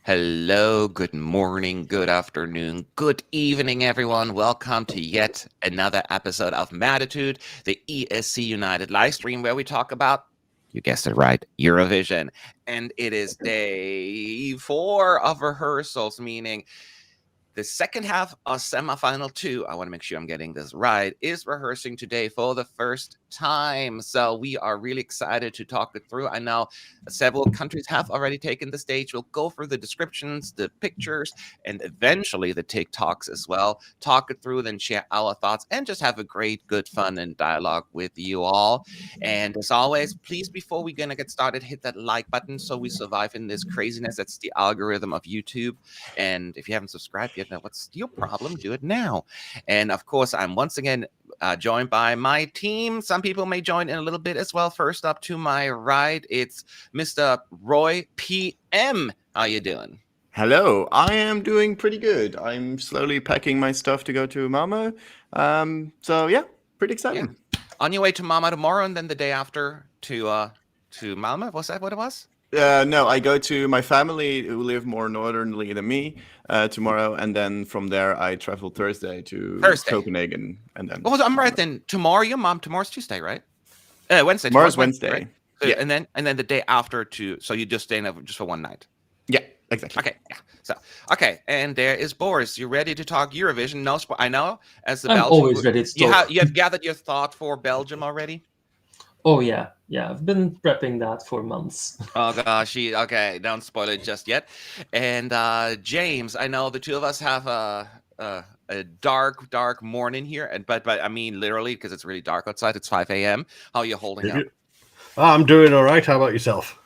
Hello, good morning, good afternoon, good evening, everyone. Welcome to yet another episode of Matitude, the ESC United live stream where we talk about, you guessed it right, Eurovision. And it is day 4 of rehearsals, meaning the second half of semifinal 2, I want to make sure I'm getting this right, is rehearsing today for the first time. So we are really excited to talk it through. I know several countries have already taken the stage. We'll go through the descriptions, the pictures, and eventually the TikToks as well. Talk it through, then share our thoughts, and just have a great, good fun and dialogue with you all. And as always, please, before we're going to get started, hit that like button so we survive in this craziness. That's the algorithm of YouTube. And if you haven't subscribed yet, now what's your problem? Do it now. And of course, I'm once again joined by my team. Some people may join in a little bit as well. First up to my right, it's Mr. Roy PM. How you doing? Hello, I am doing pretty good. I'm slowly packing my stuff to go to Malmo. So yeah, pretty exciting. Yeah. On your way to Mama tomorrow, and then the day after to Malmo. Was that what it was? No, I go to my family who live more northernly than me tomorrow, and then from there I travel Thursday to Thursday. Copenhagen, and then Oh, I'm right then. Tomorrow, your mom. Tomorrow's Tuesday, right? Wednesday. tomorrow's Wednesday, right? Wednesday. Yeah, And then the day after so you just staying over just for one night. yeah, exactly. Okay, yeah. So, okay, and there is Boris. You ready to talk Eurovision? No, I know. As the I'm Belgian, always ready to talk. you have gathered your thought for Belgium already. Oh yeah. I've been prepping that for months. Oh gosh, okay. Don't spoil it just yet. And James, I know the two of us have a dark morning here, and but I mean literally because it's really dark outside. It's 5 a.m. How are you holding up? I'm doing all right. How about yourself?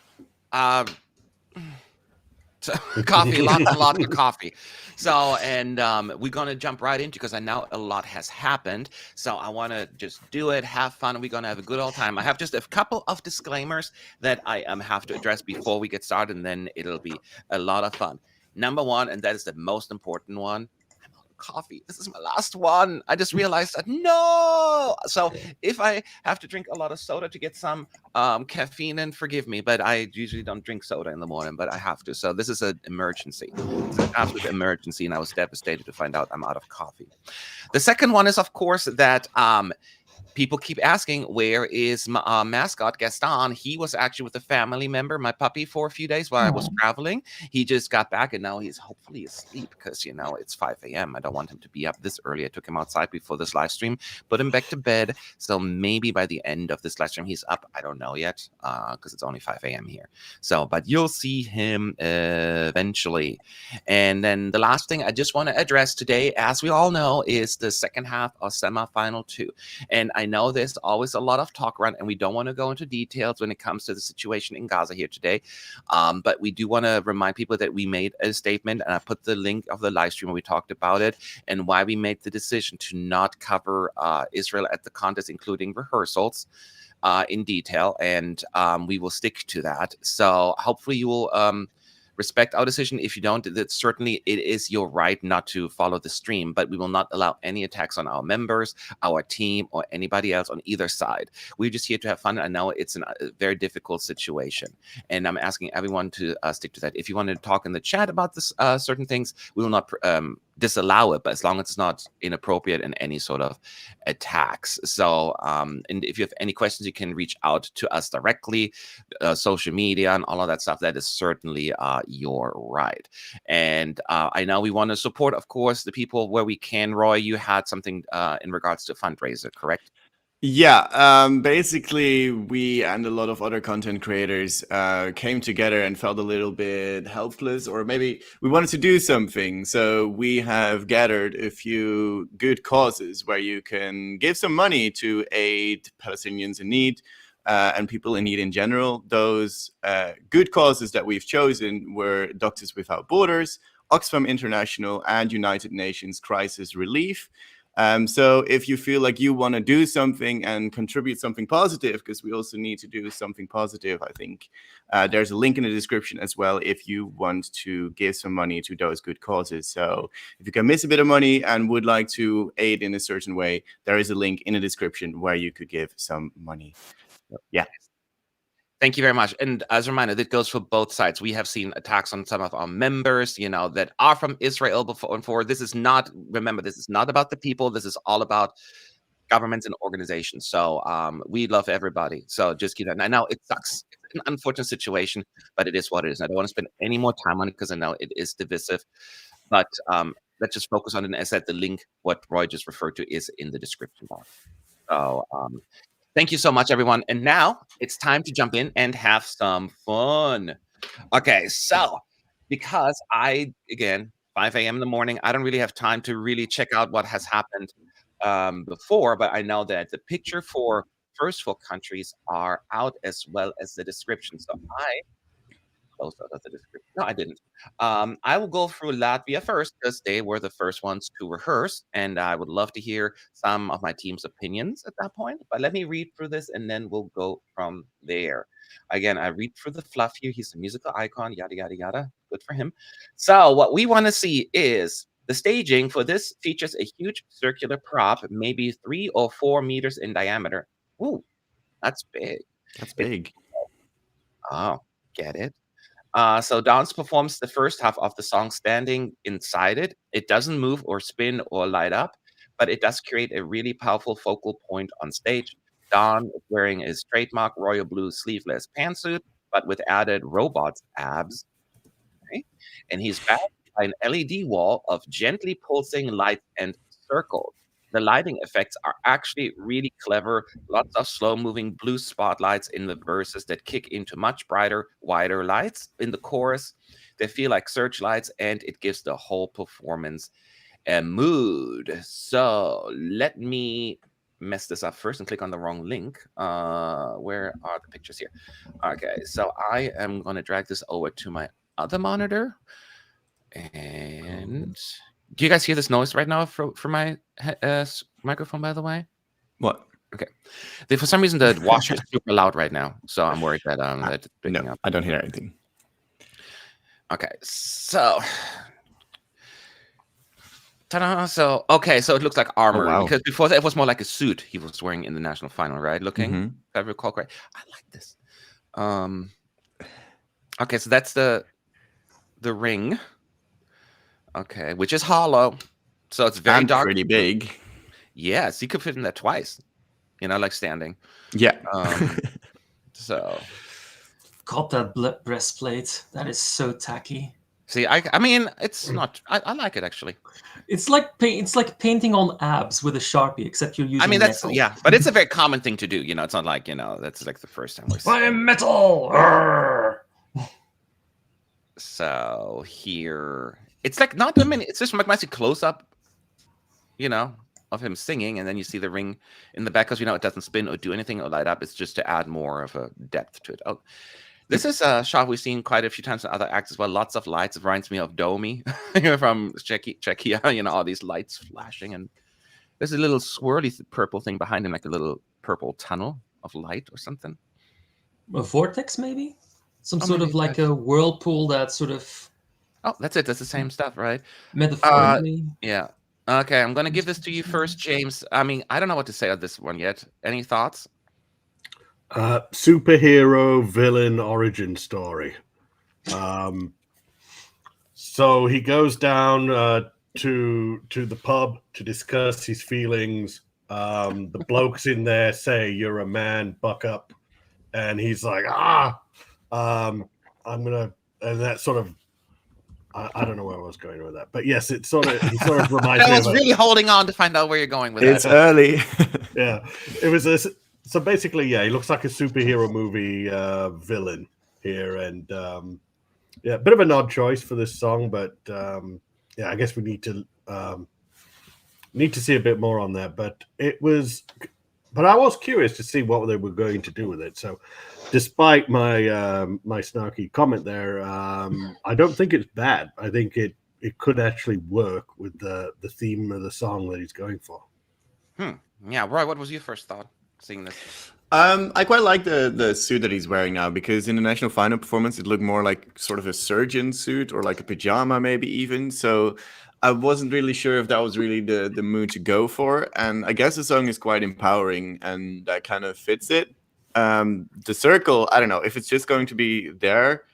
Coffee, lots and lots of coffee. So, and we're gonna jump right into because I know a lot has happened. So I want to just do it, have fun, and we're gonna have a good old time. I have just a couple of disclaimers that I have to address before we get started, and then it'll be a lot of fun. Number one, and that is the most important one. Coffee. This is my last one. I just realized that no. So if I have to drink a lot of soda to get some caffeine in, forgive me, but I usually don't drink soda in the morning, but I have to. So this is an emergency. It's an absolute emergency, and I was devastated to find out I'm out of coffee. The second one is, of course, that people keep asking, where is my mascot Gaston? He was actually with a family member, my puppy, for a few days while I was traveling. He just got back, and now he's hopefully asleep because, it's 5 a.m. I don't want him to be up this early. I took him outside before this live stream, put him back to bed. So maybe by the end of this live stream, he's up. I don't know yet because it's only 5 a.m. here. So, but you'll see him eventually. And then the last thing I just want to address today, as we all know, is the second half of semifinal 2. And I know there's always a lot of talk around, and we don't want to go into details when it comes to the situation in Gaza here today. But we do want to remind people that we made a statement, and I put the link of the live stream where we talked about it and why we made the decision to not cover Israel at the contest, including rehearsals, in detail. And we will stick to that. So hopefully you will respect our decision. If you don't, that certainly it is your right not to follow the stream, but we will not allow any attacks on our members, our team, or anybody else on either side. We're just here to have fun. I know it's a very difficult situation, and I'm asking everyone to stick to that. If you want to talk in the chat about this certain things, we will not disallow it, but as long as it's not inappropriate and any sort of attacks. So, and if you have any questions, you can reach out to us directly, social media and all of that stuff. That is certainly your right. And I know we want to support, of course, the people where we can. Roy, you had something in regards to fundraiser, correct? Yeah, basically, we and a lot of other content creators came together and felt a little bit helpless, or maybe we wanted to do something. So we have gathered a few good causes where you can give some money to aid Palestinians in need and people in need in general. Those good causes that we've chosen were Doctors Without Borders, Oxfam International, and United Nations Crisis Relief. So if you feel like you want to do something and contribute something positive, because we also need to do something positive, I think there's a link in the description as well if you want to give some money to those good causes. So if you can miss a bit of money and would like to aid in a certain way, there is a link in the description where you could give some money. So, yeah. Thank you very much. And as a reminder, that goes for both sides. We have seen attacks on some of our members, that are from Israel before and forward. This is not, remember, this is not about the people. This is all about governments and organizations. So we love everybody. So just keep that. And I know it sucks. It's an unfortunate situation, but it is what it is. And I don't want to spend any more time on it because I know it is divisive. But let's just focus on it. And as I said, the link, what Roy just referred to, is in the description box. So thank you so much, everyone. And now it's time to jump in and have some fun. Okay, so because again, 5 a.m. in the morning, I don't really have time to really check out what has happened before, but I know that the picture for first 4 countries are out as well as the description. So I closed out of the description. No, I didn't. I will go through Latvia first because they were the first ones to rehearse, and I would love to hear some of my team's opinions at that point. But let me read through this, and then we'll go from there. Again, I read through the fluff here. He's a musical icon, yada, yada, yada. Good for him. So what we want to see is the staging for this features a huge circular prop, maybe 3 or 4 meters in diameter. Ooh, that's big. That's big. Oh, get it? So dance performs the first half of the song standing inside it. It doesn't move or spin or light up, but it does create a really powerful focal point on stage. Don is wearing his trademark royal blue sleeveless pantsuit, but with added robot's abs. Okay? And he's backed by an LED wall of gently pulsing lights and circles. The lighting effects are actually really clever. Lots of slow-moving blue spotlights in the verses that kick into much brighter, wider lights in the chorus. They feel like searchlights, and it gives the whole performance a mood. So let me mess this up first and click on the wrong link. Where are the pictures here? Okay, so I am going to drag this over to my other monitor. And do you guys hear this noise right now for my microphone, by the way? What? Okay. For some reason, the washer is super loud right now, so I'm worried that it's picking up. I don't hear anything. Okay, so ta-da! So it looks like armor because before it was more like a suit he was wearing in the national final, right? Looking, if I recall correct. I like this. Okay, so that's the ring. Okay, which is hollow, so it's very dark, pretty big. Yes, you could fit in that twice. Like standing. Yeah. So. God, that breastplate, that is so tacky. See, I mean, it's not. I like it actually. It's like painting on abs with a Sharpie, except you're using. I mean, that's metal. but it's a very common thing to do. It's not like that's like the first time we're seeing. I am metal. Arrgh! So here, it's like not a minute. It's just like nice close up, of him singing, and then you see the ring in the back because it doesn't spin or do anything or light up. It's just to add more of a depth to it. Oh, this is a shot we've seen quite a few times in other acts as well. Lots of lights. It reminds me of Domi from Czechia. All these lights flashing, and there's a little swirly purple thing behind him, like a little purple tunnel of light or something. A vortex, maybe? Some sort of like a whirlpool that sort of. Oh, that's it. That's the same stuff, right? Metaphorically. Yeah. Okay, I'm going to give this to you first, James. I mean, I don't know what to say on this one yet. Any thoughts? Superhero villain origin story. So he goes down to the pub to discuss his feelings. The blokes in there say, "You're a man, buck up," and he's like, I'm gonna, and that sort of. I don't know where I was going with that, but yes, he sort of reminds me. I was really holding on to find out where you're going with it's early. Yeah, it was so basically, yeah, he looks like a superhero movie villain here, and yeah, a bit of an odd choice for this song, but yeah, I guess we need to see a bit more on that. But I was curious to see what they were going to do with it. So, despite my my snarky comment there, I don't think it's bad. I think it could actually work with the theme of the song that he's going for. Yeah, Roy, what was your first thought seeing this? I quite like the suit that he's wearing now, because in the national final performance it looked more like sort of a surgeon suit or like a pajama maybe even. So I wasn't really sure if that was really the mood to go for. And I guess the song is quite empowering and that kind of fits it. The circle, I don't know if it's just going to be there.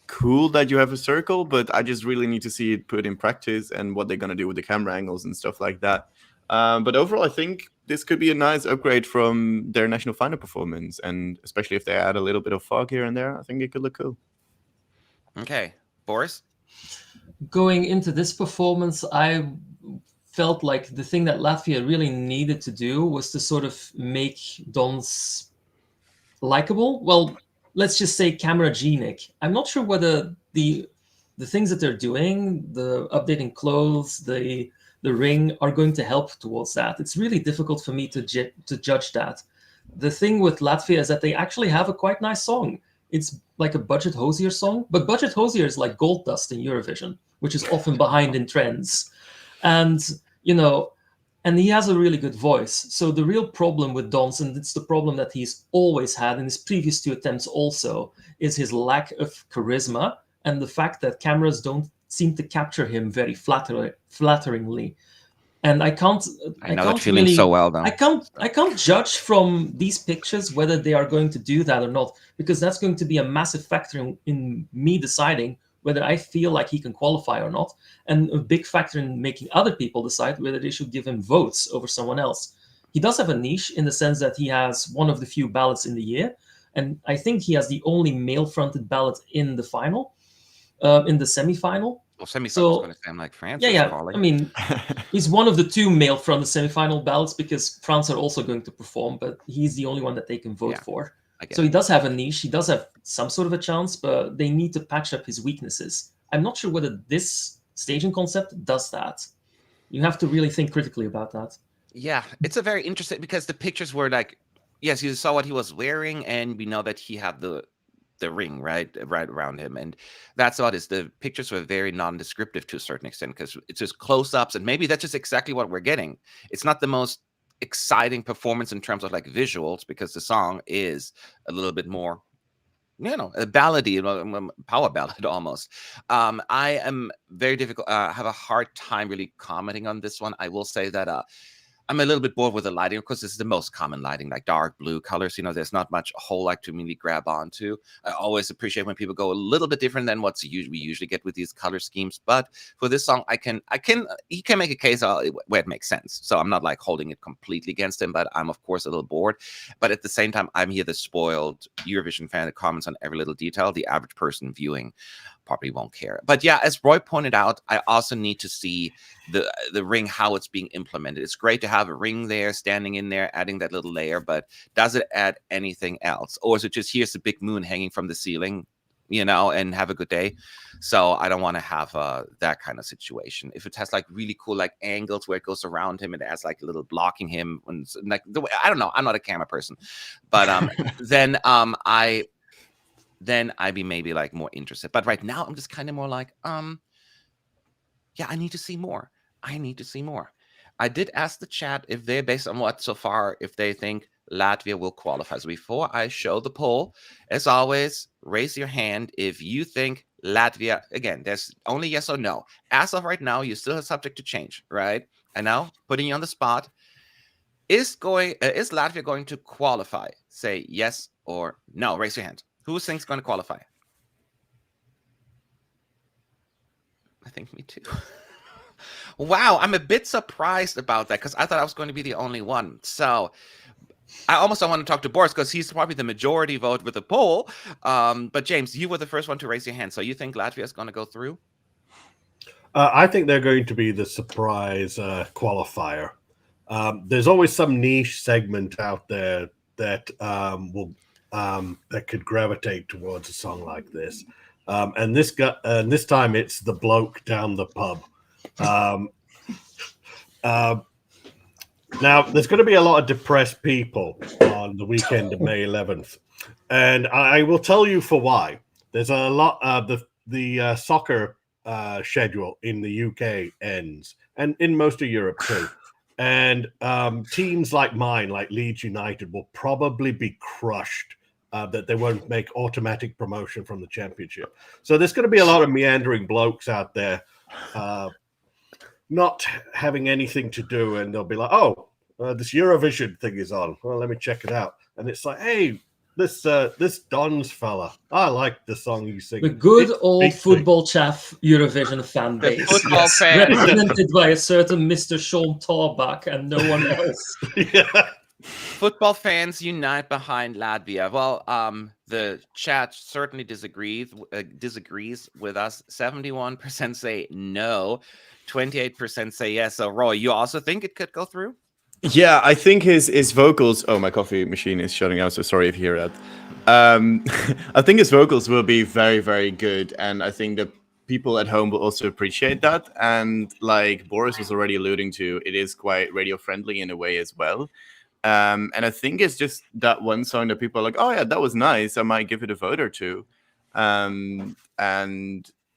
Cool that you have a circle, but I just really need to see it put in practice and what they're going to do with the camera angles and stuff like that. But overall, I think this could be a nice upgrade from their national final performance, and especially if they add a little bit of fog here and there, I think it could look cool. Okay, Boris? Going into this performance, I felt like the thing that Latvia really needed to do was to sort of make Dons likable. Well, let's just say camera-genic. I'm not sure whether the things that they're doing, the updating clothes, the ring, are going to help towards that. It's really difficult for me to judge that. The thing with Latvia is that they actually have a quite nice song. It's like a Budget Hosier song, but Budget Hosier is like gold dust in Eurovision, which is often behind in trends. And, and he has a really good voice. So the real problem with Dons, and it's the problem that he's always had in his previous 2 attempts also, is his lack of charisma and the fact that cameras don't seem to capture him very flatteringly. And I can't feeling really, so well, though. I can't judge from these pictures whether they are going to do that or not, because that's going to be a massive factor in me deciding whether I feel like he can qualify or not, and a big factor in making other people decide whether they should give him votes over someone else. He does have a niche in the sense that he has one of the few ballots in the year, and I think he has the only male-fronted ballot in the final, in the semi-final. Well, semi-final is going to sound like France. Yeah. Calling. I mean, he's one of the 2 male-fronted semi-final ballots because France are also going to perform, but he's the only one that they can vote for. So he does have a niche. He does have some sort of a chance, but they need to patch up his weaknesses. I'm not sure whether this staging concept does that. You have to really think critically about that. Yeah, it's a very interesting, because the pictures were like, yes, you saw what he was wearing, and we know that he had the ring right around him, and that's what is. The pictures were very non-descriptive to a certain extent, because it's just close-ups, and maybe that's just exactly what we're getting. It's not the most exciting performance in terms of like visuals, because the song is a little bit more, a ballady, power ballad almost. I am very difficult. Have a hard time really commenting on this one. I will say that I'm a little bit bored with the lighting. Of course, this is the most common lighting, like dark blue colors. There's not much a whole lot to really grab onto. I always appreciate when people go a little bit different than what we usually get with these color schemes. But for this song, he can make a case where it makes sense. So I'm not like holding it completely against him, but I'm of course a little bored. But at the same time, I'm here the spoiled Eurovision fan that comments on every little detail. The average person viewing probably won't care. But yeah, as Roy pointed out, I also need to see the ring, how it's being implemented. It's great to have a ring there, standing in there, adding that little layer, but does it add anything else? Or is it just, here's the big moon hanging from the ceiling, and have a good day? So I don't want to have that kind of situation. If it has like really cool like angles where it goes around him and it has like a little blocking him, and like the way, I don't know, I'm not a camera person, but then I'd be maybe like more interested. But right now I'm just kind of more like, yeah, I need to see more. I did ask the chat if they're, based on what so far, if they think Latvia will qualify. So before I show the poll, as always, raise your hand if you think Latvia, again, there's only yes or no. As of right now, you still have subject to change, right? I know, putting you on the spot. Is Latvia going to qualify? Say yes or no. Raise your hand. Who thinks going to qualify? I think me too. Wow, I'm a bit surprised about that, because I thought I was going to be the only one. So I almost don't want to talk to Boris, because he's probably the majority vote with the poll. But James, you were the first one to raise your hand. So you think Latvia is going to go through? I think they're going to be the surprise qualifier. There's always some niche segment out there that that could gravitate towards a song like this. And this time it's the bloke down the pub. Now, there's going to be a lot of depressed people on the weekend of May 11th. And I will tell you for why. There's a lot of the soccer schedule in the UK ends, and in most of Europe too. And teams like mine, like Leeds United, will probably be crushed that they won't make automatic promotion from the championship. So there's going to be a lot of meandering blokes out there not having anything to do, and they'll be like, oh, this Eurovision thing is on. Well, let me check it out. And it's like, hey, this Don's fella, I like the song you sing. The good It's old beating. football chaff Eurovision fan The base. football fan. Represented by a certain Mr. Sean Tarbach and no one else. Yeah. Football fans unite behind Latvia. Well, the chat certainly disagrees with us. 71% say no, 28% say yes. So, Roy, you also think it could go through? Yeah, I think his vocals. Oh, my coffee machine is shutting out. So sorry if you hear that. I think his vocals will be very, very good, and I think that people at home will also appreciate that. And like Boris was already alluding to, it is quite radio friendly in a way as well. And I think it's just that one song that people are like, oh yeah, that was nice. I might give it a vote or two. And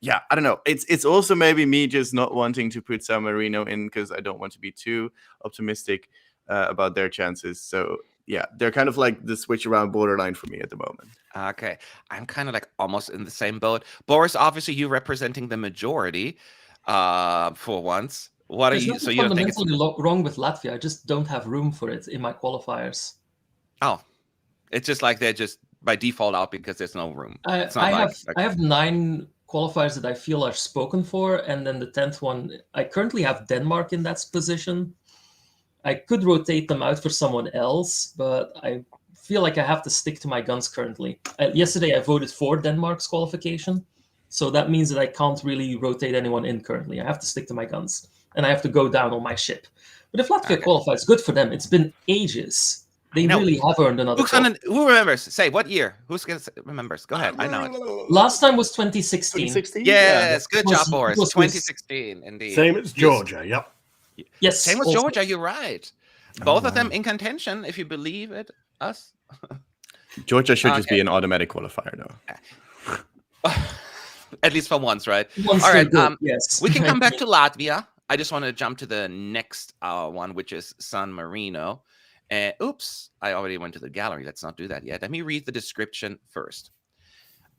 yeah, I don't know. It's also maybe me just not wanting to put San Marino in because I don't want to be too optimistic about their chances. So yeah, they're kind of like the switch around borderline for me at the moment. Okay, I'm kind of like almost in the same boat. Boris, obviously you representing the majority for once. What There's are you? nothing So you don't think it's fundamentally wrong with Latvia. I just don't have room for it in my qualifiers. oh, it's just like they're just by default out because there's no room. It's not I have 9 qualifiers that I feel are spoken for, and then the 10th one, I currently have Denmark in that position. I could rotate them out for someone else, but I feel like I have to stick to my guns currently. Yesterday I voted for Denmark's qualification, so that means that I can't really rotate anyone in currently. I have to stick to my guns, and I have to go down on my ship. But if Latvia qualifies, good for them. It's been ages. They really have earned another. Who remembers? Say what year? Remembers? Go ahead. I know it. Last time was 2016. 2016? Yes, good Was- job, Boris. was- 2016, indeed. Same as Georgia. Yep. Yes. Same as also. Georgia. You're right. Both of them in contention, if you believe it. Us. Georgia should just be an automatic qualifier, though. At least for once, right? Once All they're right. good, yes. We can come back to Latvia. I just want to jump to the next one, which is San Marino. And oops, I already went to the gallery. Let's not do that yet. Let me read the description first.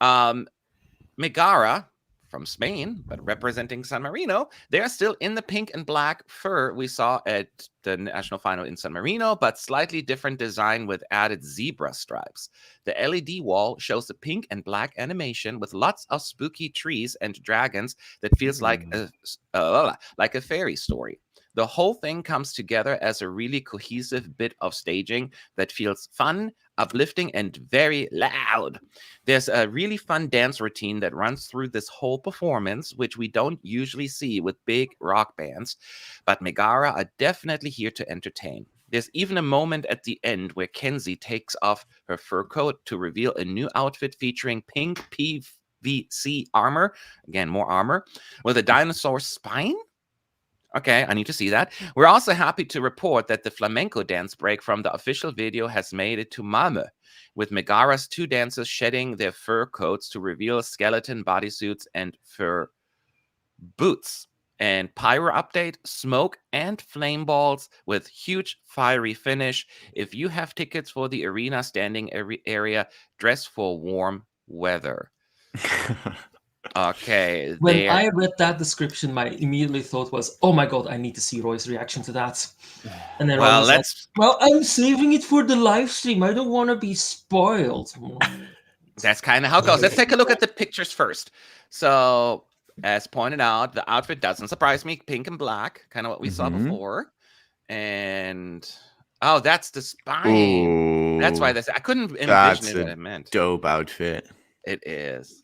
Megara from Spain, but representing San Marino, they are still in the pink and black fur we saw at the national final in San Marino, but slightly different design with added zebra stripes. The LED wall shows the pink and black animation with lots of spooky trees and dragons that feels like a fairy story. The whole thing comes together as a really cohesive bit of staging that feels fun, uplifting, and very loud. There's a really fun dance routine that runs through this whole performance, which we don't usually see with big rock bands, but Megara are definitely here to entertain. There's even a moment at the end where Kenzie takes off her fur coat to reveal a new outfit featuring pink PVC armor, again, more armor, with a dinosaur spine. Okay, I need to see that. We're also happy to report that the flamenco dance break from the official video has made it to Malmö, with Megara's 2 dancers shedding their fur coats to reveal skeleton bodysuits and fur boots. And pyro update, smoke and flame balls with huge fiery finish. If you have tickets for the arena standing area, dress for warm weather. Okay. When I read that description, my immediate thought was, "Oh my god, I need to see Roy's reaction to that." And then Roy was like, "Well, I'm saving it for the live stream. I don't want to be spoiled." That's kind of how it goes. Let's take a look at the pictures first. So, as pointed out, the outfit doesn't surprise me. Pink and black, kind of what we saw before. And oh, that's the spine. Ooh, that's why I couldn't envision it. What it meant. Dope outfit. It is.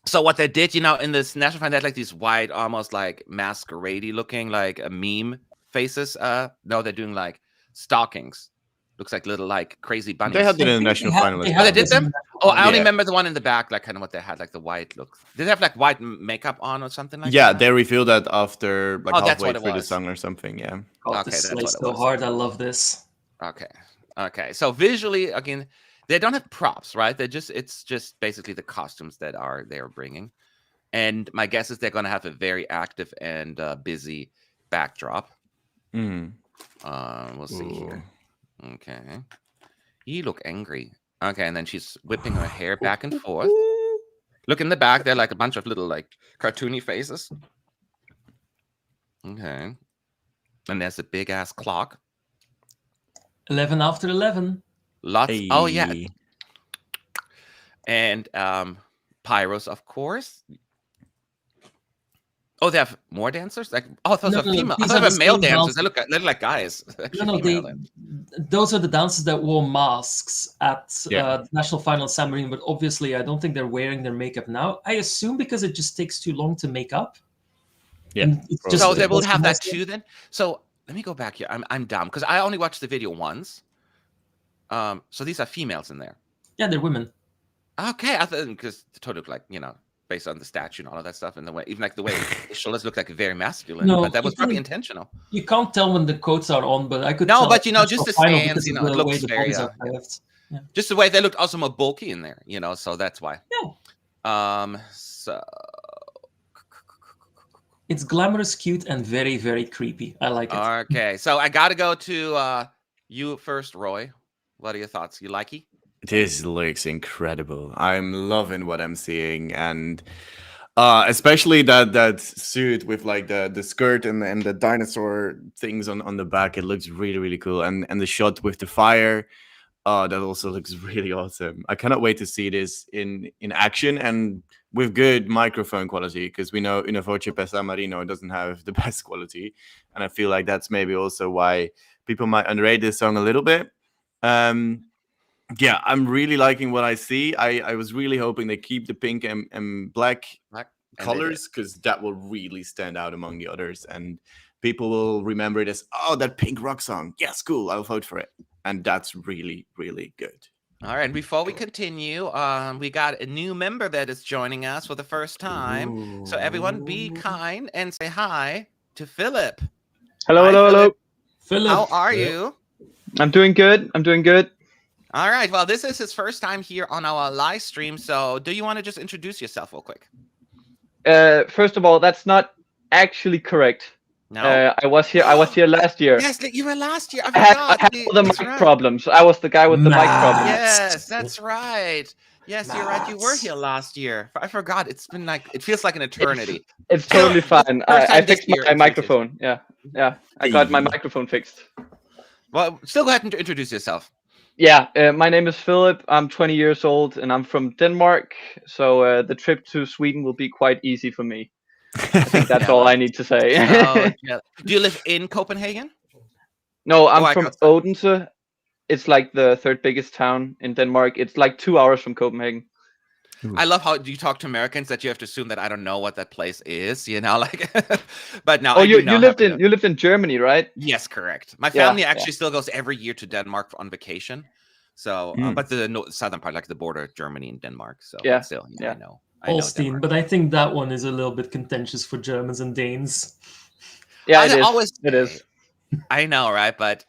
So what they did, in this national final, they had like these white, almost like masquerade-y looking, like meme faces. No, they're doing like stockings. Looks like little like crazy bunnies. They had it in the national final. They did them? Oh, I only remember the one in the back, like kind of what they had, like the white look. Did they have like white makeup on or something like that? Yeah, they revealed that after like halfway through the was. song or something. Yeah. God, this slays so hard. I love this. Okay. So visually, again, they don't have props, right? It's just basically the costumes that they're bringing. And my guess is they're going to have a very active and busy backdrop. We'll see here. Okay. You look angry. Okay, and then she's whipping her hair back and forth. Look in the back, they're like a bunch of little like cartoony faces. Okay. And there's a big ass clock. 11 after 11. Lots. Oh yeah, Hey. and pyros, of course. Oh, they have more dancers. Like, oh, those No, are no, female. I these thought are they the were male same dancers. dancers. They look like guys. Actually, No, female. those are the dancers that wore masks at Yeah. the national final in San Marino, but obviously I don't think they're wearing their makeup now. I assume because it just takes too long to make up. Yeah, And it's probably. just So they will because have that most of- too then. So let me go back here. I'm dumb because I only watched the video once. So these are females in there. Yeah, they're women. Okay, I thought because the totally look like based on the statue and all of that stuff, and the way even like the way the shoulders look like very masculine. No, but that was it probably didn't- intentional. You can't tell when the coats are on, but I could No, tell but, at just national the final stands, because of it the looks way the very, bodies are curved. Just the way they looked also more bulky in there, so that's why. Yeah. So It's glamorous, cute, and very, very creepy. I like it. okay, so I got to go to you first, Roy. What are your thoughts? You like it? This looks incredible. I'm loving what I'm seeing, and especially that suit with like the skirt and the dinosaur things on the back. It looks really, really cool, and the shot with the fire. That also looks really awesome. I cannot wait to see this in action and with good microphone quality, because we know Una Voce per San Marino doesn't have the best quality, and I feel like that's maybe also why people might underrate this song a little bit. Yeah, I'm really liking what I see. I was really hoping they keep the pink and black And they did. colors, because that will really stand out among the others, and people will remember it as, oh, that pink rock song. Yes, cool. I'll vote for it. And that's really, really good. All right. And before we continue, we got a new member that is joining us for the first time. So everyone, be kind and say hi to Philip. Hello, Hi, hello, hello. Philip. Philip, How are you? I'm doing good. I'm doing good. All right. Well, this is his first time here on our live stream. So do you want to just introduce yourself real quick? First of all, that's not actually correct. No. I was here last year. Yes, you were last year. I I forgot. had all the That's mic right. problems. I was the guy with the mic problems. Yes, that's right. Yes, you're right. You were here last year. I forgot. It's been it feels like an eternity. It's totally fine. First I time this fixed year, my it's microphone. Yeah. I got my microphone fixed. Well, still go ahead and introduce yourself. Yeah. My name is Philip. I'm 20 years old and I'm from Denmark. So the trip to Sweden will be quite easy for me. I think that's Yeah. all I need to say. So, yeah. Do you live in Copenhagen? No, I'm I from got- Odense. It's like the third biggest town in Denmark. It's like 2 hours from Copenhagen. I love how you talk to Americans that you have to assume that I don't know what that place is, like. But now, Oh, I do know you how lived to in know. you lived in Germany, right? Yes, correct. My Yeah, family yeah. actually still goes every year to Denmark on vacation. So, but the southern part, like the border of Germany and Denmark. So, Yeah, but still, yeah. I know. I know Holstein, Denmark. but I think that one is a little bit contentious for Germans and Danes. Yeah, I it is. always It is. say- I know, right? But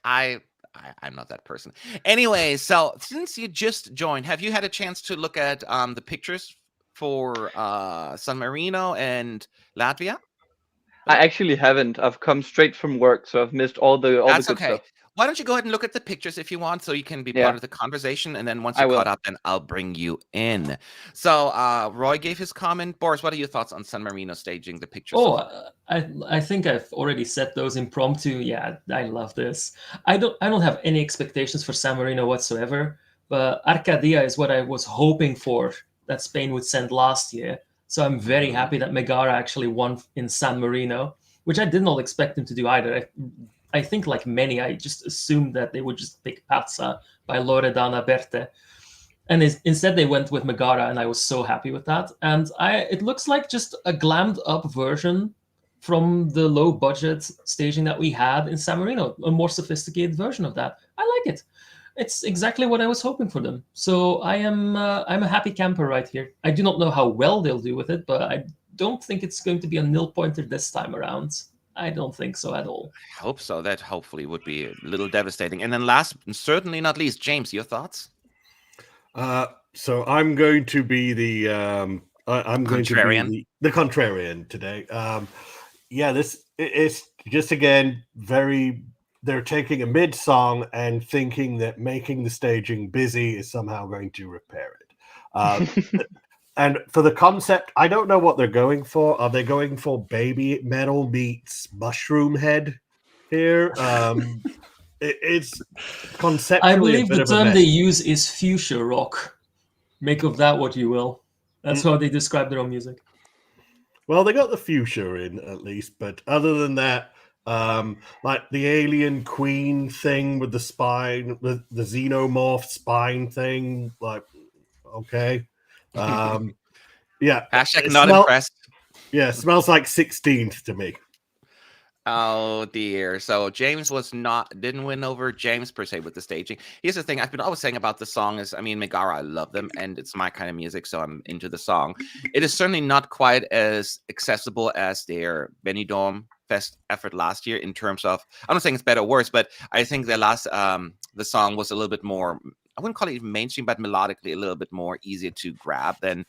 I'm not that person. Anyway, so since you just joined, have you had a chance to look at the pictures for San Marino and Latvia? I actually haven't. I've come straight from work, so I've missed all the That's good okay. stuff. Why don't you go ahead and look at the pictures if you want, so you can be Yeah. part of the conversation, and then once I you're will. caught up, then I'll bring you in. So Roy gave his comment. Boris, what are your thoughts on San Marino staging the pictures? Oh, I think I've already set those impromptu. Yeah, I love this. I don't have any expectations for San Marino whatsoever, but Arcadia is what I was hoping for that Spain would send last year. So I'm very happy that Megara actually won in San Marino, which I did not expect them to do either. I think, like many, I just assumed that they would just pick Pazza by Loredana Berte. And instead they went with Megara, and I was so happy with that. And it looks like just a glammed up version from the low budget staging that we had in San Marino, a more sophisticated version of that. I like it. It's exactly what I was hoping for them. So I'm a happy camper right here. I do not know how well they'll do with it, but I don't think it's going to be a nil pointer this time around. I don't think so at all. I hope so. That hopefully would be a little devastating. And then last, and certainly not least, James, your thoughts? So I'm going to be the I'm going to Contrarian. be the contrarian today. Yeah, this is just again very. They're taking a mid song and thinking that making the staging busy is somehow going to repair it. And for the concept, I don't know what they're going for. Are they going for baby metal meets mushroom head? here. It's conceptually I believe a bit the of a term mess. they use is fuchsia rock. Make of that what you will. That's how they describe their own music. Well, they got the fuchsia in at least, but other than that, like the alien queen thing with the spine, the xenomorph spine thing, like okay, yeah. Hashtag It not impressed. Yeah, it smells like 16th to me. Oh dear. So James didn't win over James per se with the staging. Here's the thing I've been always saying about the song is, I mean, Megara, I love them and it's my kind of music, so I'm into the song. It is certainly not quite as accessible as their Benidorm Fest effort last year in terms of, I'm not saying it's better or worse, but I think the song was a little bit more, I wouldn't call it even mainstream, but melodically a little bit more easier to grab than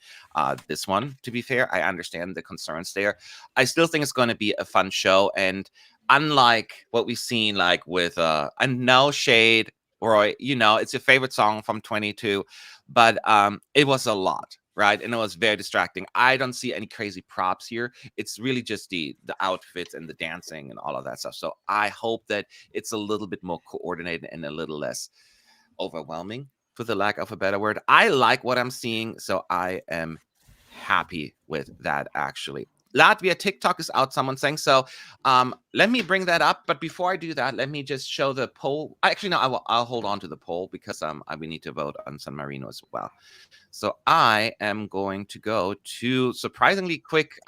this one. To be fair, I understand the concerns there. I still think it's going to be a fun show, and unlike what we've seen, like with and no shade, Roy, it's your favorite song from 22, but it was a lot, right? And it was very distracting. I don't see any crazy props here. It's really just the outfits and the dancing and all of that stuff. So I hope that it's a little bit more coordinated and a little less overwhelming, for the lack of a better word. I like what I'm seeing, so I am happy with that, actually. Latvia Tik Tok is out, someone saying. So let me bring that up. But before I do that, let me just show the poll. Actually, no, I'll hold on to the poll because we need to vote on San Marino as well. So I am going to go to surprisingly quick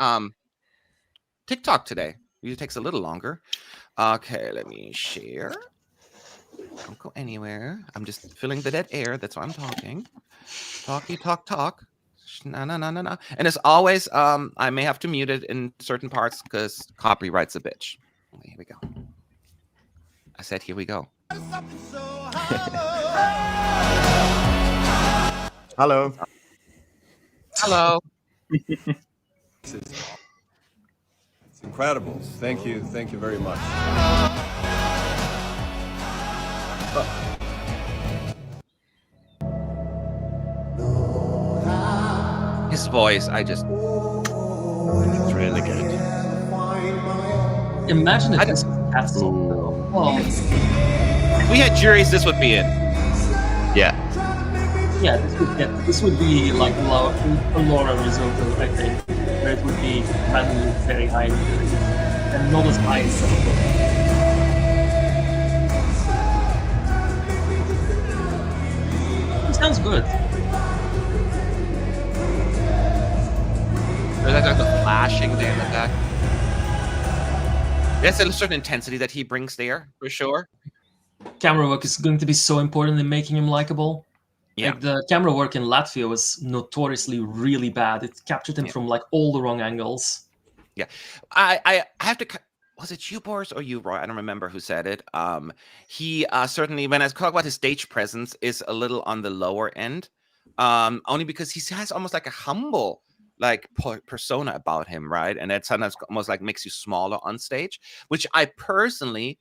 TikTok today. It takes a little longer. Okay, let me share. Don't go anywhere. I'm just filling the dead air. That's why I'm talking. Talk. No. And as always, I may have to mute it in certain parts because copyright's a bitch. Here we go. I said, here we go. Hello. Hello. It's incredible. Thank you very much. His voice, it's really good. Imagine if this was Castle. Oh, if we had juries, this would be it. Yeah. yeah, this would be like a Laura risotto, I think, where it would be randomly very high and not as high as it sounds good. There's like the flashing there in the back. There's a certain intensity that he brings there, for sure. Camera work is going to be so important in making him likable. Yeah. Like the camera work in Latvia was notoriously really bad. It captured him from like all the wrong angles. Yeah. I have to... Was it you, Boris, or you, Roy? I don't remember who said it. He certainly, when I talk about his stage presence, is a little on the lower end. Only because he has almost like a humble persona about him, right? And that sometimes almost like makes you smaller on stage, which I personally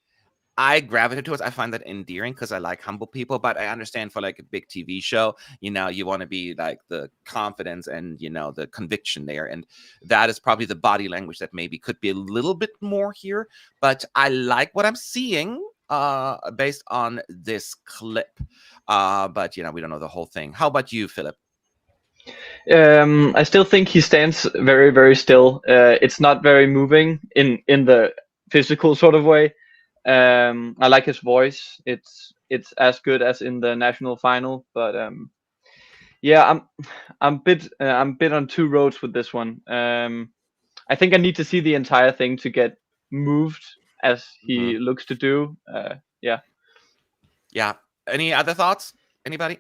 gravitate towards. I find that endearing because I like humble people, but I understand for like a big TV show, you want to be like the confidence and the conviction there, and that is probably the body language that maybe could be a little bit more here. But I like what I'm seeing based on this clip. But we don't know the whole thing. How about you, Philip? I still think he stands very, very still. It's not very moving in the physical sort of way. I like his voice. It's as good as in the national final, but yeah, I'm bit on two roads with this one. I think I need to see the entire thing to get moved as he looks to do. Yeah. Any other thoughts? Anybody?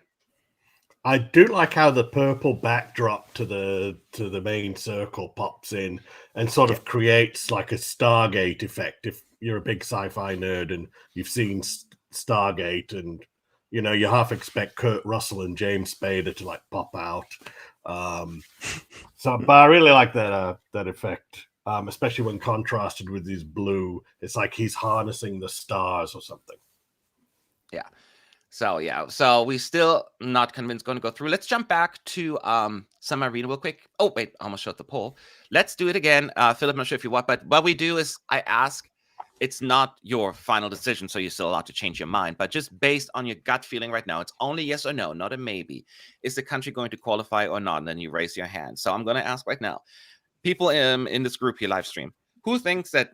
I do like how the purple backdrop to the main circle pops in and sort of creates like a Stargate effect. If you're a big sci-fi nerd and you've seen Stargate, and you half expect Kurt Russell and James Spader to like pop out. But I really like that effect, especially when contrasted with his blue. It's like he's harnessing the stars or something. Yeah. So we still not convinced going to go through. Let's jump back to San Marino real quick. Oh, wait, I almost showed the poll. Let's do it again. Philip, I'm not sure if you want, but what we do is I ask it's not your final decision, so you're still allowed to change your mind. But just based on your gut feeling right now, it's only yes or no, not a maybe. Is the country going to qualify or not? And then you raise your hand. So I'm going to ask right now, people in this group here live stream, who thinks that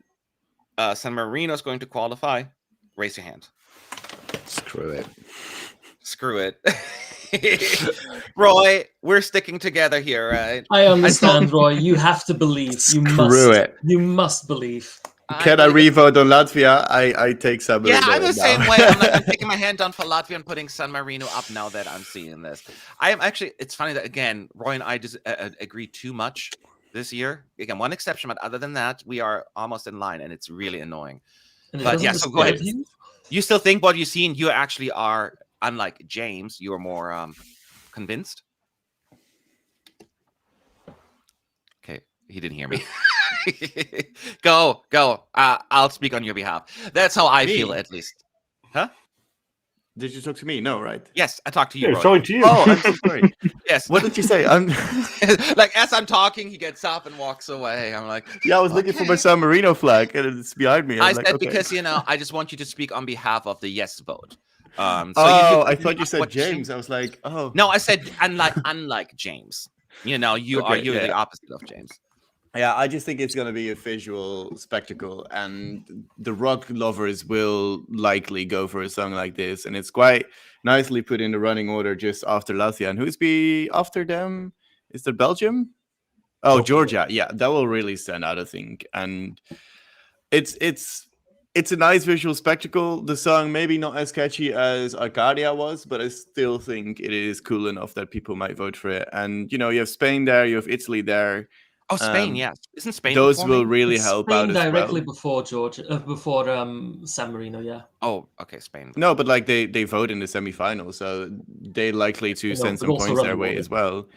San Marino is going to qualify? Raise your hand. Screw it. Screw it. Roy, we're sticking together here, right? I understand, Roy. You have to believe. You must. Screw it. You must believe. Can I revote on Latvia? I take San Marino. Yeah, I'm the now. same way. I'm taking my hand down for Latvia and putting San Marino up now that I'm seeing this. I am actually, it's funny that, again, Roy and I just agree too much this year. Again, one exception, but other than that, we are almost in line, and it's really annoying. But yeah, so go ahead. You still think what you've seen, you actually are, unlike James, you are more convinced? Okay, he didn't hear me. Go. I'll speak on your behalf. That's how I feel, at least. Huh? Did you talk to me? No, right? Yes, I talked to you. Yeah, Roy. talking to you. Oh, I'm so sorry. Yes. What did you say? I'm like, as I'm talking, he gets up and walks away. I'm like, yeah, I was looking for my San Marino flag, and it's behind me. I I'm said like, okay. because I just want you to speak on behalf of the yes vote. So I thought you said James. I was like, oh no, I said unlike James. You are the opposite of James. Yeah, I just think it's going to be a visual spectacle, and the rock lovers will likely go for a song like this, and it's quite nicely put in the running order just after Latvia. And who's be after them? Is there Belgium? Oh, Georgia. Yeah, that will really stand out, I think. And it's a nice visual spectacle. The song maybe not as catchy as Arcadia was, but I still think it is cool enough that people might vote for it. And you have Spain there, you have Italy there. Oh, Spain, yes. Isn't Spain? Those will really help Spain out as directly well. before Georgia, before San Marino, yeah. Oh, okay, Spain. No, but like they vote in the semifinals, so they're likely to send some points their way as well.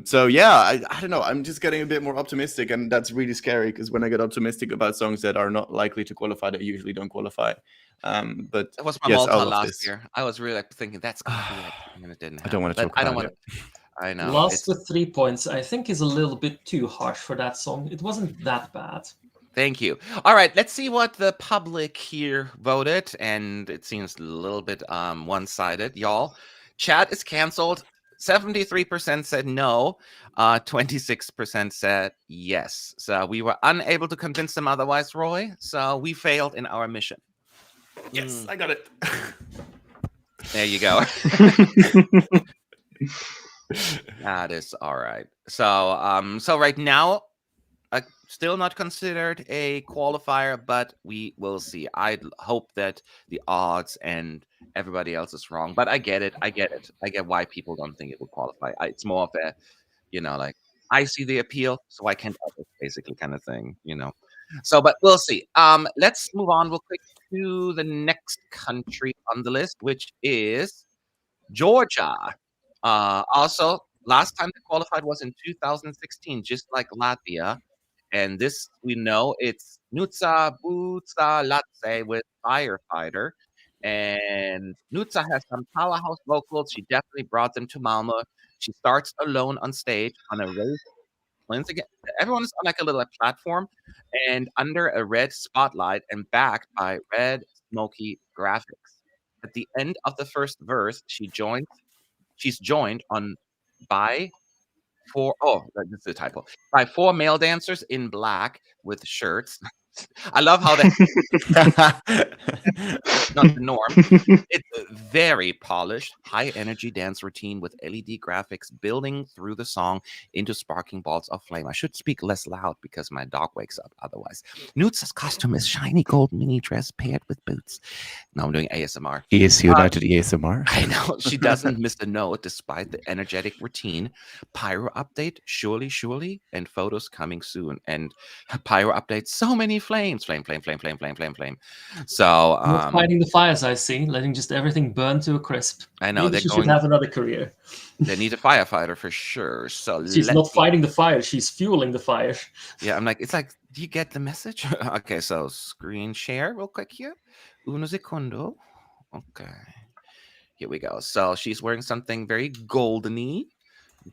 So yeah, I don't know. I'm just getting a bit more optimistic, and that's really scary because when I get optimistic about songs that are not likely to qualify, they usually don't qualify. But that was my Malta last year. I was really thinking that's gonna be it, and it didn't happen. I don't want to talk about it. I know. Lost with 3 points, I think, is a little bit too harsh for that song. It wasn't that bad. Thank you. All right, let's see what the public here voted, and it seems a little bit one-sided, y'all. Chat is canceled. 73% said no. 26% said yes. So we were unable to convince them otherwise, Roy. So we failed in our mission. Yes, I got it. There you go. That is all right. So right now, still not considered a qualifier, but we will see. I hope that the odds and everybody else is wrong, but I get it. I get why people don't think it will qualify. It's more of a, like, I see the appeal, so I can't help it, basically, kind of thing, So, but we'll see. Let's move on real quick to the next country on the list, which is Georgia. Also, last time they qualified was in 2016, just like Latvia. And this, we know, it's Nutsa Butsa Latse with Firefighter. And Nutsa has some powerhouse vocals. She definitely brought them to Malmo. She starts alone on stage on a raised. Once again, everyone is on like a little platform and under a red spotlight and backed by red smoky graphics. At the end of the first verse, she's joined on by this is a typo. By 4 male dancers in black with shirts. I love how that not the norm. It's a very polished, high energy dance routine with LED graphics building through the song into sparking balls of flame. I should speak less loud because my dog wakes up otherwise. Nutsa's costume is shiny gold mini dress paired with boots. Now I'm doing ASMR. Is United ASMR? I know. She doesn't miss a note despite the energetic routine. Pyro update, surely, and photos coming soon. And pyro update, so many flames. Flame. So Not fighting the fires, I see, letting just everything burn to a crisp. I know. Maybe she should have another career. They need a firefighter for sure. So she's not fighting the fire, she's fueling the fire. Yeah, I'm like, it's like, do you get the message? Okay, so screen share real quick here. Uno secundo. Okay. Here we go. So she's wearing something very goldeny.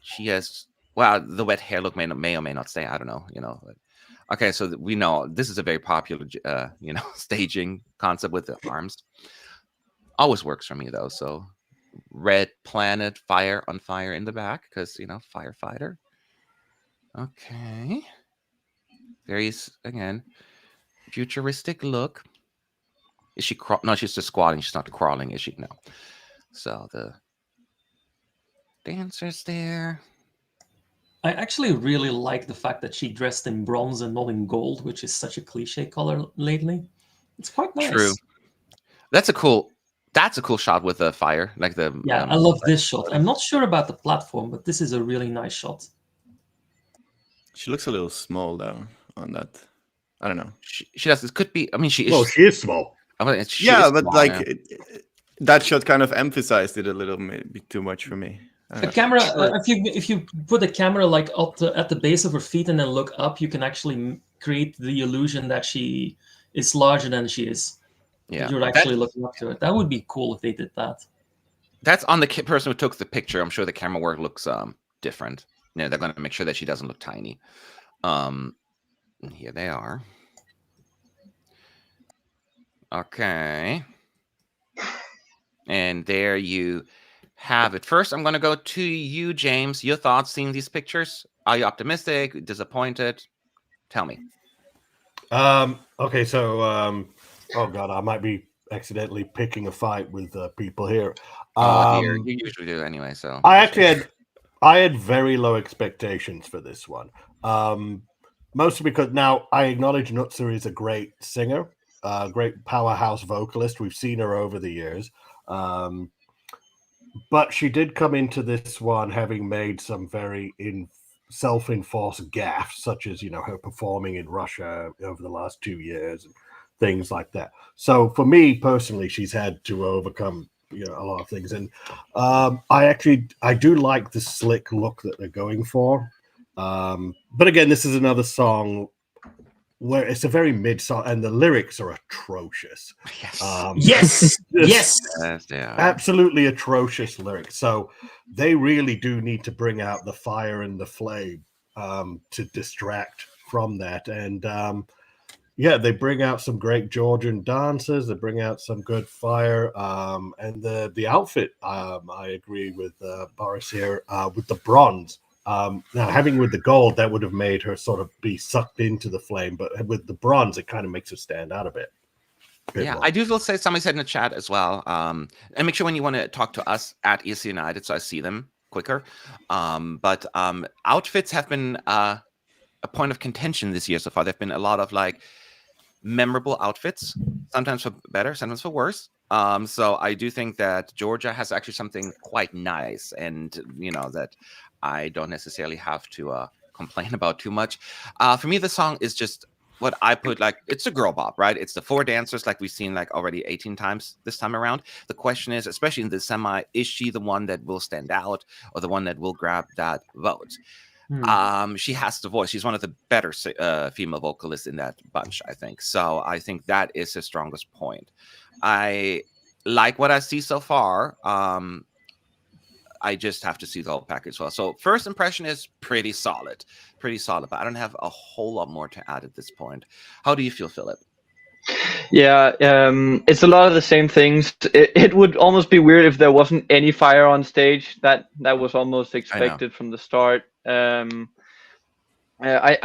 She has, the wet hair look may or may not stay. I don't know, Okay, so we know this is a very popular, staging concept with the arms. Always works for me though. So red planet, fire on fire in the back, because firefighter. Okay. Very again futuristic look. Is she no? She's just squatting. She's not crawling, is she? No. So the dancers there. I actually really like the fact that she dressed in bronze and not in gold, which is such a cliche color lately. It's quite nice. True. That's a cool shot with the fire, like the. Yeah, I love this shot. I'm not sure about the platform, but this is a really nice shot. She looks a little small though on that. I don't know. She does. This could be. I mean, she is. Well, she is small. I mean, she Yeah, is but small, like that shot kind of emphasized it a little bit too much for me. The camera, if you put the camera like at the base of her feet and then look up, you can actually create the illusion that she is larger than she is. Yeah, you're actually looking up to it. That would be cool if they did that. That's on the person who took the picture. I'm sure the camera work looks different. They're going to make sure that she doesn't look tiny. Here they are. Okay, and there you have it. First, I'm going to go to you, James. Your thoughts seeing these pictures? Are you optimistic? Disappointed? Tell me. Okay, so oh god, I might be accidentally picking a fight with people here. Dear, you usually do anyway. So I had very low expectations for this one. Mostly because now I acknowledge Nutzer is a great singer, great powerhouse vocalist. We've seen her over the years. But she did come into this one having made some very self-enforced gaffes, such as her performing in Russia over the last 2 years and things like that. So for me personally, she's had to overcome a lot of things, and I do like the slick look that they're going for. But again, this is another song where it's a very mid song and the lyrics are atrocious. Yes. Yes. Absolutely atrocious lyrics. So they really do need to bring out the fire and the flame to distract from that. And they bring out some great Georgian dancers. They bring out some good fire. And the outfit, I agree with Boris here, with the bronze. Now, having with the gold, that would have made her sort of be sucked into the flame, but with the bronze, it kind of makes her stand out a bit. Yeah, I do feel somebody said in the chat as well. And make sure when you want to talk to us at ESC United, so I see them quicker. But outfits have been a point of contention this year so far. There've been a lot of like memorable outfits, sometimes for better, sometimes for worse. So I do think that Georgia has actually something quite nice, and that I don't necessarily have to complain about too much. For me, the song is just what I put, like, it's a girl bop, right? It's the 4 dancers like we've seen like already 18 times this time around. The question is, especially in the semi, is she the one that will stand out or the one that will grab that vote? She has the voice. She's one of the better female vocalists in that bunch, I think. So I think that is her strongest point. I like what I see so far. I just have to see the whole package as well. So first impression is pretty solid, but I don't have a whole lot more to add at this point. How do you feel, Philip? Yeah, it's a lot of the same things. It would almost be weird if there wasn't any fire on stage. That was almost expected from the start. I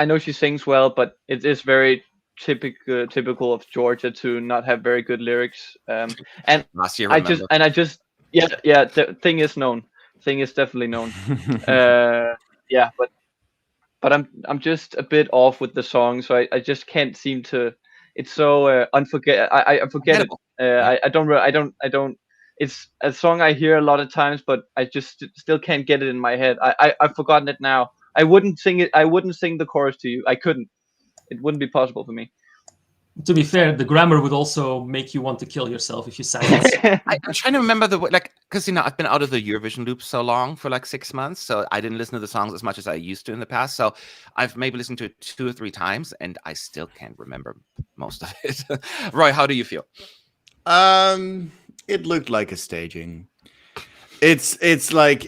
know she sings well, but it is very typical of Georgia to not have very good lyrics. And last year, the thing is known. Thing is definitely known. But I'm just a bit off with the song, so I just can't seem to. It's so I forget it. I don't. It's a song I hear a lot of times, but I just still can't get it in my head. I've forgotten it now. I wouldn't sing it. I wouldn't sing the chorus to you. I couldn't. It wouldn't be possible for me. To be fair, the grammar would also make you want to kill yourself if you sang it. I'm trying to remember because I've been out of the Eurovision loop so long for like 6 months, so I didn't listen to the songs as much as I used to in the past. So I've maybe listened to it 2 or 3 times, and I still can't remember most of it. Roy, how do you feel? It looked like a staging. It's like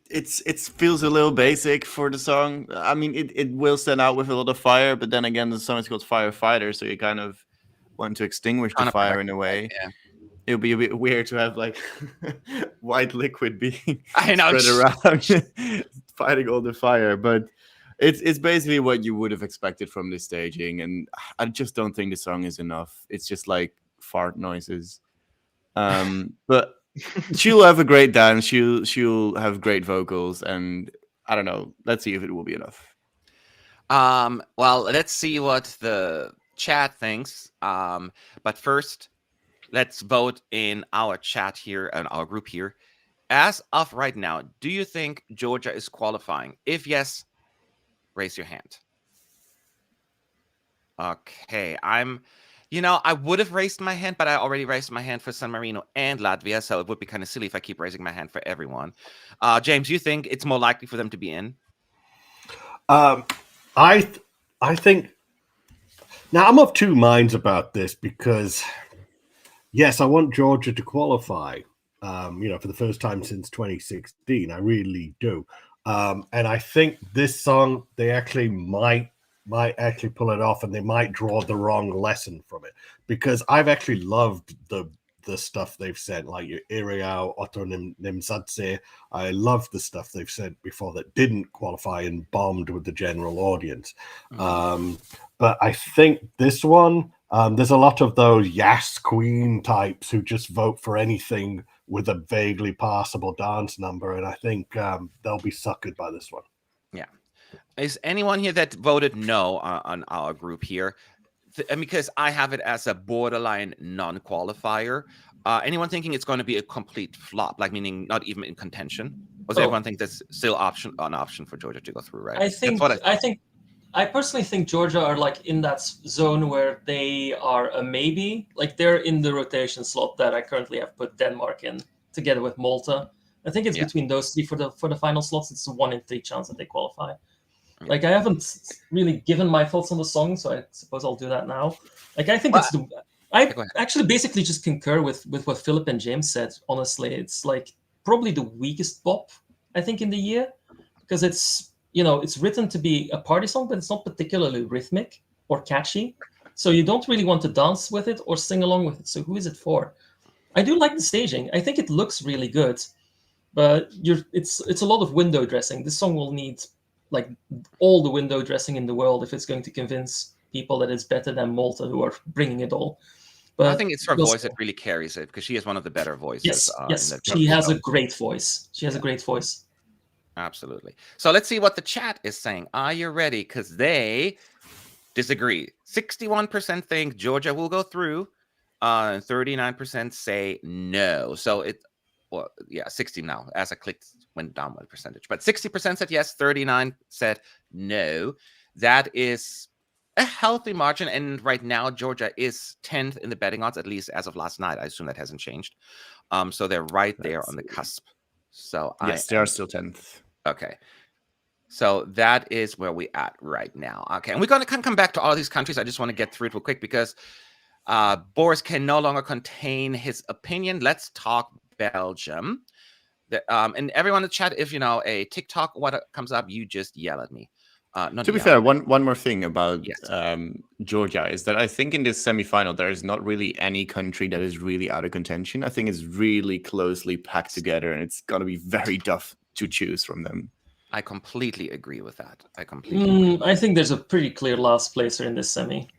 it feels a little basic for the song. I mean, it will stand out with a lot of fire, but then again, the song is called Firefighter, so you kind of want to extinguish the Kind of fire protect in a it, way. yeah. It would be a bit weird to have like white liquid being I know. spread around, fighting all the fire. But it's basically what you would have expected from this staging, and I just don't think the song is enough. It's just like fart noises. But she'll have a great dance. She'll have great vocals, and I don't know. Let's see if it will be enough. Well, let's see what the chat thinks. But first, let's vote in our chat here and our group here. As of right now, do you think Georgia is qualifying? If yes, raise your hand. Okay, I would have raised my hand, but I already raised my hand for San Marino and Latvia, so it would be kind of silly if I keep raising my hand for everyone. James, you think it's more likely for them to be in? I think now I'm of two minds about this because yes, I want Georgia to qualify. For the first time since 2016, I really do. And I think this song they actually might actually pull it off, and they might draw the wrong lesson from it, because I've actually loved the stuff they've said, like your Iriau, Otto Nimzadze. I love the stuff they've said before that didn't qualify and bombed with the general audience. But I think this one, there's a lot of those Yas Queen types who just vote for anything with a vaguely passable dance number, and I think they'll be suckered by this one. Yeah. Is anyone here that voted no on our group here? Because I have it as a borderline non-qualifier. Anyone thinking it's going to be a complete flop, like meaning not even in contention? Or does everyone think that's still an option for Georgia to go through, right? I personally think Georgia are like in that zone where they are a maybe. Like they're in the rotation slot that I currently have put Denmark in together with Malta. I think it's between those three for the final slots. It's a 1 in 3 chance that they qualify. Like I haven't really given my thoughts on the song, so I suppose I'll do that now. Like I think I actually basically just concur with what Philip and James said. Honestly, it's like probably the weakest bop I think in the year, because it's written to be a party song, but it's not particularly rhythmic or catchy. So you don't really want to dance with it or sing along with it. So who is it for? I do like the staging. I think it looks really good, but it's a lot of window dressing. This song will need like all the window dressing in the world if it's going to convince people that it's better than Malta, who are bringing it all. But I think it's her voice that really carries it, because she is one of the better voices. Yes, she has a great voice. She has a great voice. Absolutely. So let's see what the chat is saying. Are you ready? Because they disagree. 61% think Georgia will go through, and 39% say no. So 60 now. As I clicked, went down by percentage. But 60% said yes, 39 said no. That is a healthy margin. And right now, Georgia is 10th in the betting odds, at least as of last night. I assume that hasn't changed. So they're right there on the cusp. So yes, they are still 10th. Okay. So that is where we're at right now. Okay. And we're going to come back to all of these countries. I just want to get through it real quick because Boris can no longer contain his opinion. Let's talk Belgium. And everyone in the chat, if you know a TikTok, what comes up, you just yell at me. To be fair, one more thing about Georgia is that I think in this semifinal there is not really any country that is really out of contention. I think it's really closely packed together, and it's going to be very tough to choose from them. I completely agree with that. I think there's a pretty clear last placer in this semi.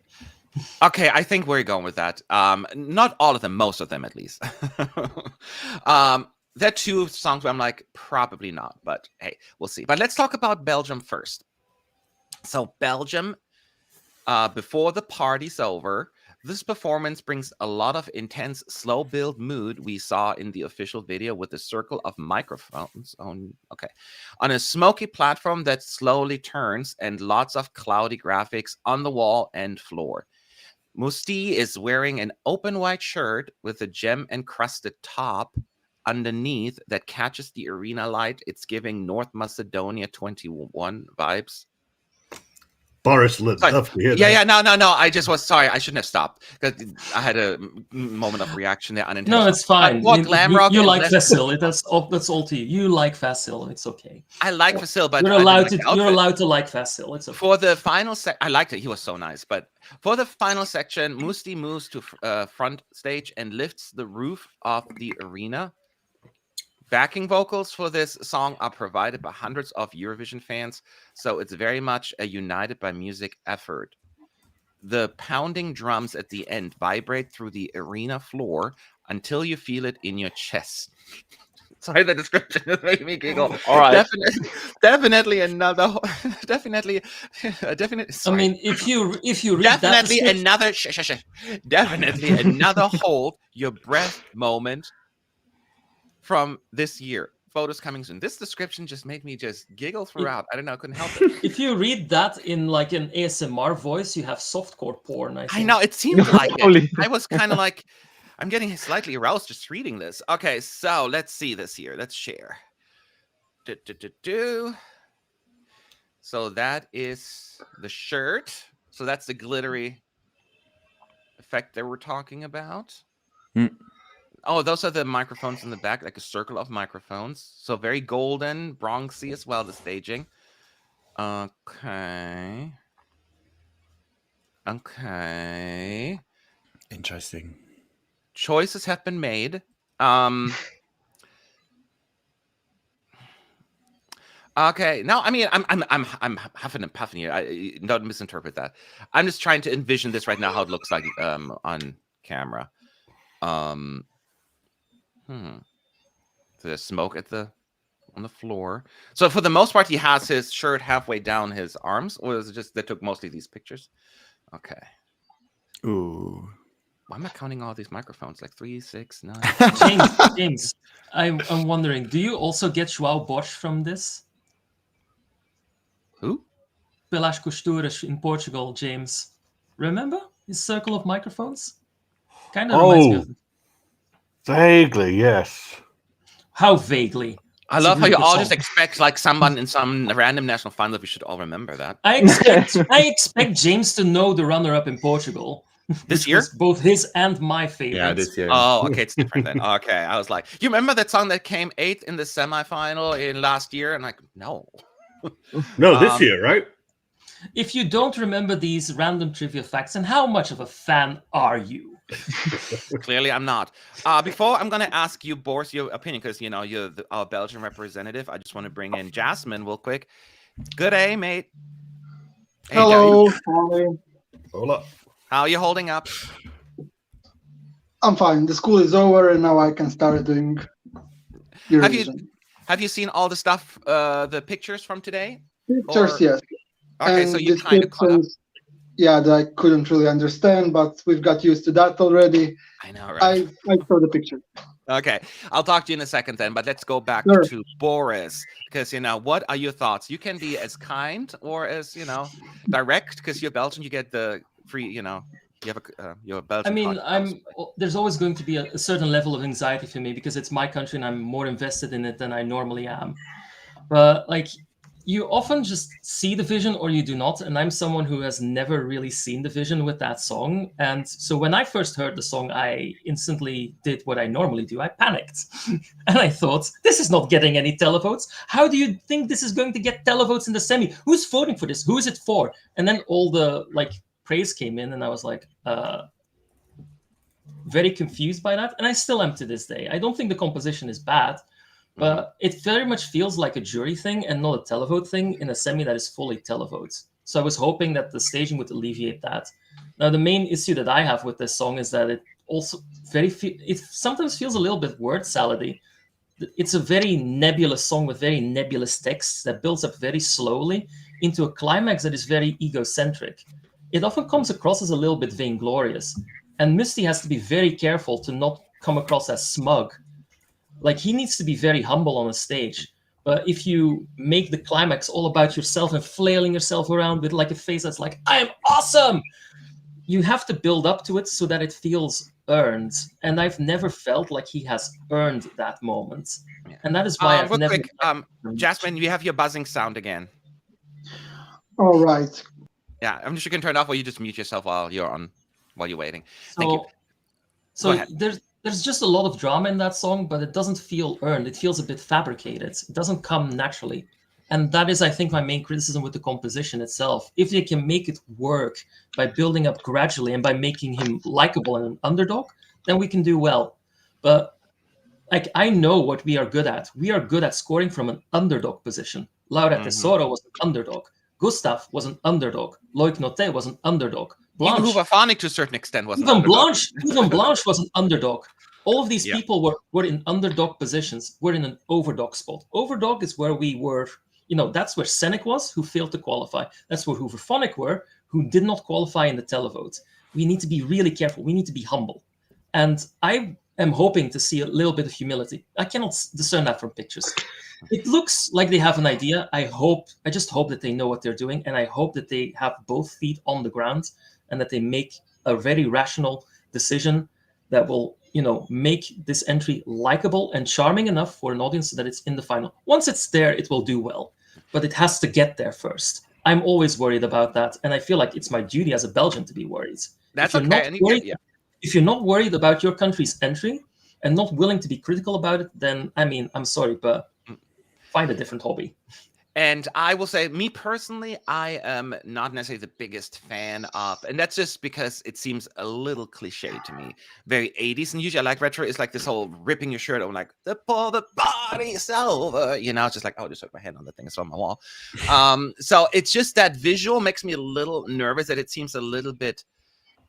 Okay, I think we're going with that. Not all of them, most of them at least. There are two songs where I'm like, probably not, but hey, we'll see. But let's talk about Belgium first. So Belgium, before the party's over, this performance brings a lot of intense slow build mood we saw in the official video with the circle of microphones on a smoky platform that slowly turns and lots of cloudy graphics on the wall and floor. Musti is wearing an open white shirt with a gem encrusted top underneath that catches the arena light. It's giving North Macedonia 21 vibes. Boris would Sorry. love to hear Yeah, that. no. I just was sorry. I shouldn't have stopped because I had a moment of reaction there, unintentional. No, it's fine. More glam rock You and like less- Vasil. That's all to you. You like Vasil. It's okay. I like Vasil, but You're I didn't allowed like to. the You're outfit. allowed to like Vasil. It's okay. For the final I liked it. He was so nice. But for the final section, Musti moves to front stage and lifts the roof of the arena. Backing vocals for this song are provided by hundreds of Eurovision fans, so it's very much a united by music effort. The pounding drums at the end vibrate through the arena floor until you feel it in your chest. Sorry, the description is making me giggle. All right. Definitely another. Definitely. I Sorry. mean, if you read Definitely that another. Definitely another hold your breath moment from this year. Photos coming soon. This description just made me just giggle throughout. I don't know. I couldn't help it. if you read that in like an ASMR voice, you have softcore porn. I I think. know it seemed like it. Holy- I was kind of like, I'm getting slightly aroused just reading this. Okay, so let's see this here. Let's share. So that is the shirt. So that's the glittery effect that we're talking about. Hmm. Oh, those are the microphones in the back, like a circle of microphones. So very golden, bronzy as well, the staging. Okay. Interesting. Choices have been made. Okay. No, I mean, I'm huffing and puffing here. Don't misinterpret that. I'm just trying to envision this right now, how it looks like on camera. So there's smoke on the floor. So for the most part, he has his shirt halfway down his arms, or is it just they took mostly these pictures? Okay. Ooh. Why am I counting all these microphones? Like 3, 6, 9. James, I'm wondering, do you also get João Bosch from this? Who? Pelas Costuras in Portugal, James. Remember his circle of microphones? Kind of reminds me of it. Vaguely, yes. How vaguely? I It's a love how really you good all song. just expect like someone in some random national final. We should all remember that. I expect James to know the runner-up in Portugal. This which year? was both his and my favorite. Yeah, this year. Oh, okay, it's different then. Okay, I was like, you remember that song that came 8th in the semifinal in last year? And like, no. No, this year, right? If you don't remember these random trivia facts, and how much of a fan are you? Clearly, I'm not. Before I'm going to ask you, Boris, your opinion, because, you know, you're our Belgian representative. I just want to bring in Jasmine real quick. Good day, mate. Hey, Hello, Jasmine, hi. Hold up. how are you holding up? I'm fine. The school is over and now I can start doing Eurovision. Have you seen all the stuff, the pictures from today? Pictures, or- yes. Okay, And so you kind of caught up. descriptions, yeah, that I couldn't really understand, but we've got used to that already. I know, right? I saw the picture. Okay, I'll talk to you in a second then, but let's go back Sure. to Boris, because, you know, what are your thoughts? You can be as kind or as, you know, direct, because you're Belgian, you get the free, you know, you have you're a Belgian. I mean, podcast. there's always going to be a certain level of anxiety for me because it's my country and I'm more invested in it than I normally am. But like, you often just see the vision or you do not, and I'm someone who has never really seen the vision with that song. And so when I first heard the song, I instantly did what I normally do. I panicked. And I thought, this is not getting any televotes. How do you think this is going to get televotes in the semi? Who's voting for this? Who is it for? And then all the like praise came in and I was like, very confused by that. And I still am to this day. I don't think the composition is bad. But it very much feels like a jury thing and not a televote thing in a semi that is fully televotes. So I was hoping that the staging would alleviate that. Now, the main issue that I have with this song is that it also it sometimes feels a little bit word salady. It's a very nebulous song with very nebulous texts that builds up very slowly into a climax that is very egocentric. It often comes across as a little bit vainglorious. And Misty has to be very careful to not come across as smug. Like, he needs to be very humble on a stage. But if you make the climax all about yourself and flailing yourself around with like a face that's like, I am awesome, you have to build up to it so that it feels earned. And I've never felt like he has earned that moment. Yeah. And that is why I've real never... quick, Jasmine, you have your buzzing sound again. All right. Yeah, I'm sure you can turn it off, or you just mute yourself while you're waiting. Thank you. Go So ahead. there's just a lot of drama in that song, but it doesn't feel earned. It feels a bit fabricated. It doesn't come naturally. And that is, I think, my main criticism with the composition itself. If they can make it work by building up gradually and by making him likable and an underdog, then we can do well. But like, I know what we are good at. We are good at scoring from an underdog position. Laura Tesoro was an underdog. Gustav was an underdog. Loic Noté was an underdog. Even Blanche, Hooverphonic to a certain extent was an even underdog. Blanche was an underdog. All of these Yeah. people were in underdog positions. We're in an overdog spot. Overdog is where we were, that's where Senek was, who failed to qualify. That's where Hooverphonic were, who did not qualify in the televote. We need to be really careful. We need to be humble. And I am hoping to see a little bit of humility. I cannot discern that from pictures. It looks like they have an idea. I just hope that they know what they're doing, and I hope that they have both feet on the ground and that they make a very rational decision that will, make this entry likable and charming enough for an audience so that it's in the final. Once it's there, it will do well, but it has to get there first. I'm always worried about that, and I feel like it's my duty as a Belgian to be worried. That's if you're okay. Not worried, if you're not worried about your country's entry and not willing to be critical about it, then, I'm sorry, but find a different hobby. And I will say, me personally, I am not necessarily the biggest fan of, and that's just because it seems a little cliche to me, very 80s. And usually I like retro. It's like this whole ripping your shirt over, like, the body's over. It's just like, oh, just took my hand on the thing. It's on my wall. So it's just that visual makes me a little nervous that it seems a little bit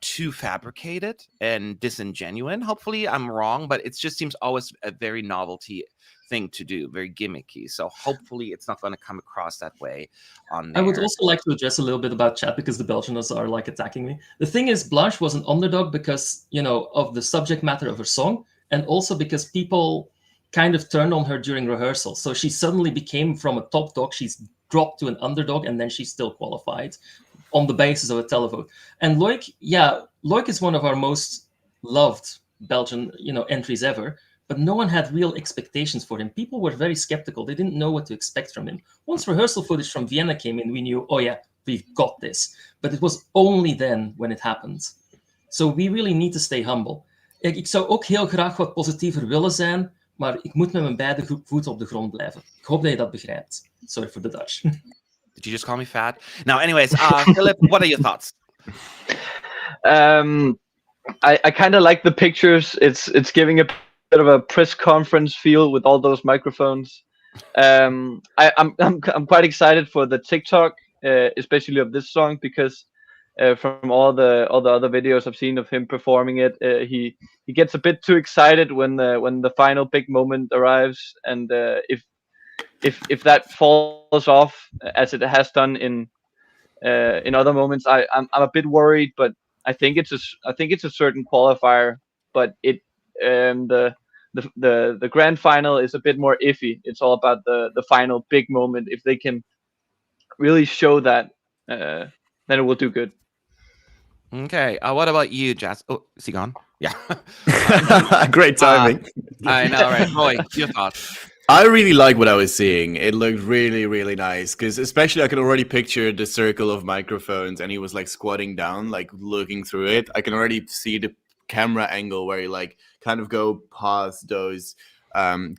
too fabricated and disingenuous. Hopefully I'm wrong, but it just seems always a very novelty thing to do, very gimmicky. So hopefully it's not going to come across that way on there. I would also like to address a little bit about chat because the Belgians are like attacking me. The thing is, Blanche was an underdog because, of the subject matter of her song, and also because people kind of turned on her during rehearsal. So she suddenly became from a top dog, she's dropped to an underdog, and then she's still qualified on the basis of a televote. And Loic is one of our most loved Belgian, entries ever. But no one had real expectations for him. People were very skeptical. They didn't know what to expect from him. Once rehearsal footage from Vienna came in, we knew, oh yeah, we've got this. But it was only then when it happened. So we really need to stay humble. Ik zou ook heel graag wat positiever willen zijn, maar ik moet met mijn beide voeten op de grond blijven. Ik hoop dat je dat begrijpt. Sorry for the Dutch. Did you just call me fat? No, anyways, Philip, what are your thoughts? I kind of like the pictures. It's giving a bit of a press conference feel with all those microphones. I'm quite excited for the TikTok, especially of this song, because from all the other videos I've seen of him performing it, he gets a bit too excited when the final big moment arrives, and if that falls off as it has done in other moments, I'm a bit worried. But I think it's a certain qualifier, but the grand final is a bit more iffy. It's all about the final big moment. If they can really show that, then it will do good. Okay. What about you, Jazz? Oh, is he gone? Yeah. Great timing. I know, right? Roy, your thoughts? I really like what I was seeing. It looked really, really nice because especially I could already picture the circle of microphones and he was like squatting down, like looking through it. I can already see the camera angle where you like kind of go past those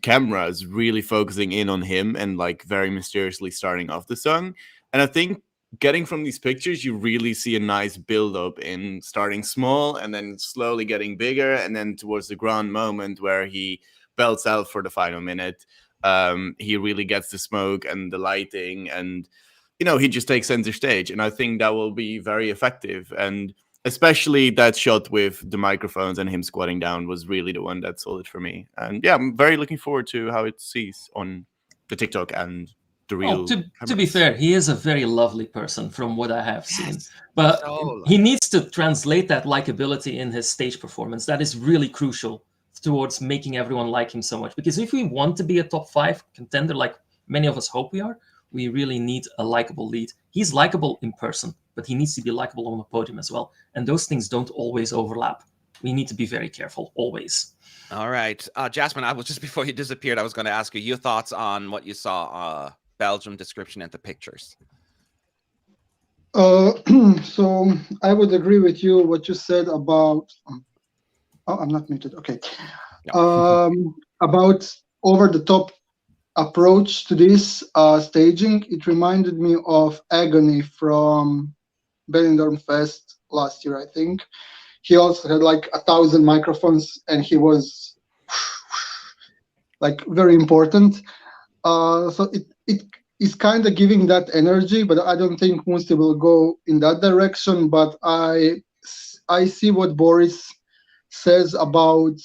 cameras, really focusing in on him and like very mysteriously starting off the song. And I think getting from these pictures, you really see a nice build up in starting small and then slowly getting bigger. And then towards the grand moment where he belts out for the final minute, he really gets the smoke and the lighting and, he just takes center stage. And I think that will be very effective. And especially that shot with the microphones and him squatting down was really the one that sold it for me. And yeah, I'm very looking forward to how it sees on the TikTok and the real. To be fair, he is a very lovely person from what I have seen. But he needs to translate that likability in his stage performance. That is really crucial towards making everyone like him so much. Because if we want to be a top 5 contender, like many of us hope we are, we really need a likable lead. He's likable in person, but he needs to be likable on the podium as well. And those things don't always overlap. We need to be very careful, always. All right. Jasmine, just before you disappeared, I was going to ask you your thoughts on what you saw, Belgium description and the pictures. So I would agree with you what you said about. Oh, I'm not muted. Okay. About over the top approach to this staging. It reminded me of Agony from Benidorm Fest last year, I think. He also had like 1,000 microphones, and he was like very important. So it is kind of giving that energy, but I don't think Musti will go in that direction. But I see what Boris says about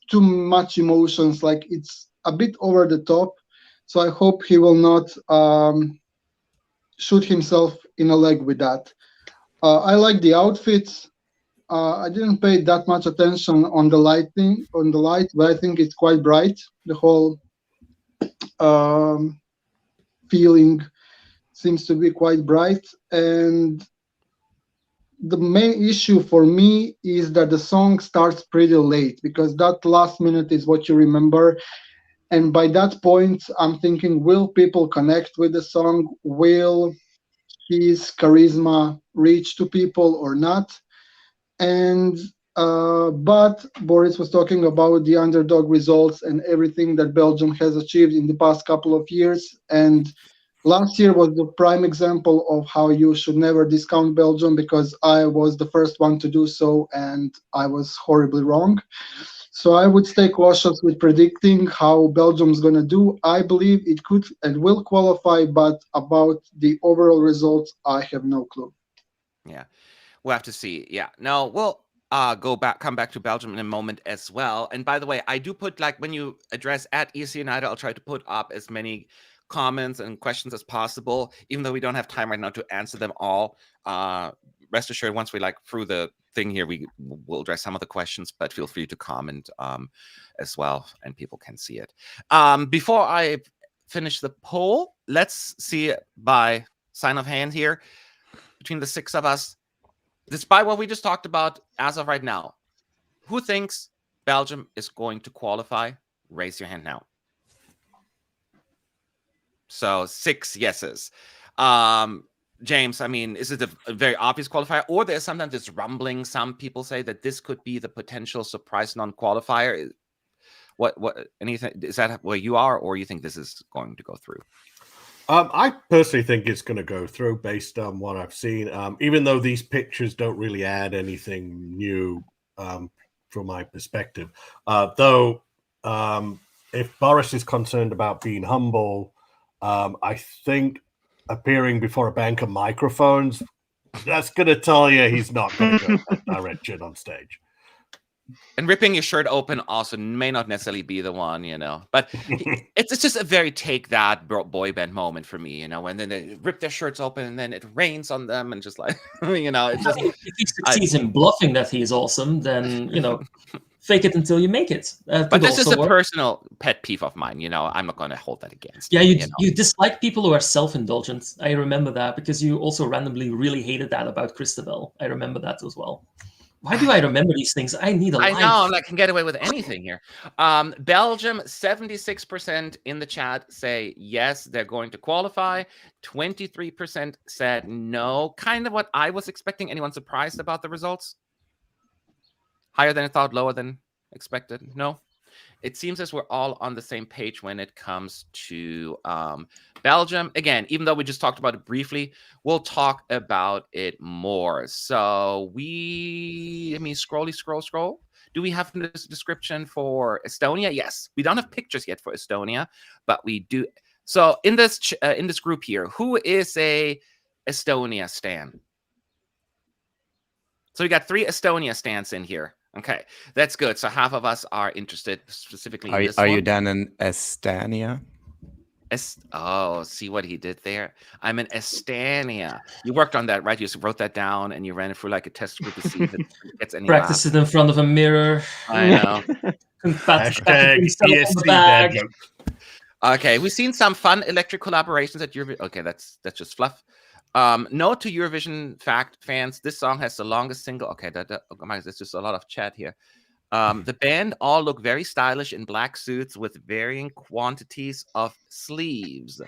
too much emotions, like it's a bit over the top. So I hope he will not shoot himself in the leg with that. I like the outfits. I didn't pay that much attention on the lighting, but I think it's quite bright. The whole feeling seems to be quite bright. And the main issue for me is that the song starts pretty late, because that last minute is what you remember. And by that point, I'm thinking, will people connect with the song? Will his charisma reach to people or not? And but Boris was talking about the underdog results and everything that Belgium has achieved in the past couple of years. And last year was the prime example of how you should never discount Belgium, because I was the first one to do so and I was horribly wrong. So I would stay cautious with predicting how Belgium's going to do. I believe it could and will qualify, but about the overall results, I have no clue. Yeah, we'll have to see. Yeah, no, we'll come back to Belgium in a moment as well. And by the way, I do put, like, when you address at EC United, I'll try to put up as many comments and questions as possible, even though we don't have time right now to answer them all. Rest assured, once we like through the thing here, we will address some of the questions, but feel free to comment as well, and people can see it. Before I finish the poll, let's see by sign of hand here between the six of us, despite what we just talked about as of right now, who thinks Belgium is going to qualify? Raise your hand now. So 6 yeses. James, I mean, is it a very obvious qualifier, or there's sometimes this rumbling? Some people say that this could be the potential surprise non-qualifier. What anything, is that where you are, or you think this is going to go through? I personally think it's going to go through based on what I've seen, even though these pictures don't really add anything new from my perspective. Though, if Boris is concerned about being humble, I think appearing before a bank of microphones, that's going to tell you he's not going to go that direction on stage. And ripping your shirt open also may not necessarily be the one, you know. But it's just a very take that boy band moment for me, you know. And then they rip their shirts open, and then it rains on them, and just like, you know, it's just. If he succeeds in bluffing that he's awesome, then, you know, fake it until you make it. But this is a personal pet peeve of mine, you know. I'm not going to hold that against. Yeah, you you dislike people who are self-indulgent. I remember that, because you also randomly really hated that about Christabel. I remember that as well. Why do I remember these things? I need a life. I know, I can get away with anything here. Belgium, 76% in the chat say yes, they're going to qualify. 23% said no. Kind of what I was expecting. Anyone surprised about the results? Higher than I thought, lower than expected? No? It seems as we're all on the same page when it comes to Belgium. Again, even though we just talked about it briefly, we'll talk about it more. So scroll. Do we have this description for Estonia? Yes. We don't have pictures yet for Estonia, but we do. So in this group here, who is a Estonia stan? So we got 3 Estonia stans in here. Okay, that's good. So half of us are interested specifically in this one. Are you done in Estonia? Oh, see what he did there? I'm in Estonia. You worked on that, right? You wrote that down and you ran it through like a test group to see if it gets any Practice it in front of a mirror. I know. Hashtag ESC dad joke. Okay, we've seen some fun electric collaborations at Eurovision. Okay, that's just fluff. Note to Eurovision fans, this song has the longest single. Okay, there's just a lot of chat here. The band all look very stylish in black suits with varying quantities of sleeves.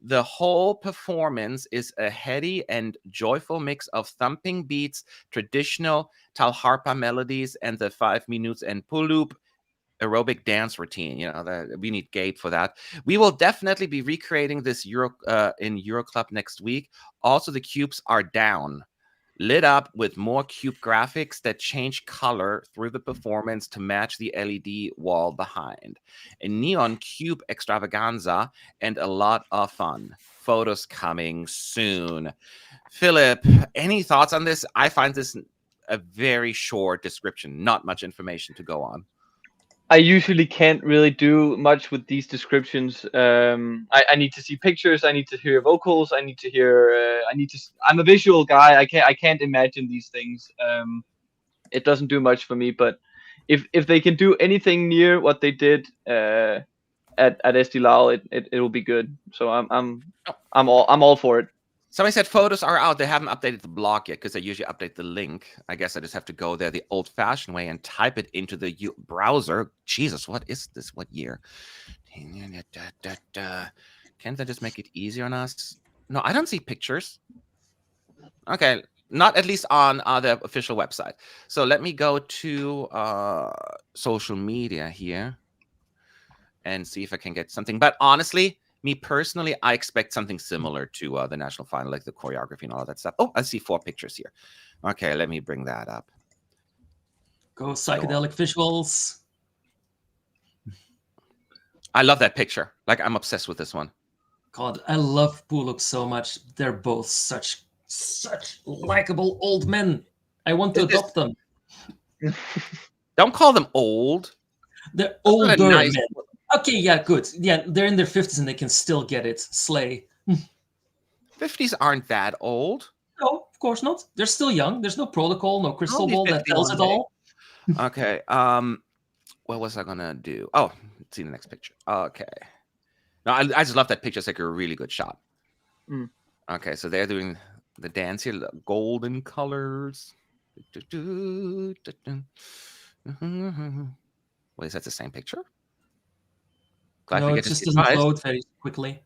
The whole performance is a heady and joyful mix of thumping beats, traditional talharpa melodies, and the 5 minutes and pulup aerobic dance routine. That we need Gabe for that. We will definitely be recreating this in Euroclub next week. Also, the cubes are down, lit up with more cube graphics that change color through the performance to match the LED wall behind. A neon cube extravaganza and a lot of fun. Photos coming soon. Philip, any thoughts on this? I find this a very short description, not much information to go on. I usually can't really do much with these descriptions. I need to see pictures. I need to hear vocals. I need to hear. I'm a visual guy. I can't imagine these things. It doesn't do much for me. But if they can do anything near what they did at Estilao, it will be good. So I'm all for it. Somebody said photos are out. They haven't updated the blog yet because they usually update the link. I guess I just have to go there the old-fashioned way and type it into the browser. Jesus, what is this? What year? Can't they just make it easier on us? No, I don't see pictures. Okay, not at least on the official website. So let me go to social media here and see if I can get something. But honestly, me personally, I expect something similar to the national final, like the choreography and all of that stuff. Oh, I see 4 pictures here. Okay, let me bring that up. Go psychedelic visuals. I love that picture. Like, I'm obsessed with this one. God, I love Pulup so much. They're both such likable old men. I want to adopt them. Don't call them old. They're older men. Okay, yeah, good. Yeah, they're in their 50s and they can still get it. Slay. 50s aren't that old. No, of course not. They're still young. There's no protocol, no crystal ball that tells it all. Okay. What was I gonna do? Oh, see the next picture. Okay. No, I just love that picture. It's like a really good shot. Okay, so they're doing the dance here, the golden colors. Wait, is that the same picture? Glad No, it just doesn't load very quickly.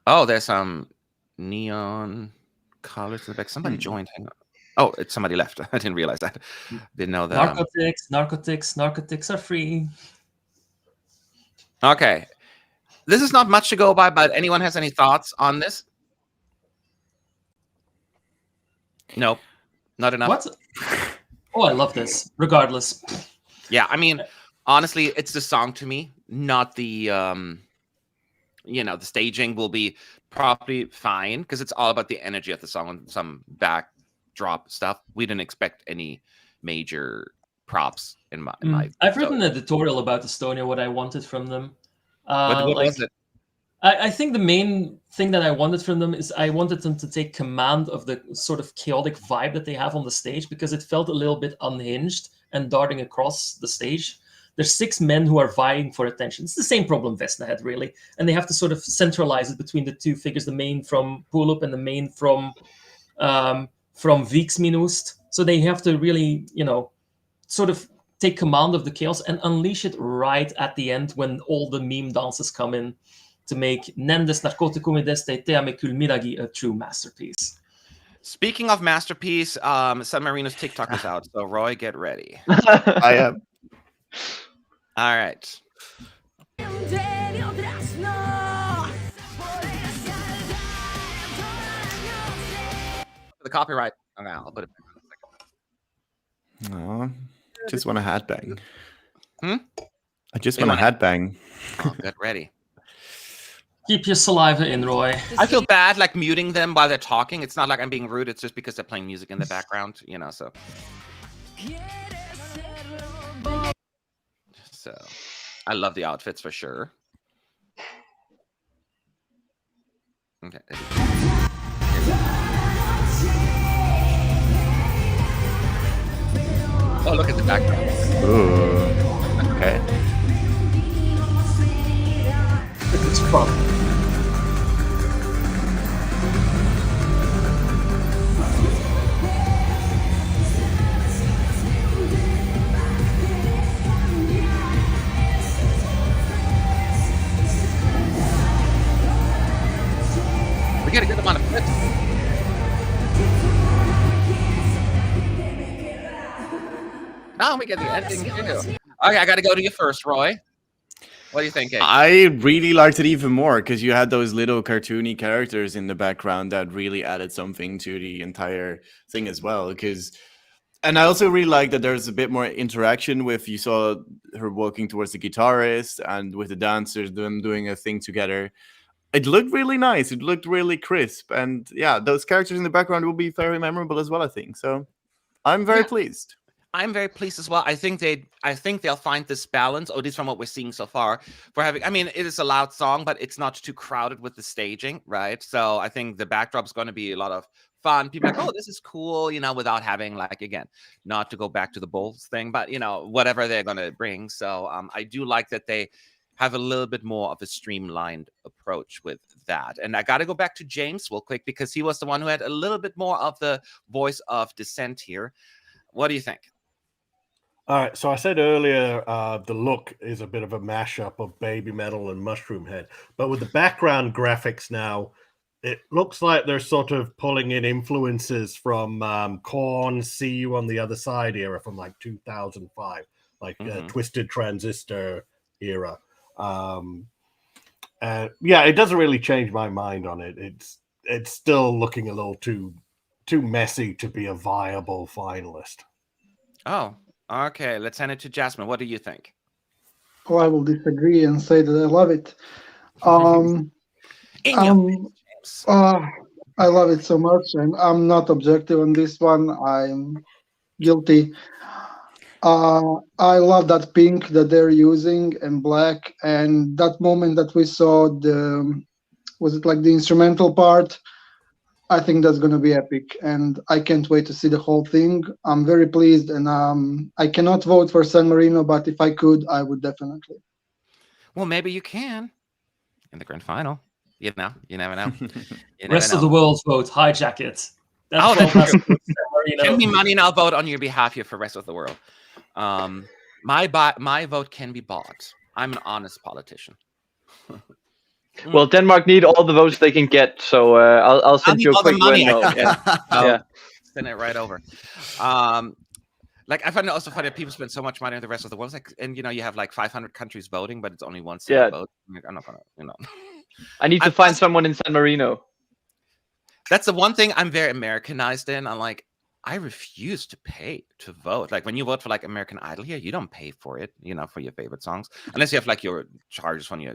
Oh, there's some neon colors in the back. Somebody joined. Hang on. Oh, it's somebody left. I didn't realize that. Didn't know that. Narcotics are free. Okay. This is not much to go by, but anyone has any thoughts on this? Nope. Not enough. What? Oh, I love this. Regardless. Yeah, I mean, honestly, it's the song to me, not the the staging will be probably fine because it's all about the energy of the song and some backdrop stuff. We didn't expect any major props in my I've written an editorial about Estonia, what I wanted from them. What was it? I think the main thing that I wanted from them is I wanted them to take command of the sort of chaotic vibe that they have on the stage because it felt a little bit unhinged and darting across the stage. There's 6 men who are vying for attention. It's the same problem Vesna had, really. And they have to sort of centralize it between the 2 figures, the main from Pulup and the main from Viksminust. So they have to really, sort of take command of the chaos and unleash it right at the end when all the meme dances come in to make Nendes Narcoticum Deste Teame Kulmiragi a true masterpiece. Speaking of masterpiece, San Marino's Tik Tok is out. So Roy, get ready. I am. All right. The copyright. Okay, I'll put it back in a second. Oh, just want a headbang. I just You want a wanna- headbang. Oh, get ready. Keep your saliva in, Roy. I feel bad like muting them while they're talking. It's not like I'm being rude. It's just because they're playing music in the background, so. So, I love the outfits for sure. Okay. Oh, look at the background. Ooh. Okay. It's fun. Oh, we get the ending too. Okay, I got to go to you first, Roy. What are you thinking? I really liked it even more because you had those little cartoony characters in the background that really added something to the entire thing as well. And I also really like that there's a bit more interaction with, you saw her walking towards the guitarist and with the dancers, them doing a thing together. It looked really nice. It looked really crisp. And yeah, those characters in the background will be very memorable as well, I think. So I'm very pleased. I'm very pleased as well. I think they'll find this balance, or at least from what we're seeing so far, for having. I mean, it is a loud song, but it's not too crowded with the staging, right? So I think the backdrop is going to be a lot of fun. People are like, oh, this is cool, without having, like, again, not to go back to the Bulls thing, but whatever they're going to bring. So I do like that they have a little bit more of a streamlined approach with that. And I got to go back to James real quick because he was the one who had a little bit more of the voice of dissent here. What do you think? All right, so I said earlier the look is a bit of a mashup of Baby Metal and Mushroom Head, but with the background graphics now, it looks like they're sort of pulling in influences from Korn, See You on the Other Side era from like 2005, like Twisted Transistor era. Yeah, it doesn't really change my mind on it. It's still looking a little too messy to be a viable finalist. Oh. Okay, let's hand it to Jasmine. What do you think? Oh, I will disagree and say that I love it. I love it so much, and I'm not objective on this one. I'm guilty. I love that pink that they're using and black, and that moment that we saw was it like the instrumental part? I think that's going to be epic, and I can't wait to see the whole thing. I'm very pleased, and I cannot vote for San Marino, but if I could, I would definitely. Well, maybe you can in the grand final. You never know. Rest of the world's vote, hijack it. That's true. Send me money and I'll vote on your behalf here for rest of the world. My vote can be bought. I'm an honest politician. Well, Denmark need all the votes they can get, so I'll send you a quick window. Yeah. Send it right over. Like I find it also funny that people spend so much money on the rest of the world. It's like, and you have like 500 countries voting, but it's only one single vote. I'm not gonna, I need to find someone in San Marino. That's the one thing I'm very Americanized in. I'm like, I refuse to pay to vote. Like when you vote for like American Idol here, you don't pay for it, for your favorite songs, unless you have like your charges on your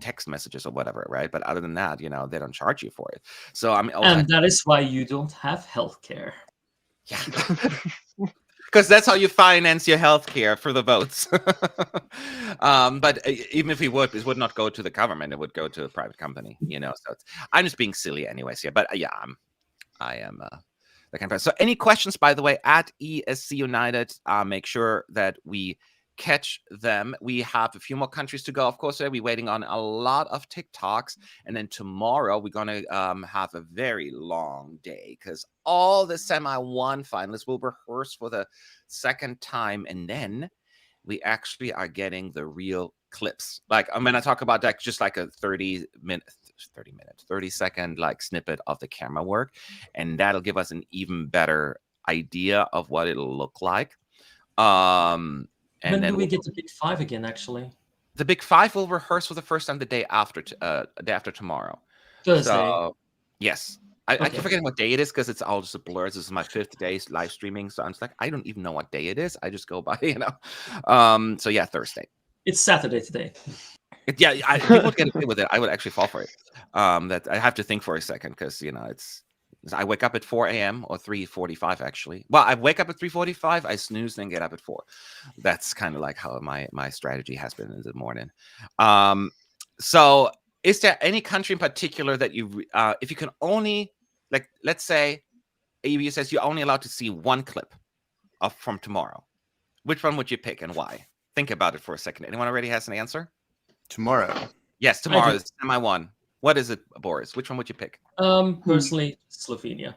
text messages or whatever, right? But other than that, they don't charge you for it. So and that is why you don't have healthcare. Yeah, because that's how you finance your healthcare for the votes. But even if it would not go to the government; it would go to a private company. So I'm just being silly, anyways. Yeah, but yeah, I am that kind of person. So, any questions, by the way, at ESC United? Make sure that we catch them. We have a few more countries to go. Of course, we're waiting on a lot of TikToks. And then tomorrow, we're going to have a very long day because all the semi-1 finalists will rehearse for the second time. And then we actually are getting the real clips. Like, I'm going to talk about that just like a 30-second like snippet of the camera work. And that'll give us an even better idea of what it'll look like. And when do we get the Big Five again, actually? The Big Five will rehearse for the first time the day after tomorrow. Thursday. So, yes. I keep forgetting what day it is because it's all just a blur. This is my 5th day live streaming. So I'm just like, I don't even know what day it is. I just go by, So yeah, Thursday. It's Saturday today. People would get away with it. I would actually fall for it. That I have to think for a second because, I wake up at 4 a.m. or 3:45 actually. Well, I wake up at 3:45, I snooze, then get up at 4. That's kind of like how my strategy has been in the morning. So is there any country in particular that you, if you can only, like, let's say, ABU says you're only allowed to see one clip from tomorrow. Which one would you pick and why? Think about it for a second. Anyone already has an answer? Tomorrow. Yes, tomorrow is semi-1. What is it, Boris? Which one would you pick? Personally, Slovenia.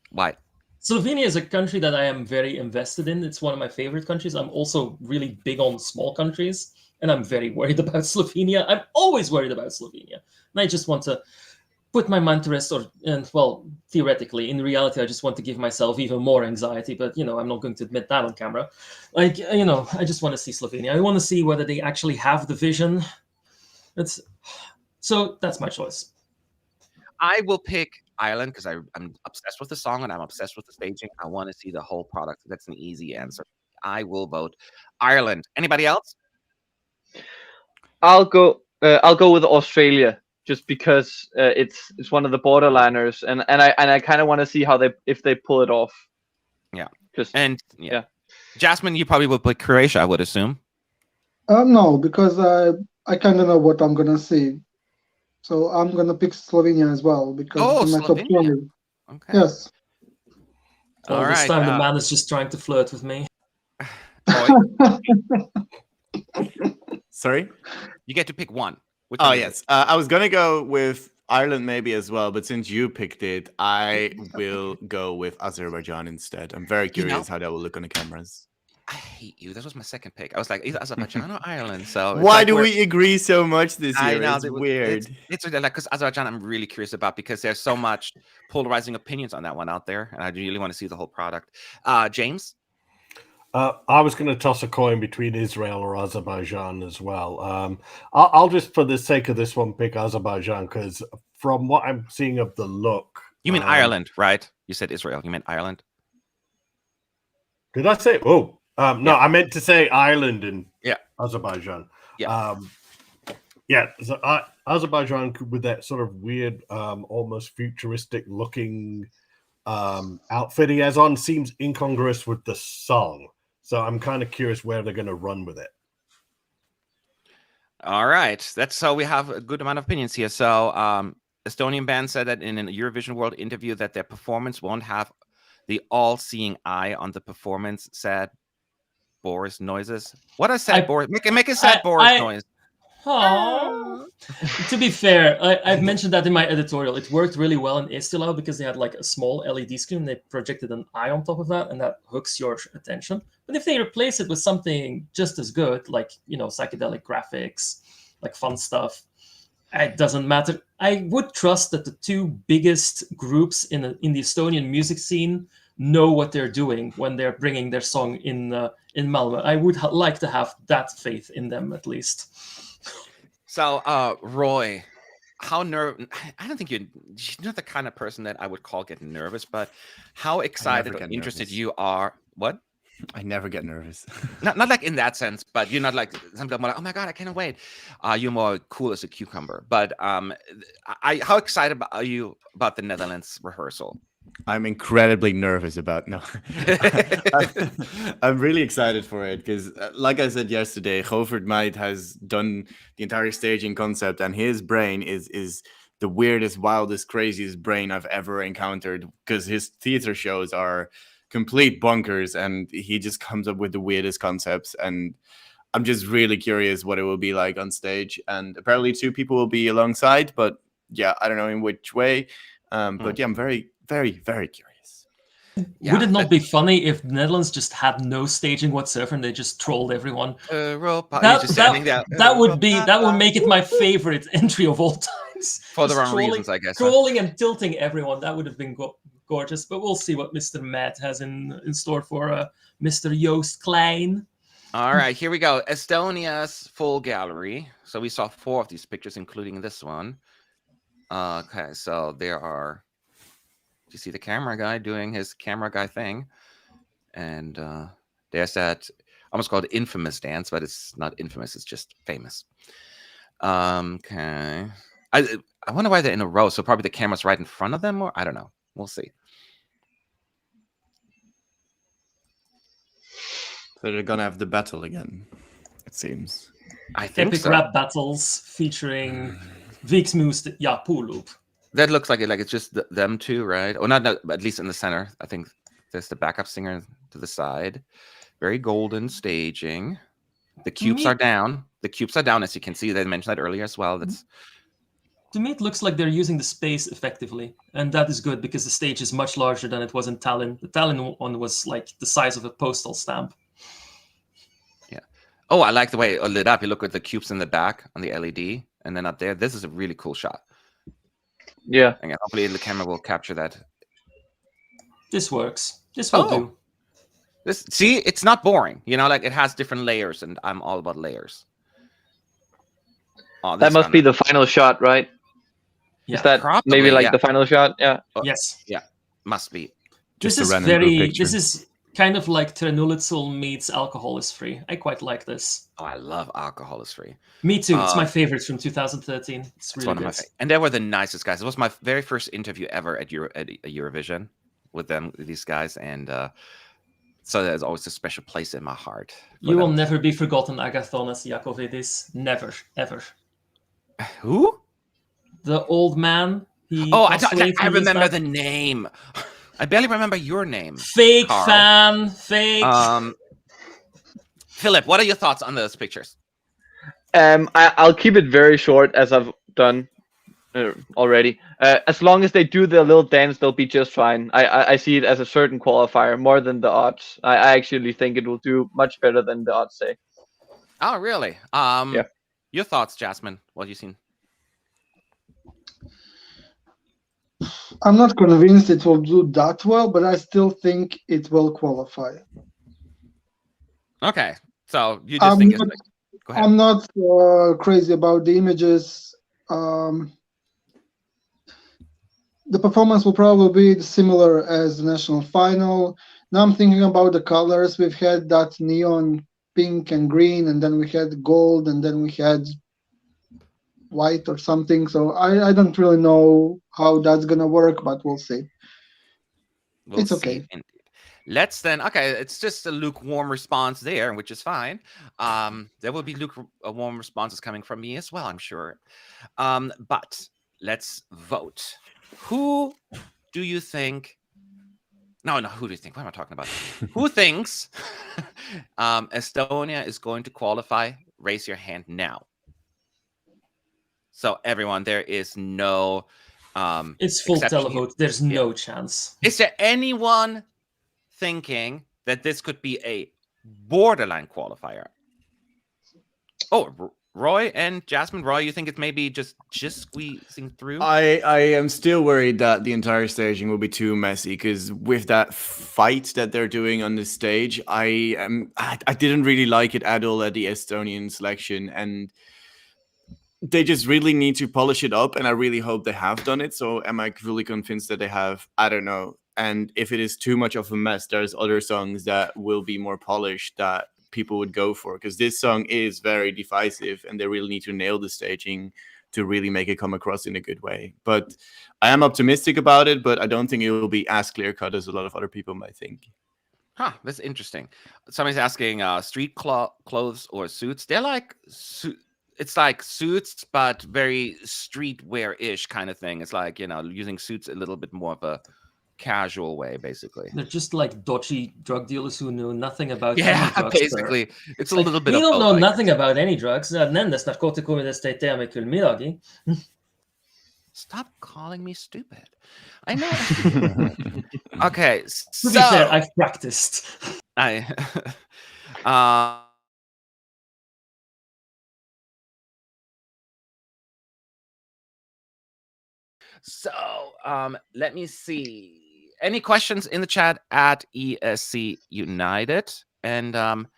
Why? Slovenia is a country that I am very invested in. It's one of my favorite countries. I'm also really big on small countries, and I'm very worried about Slovenia. I'm always worried about Slovenia. And I just want to put my mind to rest, and well, theoretically, in reality, I just want to give myself even more anxiety. But I'm not going to admit that on camera. Like I just want to see Slovenia. I want to see whether they actually have the vision. So that's my choice. I will pick Ireland because I'm obsessed with the song and I'm obsessed with the staging. I want to see the whole product. That's an easy answer. I will vote Ireland. Anybody else? I'll go with Australia just because it's one of the borderliners, and I kind of want to see if they pull it off. Yeah. Yeah. Jasmine, you probably would pick Croatia, I would assume. No, because I kind of know what I'm gonna see. So I'm gonna pick Slovenia as well because it's in my top 20. Okay. Yes. Well, this time the man is just trying to flirt with me. Sorry? You get to pick one. Yes. I was going to go with Ireland maybe as well, but since you picked it, I will go with Azerbaijan instead. I'm very curious how that will look on the cameras. I hate you. That was my second pick. I was like, either Azerbaijan or Ireland. So why do we agree so much this year? I know, it's weird. It's like, because Azerbaijan, I'm really curious about because there's so much polarizing opinions on that one out there, and I really want to see the whole product. James? I was going to toss a coin between Israel or Azerbaijan as well. I'll just, for the sake of this one, pick Azerbaijan because from what I'm seeing of the look... You mean Ireland, right? You said Israel. You meant Ireland? Did I say... Oh, no, I meant to say Ireland and Azerbaijan. Yeah. So Azerbaijan with that sort of weird, almost futuristic looking outfit he has on seems incongruous with the song. So I'm kind of curious where they're going to run with it. All right. So we have a good amount of opinions here. So Estonian band said that in a Eurovision World interview that their performance won't have the all-seeing eye on the performance. Sad Boris noises. What a sad Boris. Make a sad Boris noise. Oh. To be fair, I've mentioned that in my editorial. It worked really well in Estonia because they had like a small LED screen. They projected an eye on top of that, and that hooks your attention. But if they replace it with something just as good, like psychedelic graphics, like fun stuff, it doesn't matter. I would trust that the two biggest groups in the Estonian music scene know what they're doing when they're bringing their song in Malmö. I would like to have that faith in them at least. So, Roy, how nervous? I don't think you're not the kind of person that I would call getting nervous, but how excited or interested you are? What? I never get nervous. Not like in that sense, but you're not like something like, oh my God, I can't wait. You're more cool as a cucumber. But how excited are you about the Netherlands rehearsal? I'm incredibly nervous about I'm really excited for it because, like I said yesterday, Govert Meid has done the entire staging concept, and his brain is the weirdest, wildest, craziest brain I've ever encountered because his theater shows are complete bonkers, and he just comes up with the weirdest concepts. And I'm just really curious what it will be like on stage. And apparently 2 people will be alongside, but I don't know in which way. But I'm very, very, very curious. Would it not be funny if the Netherlands just had no staging whatsoever and they just trolled everyone? That would make it my favorite entry of all times. For the wrong reasons, I guess. Trolling and tilting everyone. That would have been gorgeous. But we'll see what Mr. Matt has in store for Mr. Joost Klein. All right, here we go. Estonia's full gallery. So we saw 4 of these pictures, including this one. Okay, so there are... You see the camera guy doing his camera guy thing, and there's that almost called infamous dance, but it's not infamous, it's just famous. Okay, I wonder why they're in a row. So probably the camera's right in front of them, or I don't know, we'll see. So they're gonna have the battle again, it seems. I think epic rap battles featuring Viksmoose Japulup. That looks like it's just them 2, right? Or not, at least in the center. I think there's the backup singer to the side. Very golden staging. The cubes are down. The cubes are down, as you can see. They mentioned that earlier as well. To me, it looks like they're using the space effectively. And that is good because the stage is much larger than it was in Tallinn. The Tallinn one was like the size of a postal stamp. Yeah. Oh, I like the way it lit up. You look at the cubes in the back on the LED. And then up there, this is a really cool shot. Yeah. And hopefully the camera will capture that. This works. This will do. See, it's not boring. You know, like it has different layers, and I'm all about layers. Oh, That must be the final shot, right? Yeah, is that probably, maybe like yeah. the final shot? Yeah. Yes. Yeah, must be. Just This a is random group very. picture. This is kind of like Trenulitzel meets Alcohol is Free. I quite like this. Oh, I love Alcohol is Free. Me too. It's my favorite from 2013. It's really one of good. my favorite. And they were the nicest guys. It was my very first interview ever at Eurovision with these guys, and so there's always a special place in my heart. You will never be forgotten, Agathonas Iacovidis. Never, ever. Who? The old man. I remember the name. I barely remember your name. Fake Carl. fan. Fake. Philip, what are your thoughts on those pictures? I'll keep it very short, as I've done already. As long as they do their little dance, they'll be just fine. I see it as a certain qualifier more than the odds. I actually think it will do much better than the odds say. Oh, really? Yeah. Your thoughts, Jasmine? What have you seen? I'm not convinced it will do that well, but I still think it will qualify. Okay, so you just think it's like... Go ahead. I'm not crazy about the images. The performance will probably be similar as the national final. Now I'm thinking about the colors. We've had that neon pink and green, and then we had gold, and then we had white or something. So I don't really know how that's gonna work, but we'll see. It's okay. Indeed. Let's then. Okay, it's just a lukewarm response there, which is fine. There will be lukewarm responses coming from me as well, I'm sure. But let's vote. Who do you think? No. Who do you think? What am I talking about? Who thinks Estonia is going to qualify? Raise your hand now. So everyone, there is no. It's full televote. There's no chance. Is there anyone thinking that this could be a borderline qualifier? Oh, Roy and Jasmine. Roy, you think it's maybe just squeezing through? I am still worried that the entire staging will be too messy, because with that fight that they're doing on the stage, I didn't really like it at all at the Estonian selection, and they just really need to polish it up, and I really hope they have done it. So am I fully convinced that they have? I don't know. And if it is too much of a mess, there's other songs that will be more polished that people would go for, because this song is very divisive and they really need to nail the staging to really make it come across in a good way. But I am optimistic about it, but I don't think it will be as clear cut as a lot of other people might think. Huh, that's interesting. Somebody's asking street clothes or suits. They're like it's like suits, but very streetwear-ish kind of thing. It's like, using suits a little bit more of a casual way, basically. They're just like dodgy drug dealers who know nothing about any drugs. Basically. It's a little bit we of don't both, know nothing about any drugs. Stop calling me stupid. I know. Okay, To be fair, I've practiced. So, let me see. Any questions in the chat at ESC United? And I'm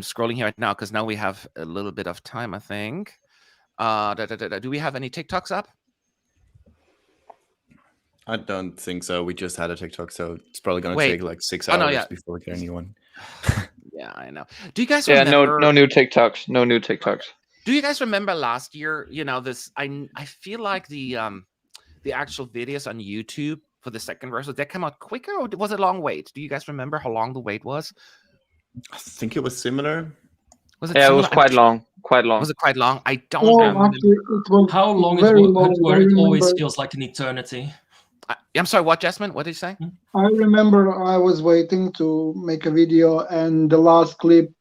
scrolling here right now because now we have a little bit of time, I think. Do we have any TikToks up? I don't think so. We just had a TikTok, so it's probably going to take like 6 hours before we get anyone. Yeah, I know. Do you guys remember? no new TikToks. No new TikToks. Do you guys remember last year? This. I feel like the actual videos on YouTube for the second rehearsal, that came out quicker, or was it a long wait? Do you guys remember how long the wait was? I think it was similar. Was it? Yeah, similar? it was quite long. Quite long. Was it quite long? I don't remember. Actually, it was how long very it long. it always feels like an eternity. I'm sorry, what, Jasmine? What did you say? I remember I was waiting to make a video, and the last clip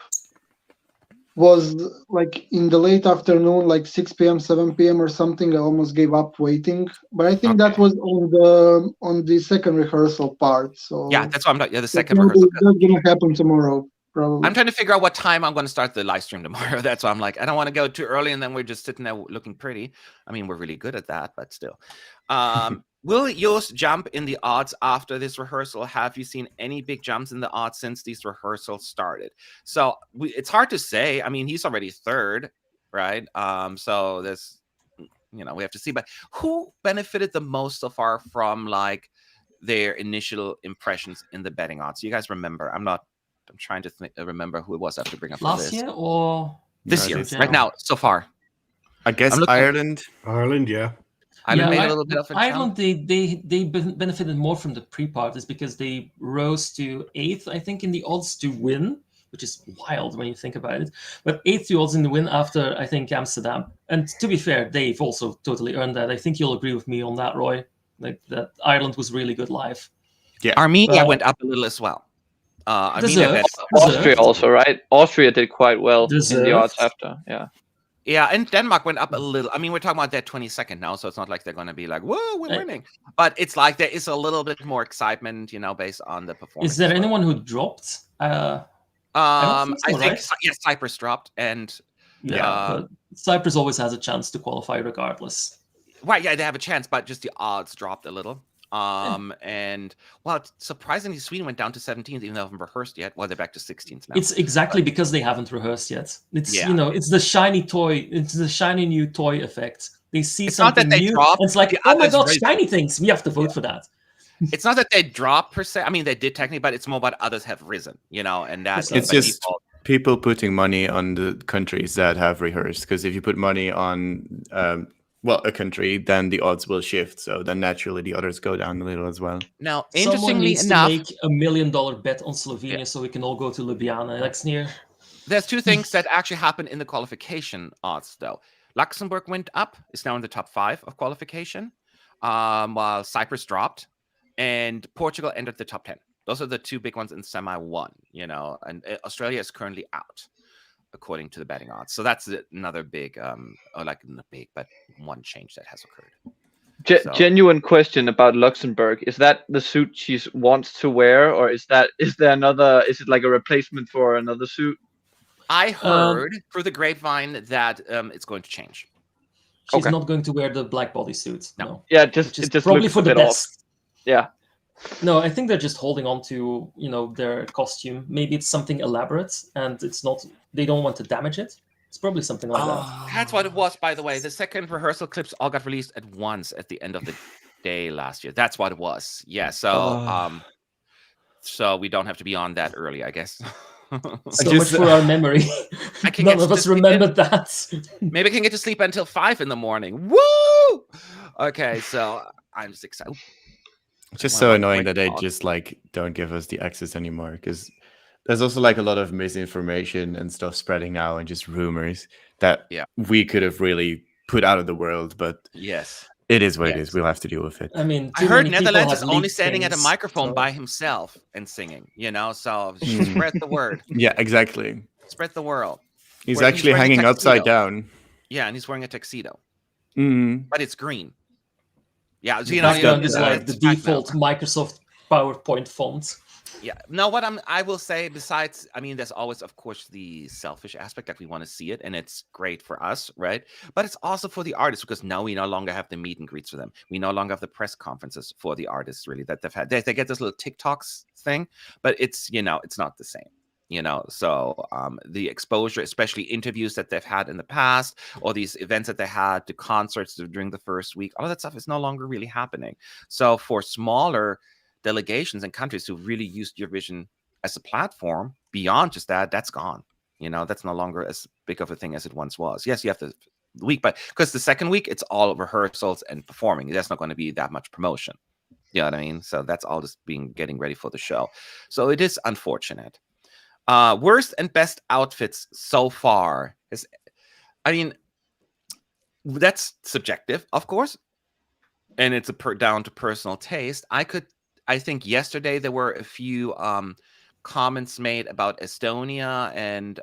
was like in the late afternoon, like 6 p.m., 7 p.m. or something. I almost gave up waiting, but I think that was on the second rehearsal part. So yeah, that's what I'm talking. Yeah, the second rehearsal. That's gonna happen tomorrow, probably. I'm trying to figure out what time I'm going to start the live stream tomorrow. That's why I'm like, I don't want to go too early and then we're just sitting there looking pretty. I mean, we're really good at that, but still. Will yours jump in the odds after this rehearsal? Have you seen any big jumps in the odds since these rehearsals started? So it's hard to say. I mean, he's already third, right? So there's, we have to see. But who benefited the most so far from like their initial impressions in the betting odds? You guys remember? I'm trying to remember who it was. I have to bring up last year or this year, in right now, so far. I guess Ireland. Ireland, yeah. Ireland made a little bit of a Ireland, jump. they benefited more from the pre-parties because they rose to 8th, I think, in the odds to win, which is wild when you think about it. But 8th odds in the win after, I think, Amsterdam. And to be fair, they've also totally earned that. I think you'll agree with me on that, Roy. Like that Ireland was really good live. Yeah, Armenia went up a little as well. Deserved. Austria also, right? Austria did quite well in the odds after. Yeah, and Denmark went up a little. I mean, we're talking about their 22nd now, so it's not like they're going to be like, whoa, we're winning. But it's like there is a little bit more excitement, based on the performance. Is there anyone who dropped? I think right? Yes, Cyprus dropped, and but Cyprus always has a chance to qualify regardless. Right, yeah, they have a chance, but just the odds dropped a little. And surprisingly, Sweden went down to 17th, even though they haven't rehearsed yet. Well, they're back to 16th now. It's exactly because they haven't rehearsed yet. It's it's the shiny toy. It's the shiny new toy effect. They see something new. And it's like, oh my god, shiny things. We have to vote for that. It's not that they drop per se. I mean, they did technically, but it's more about others have risen. And that's it's just people putting money on the countries that have rehearsed. Because if you put money on a country, then the odds will shift. So then naturally the others go down a little as well. Now, Someone interestingly needs enough, to make $1 million bet on Slovenia so we can all go to Ljubljana next year. There's two things that actually happened in the qualification odds, though. Luxembourg went up, is now in the top 5 of qualification, while Cyprus dropped, and Portugal entered the top 10. Those are the two big ones in semi 1, and Australia is currently out, according to the betting odds. So that's another big, but one change that has occurred. Genuine question about Luxembourg. Is that the suit she wants to wear, or is there another, is it like a replacement for another suit? I heard through the grapevine that it's going to change. She's not going to wear the black bodysuit. No. Yeah, it just probably for the best. Off. Yeah. No, I think they're just holding on to, their costume. Maybe it's something elaborate and it's not, they don't want to damage it. It's probably something like that. That's what it was, by the way. The second rehearsal clips all got released at once at the end of the day last year. That's what it was. Yeah, so so we don't have to be on that early, I guess. So much for our memory. None of us remembered that. Maybe I can get to sleep until 5 in the morning. Woo! Okay, so I'm just excited. It's just so annoying that they just don't give us the access anymore, because there's also a lot of misinformation and stuff spreading now and just rumors that we could have really put out of the world, but it is what it is. We'll have to deal with it. I mean, I heard Netherlands is only standing at a microphone by himself and singing, so spread the word. Yeah, exactly. Spread the word. He's actually hanging upside down. Yeah, and he's wearing a tuxedo. But it's green. Yeah, so, background is like the default Microsoft PowerPoint font. Yeah. No, I will say, besides, I mean, there's always, of course, the selfish aspect that we want to see it, and it's great for us, right? But it's also for the artists, because now we no longer have the meet and greets for them. We no longer have the press conferences for the artists, really, that they've had. They get this little TikToks thing, but it's, it's not the same. So the exposure, especially interviews that they've had in the past, or these events that they had, to concerts during the first week, all of that stuff is no longer really happening. So for smaller delegations and countries who really used Eurovision as a platform, beyond just that's gone. That's no longer as big of a thing as it once was. Yes, you have the week, but because the second week, it's all rehearsals and performing. That's not going to be that much promotion. You know what I mean? So that's all just getting ready for the show. So it is unfortunate. Worst and best outfits so far that's subjective, of course, and it's down to personal taste. I think yesterday there were a few comments made about Estonia and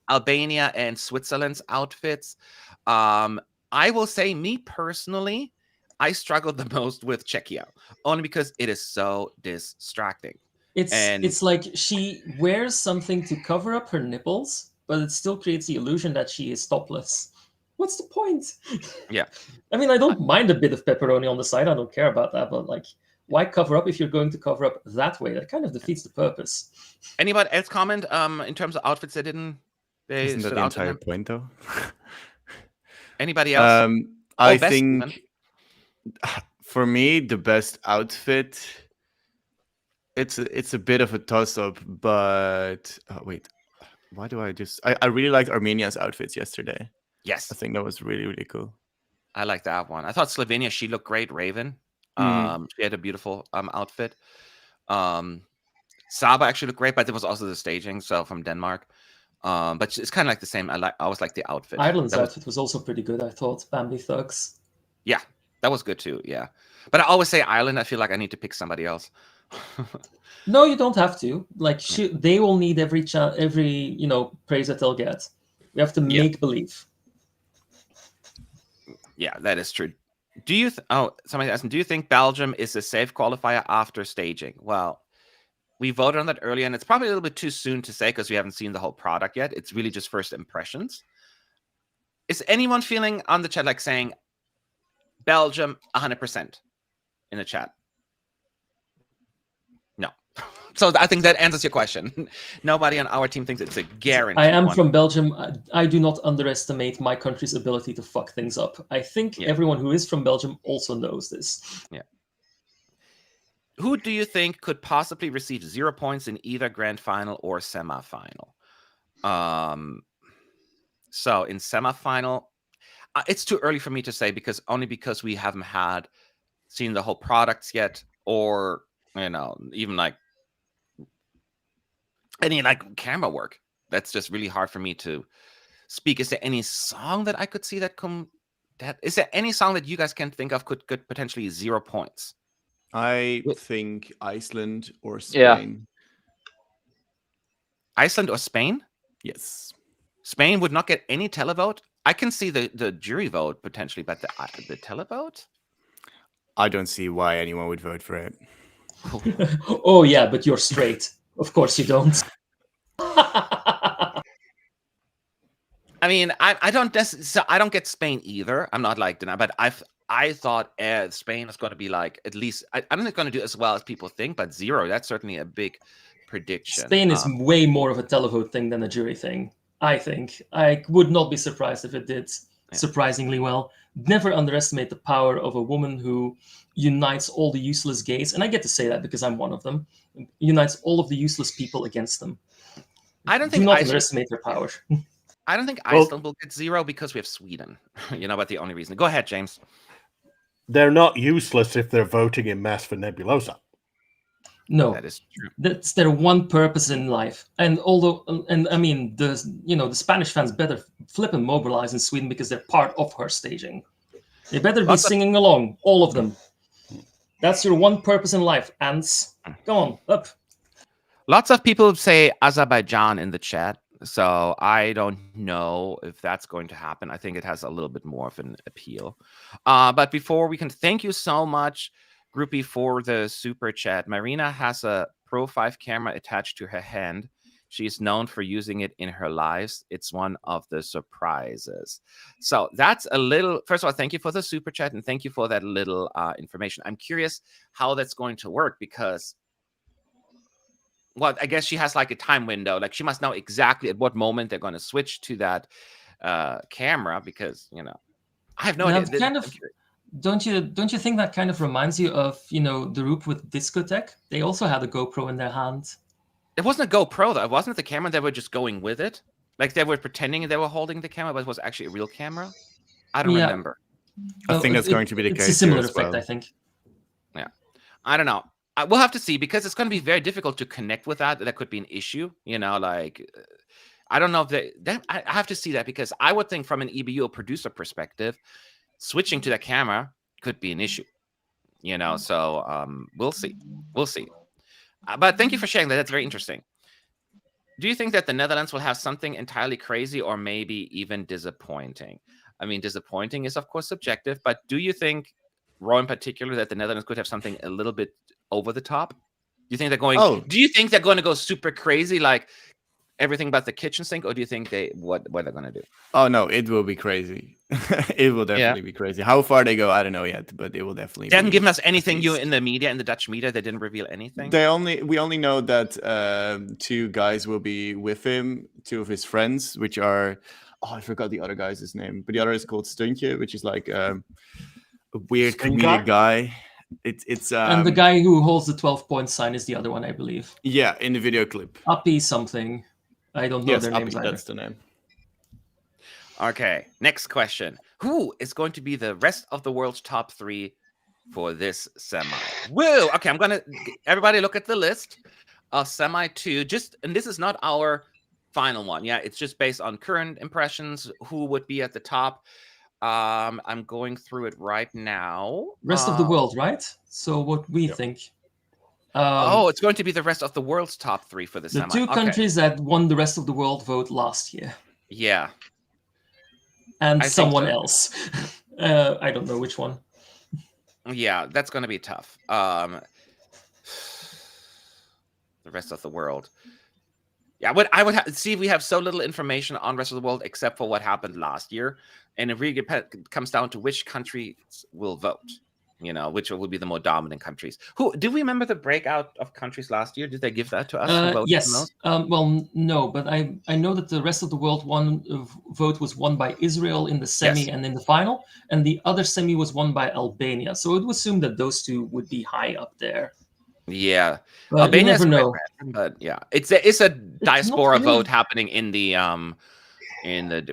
Albania and Switzerland's outfits. I will say, me personally, I struggled the most with Czechia, only because it is so distracting. And It's like she wears something to cover up her nipples, but it still creates the illusion that she is topless. What's the point? yeah, I mean, I don't mind a bit of pepperoni on the side. I don't care about that, but like, why cover up if you're going to cover up that way? That kind of defeats the purpose. anybody else comment in terms of outfits that Isn't that stood the out to entire them? point, though? Anybody else? I best think even. for me the best outfit. It's a bit of a toss-up, but wait, why do I really liked Armenia's outfits yesterday. Yes, I think that was really, really cool. I like that one. I thought Slovenia, she looked great. Raven, she had a beautiful outfit. Saba actually looked great, but it was also the staging. So from Denmark, but it's kind of like the same. I always like the outfit. Ireland's That was- outfit was also pretty good, I thought. Bambi Thugs. yeah, that was good too. Yeah, but I always say Ireland. I feel like I need to pick somebody else. No, you don't have to. Like, they will need every praise that they'll get. We have to Yeah. make believe. Yeah, that is true. Do you? Somebody asking, do you think Belgium is a safe qualifier after staging? Well, we voted on that earlier, and it's probably a little bit too soon to say because we haven't seen the whole product yet. It's really just first impressions. Is anyone feeling on the chat like saying Belgium 100% in the chat? No. So I think that answers your question. Nobody on our team thinks it's a guarantee. I am from Belgium. I do not underestimate my country's ability to fuck things up. I think everyone who is from Belgium also knows this. Yeah. Who do you think could possibly receive 0 points in either grand final or semifinal? So in semifinal, it's too early for me to say because we haven't seen the whole products yet, or even like any like camera work. That's just really hard for me to speak. Is there any song that I could see is there any song that you guys can think of could potentially 0 points? I think Iceland or Yeah. Spain. Iceland or Spain? Yes. Spain would not get any televote. I can see the jury vote potentially, but the televote? I don't see why anyone would vote for it. Oh yeah, but you're straight. Of course you don't. I mean, I don't get Spain either. I'm not like denying, but I thought Spain is going to be like at least I'm not going to do as well as people think, but 0. That's certainly a big prediction. Spain is way more of a televote thing than a jury thing. I think I would not be surprised if it did surprisingly well. Never underestimate the power of a woman who unites all the useless gays, and I get to say that because I'm one of them. Unites all of the useless people against them. I don't think do not underestimate their power. I don't think Iceland will get 0 because we have Sweden. But the only reason. Go ahead, James. They're not useless if they're voting in mass for Nebulosa. No, that is true. That's their one purpose in life. And I mean, the Spanish fans better flip and mobilize in Sweden because they're part of her staging. They better be singing along, all of them. That's your one purpose in life, ants. Come on, up. Lots of people say Azerbaijan in the chat, so I don't know if that's going to happen. I think it has a little bit more of an appeal. But before we can, thank you so much, Groupie, for the super chat. Marina has a Pro 5 camera attached to her hand. She is known for using it in her lives. It's one of the surprises. So that's a little, first of all, thank you for the super chat and thank you for that little information. I'm curious how that's going to work because, well, I guess she has like a time window. Like she must know exactly at what moment they're going to switch to that camera because, I have no idea. Don't you think that kind of reminds you of, the group with Discotech? They also had a GoPro in their hand. It wasn't a GoPro though. It wasn't the camera. They were just going with it. Like they were pretending they were holding the camera, but it was actually a real camera. I don't remember. I think that's going to be the case. It's a similar as effect, well. I think. Yeah. I don't know. We'll have to see because it's going to be very difficult to connect with that. That could be an issue. Like I don't know if I have to see that because I would think from an EBU producer perspective, switching to that camera could be an issue. So we'll see. We'll see. But thank you for sharing that. That's very interesting. Do you think that the Netherlands will have something entirely crazy or maybe even disappointing? I mean, disappointing is, of course, subjective. But do you think Roy in particular, that the Netherlands could have something a little bit over the top? Do you think they're going? Oh. Do you think they're going to go super crazy, like everything but the kitchen sink, or do you think what they're going to do? Oh no, it will be crazy. It will definitely be crazy. How far they go, I don't know yet, but it will definitely. They haven't be given us anything at new least. in the media, in the Dutch media. They didn't reveal anything. We only know that 2 guys will be with him, 2 of his friends, which are I forgot the other guy's name, but the other is called Stuntje, which is like a weird comedic guy. It's and the guy who holds the 12-point sign is the other one, I believe. Yeah, in the video clip. Uppy something. I don't know their names either. That's the name. Okay, next question. Who is going to be the rest of the world's top 3 for this semi? Woo! Okay, I'm gonna everybody look at the list of semi 2. And this is not our final one. Yeah, it's just based on current impressions. Who would be at the top? I'm going through it right now. Rest of the world, right? So what we think. It's going to be the rest of the world's top 3 for the semi. The 2 countries that won the rest of the world vote last year. Yeah. And someone else. I don't know which one. Yeah, that's going to be tough. The rest of the world. Yeah, I would see. We have so little information on rest of the world except for what happened last year, and it really comes down to which countries will vote. You know, which will be the more dominant countries. Who do we remember the breakout of countries last year? Did they give that to us? Yes. Well, no, but I know that the rest of the world vote was won by Israel in the semi and in the final, and the other semi was won by Albania. So it would assume that those 2 would be high up there. Yeah, but Albania never know. But yeah, it's a diaspora vote happening in the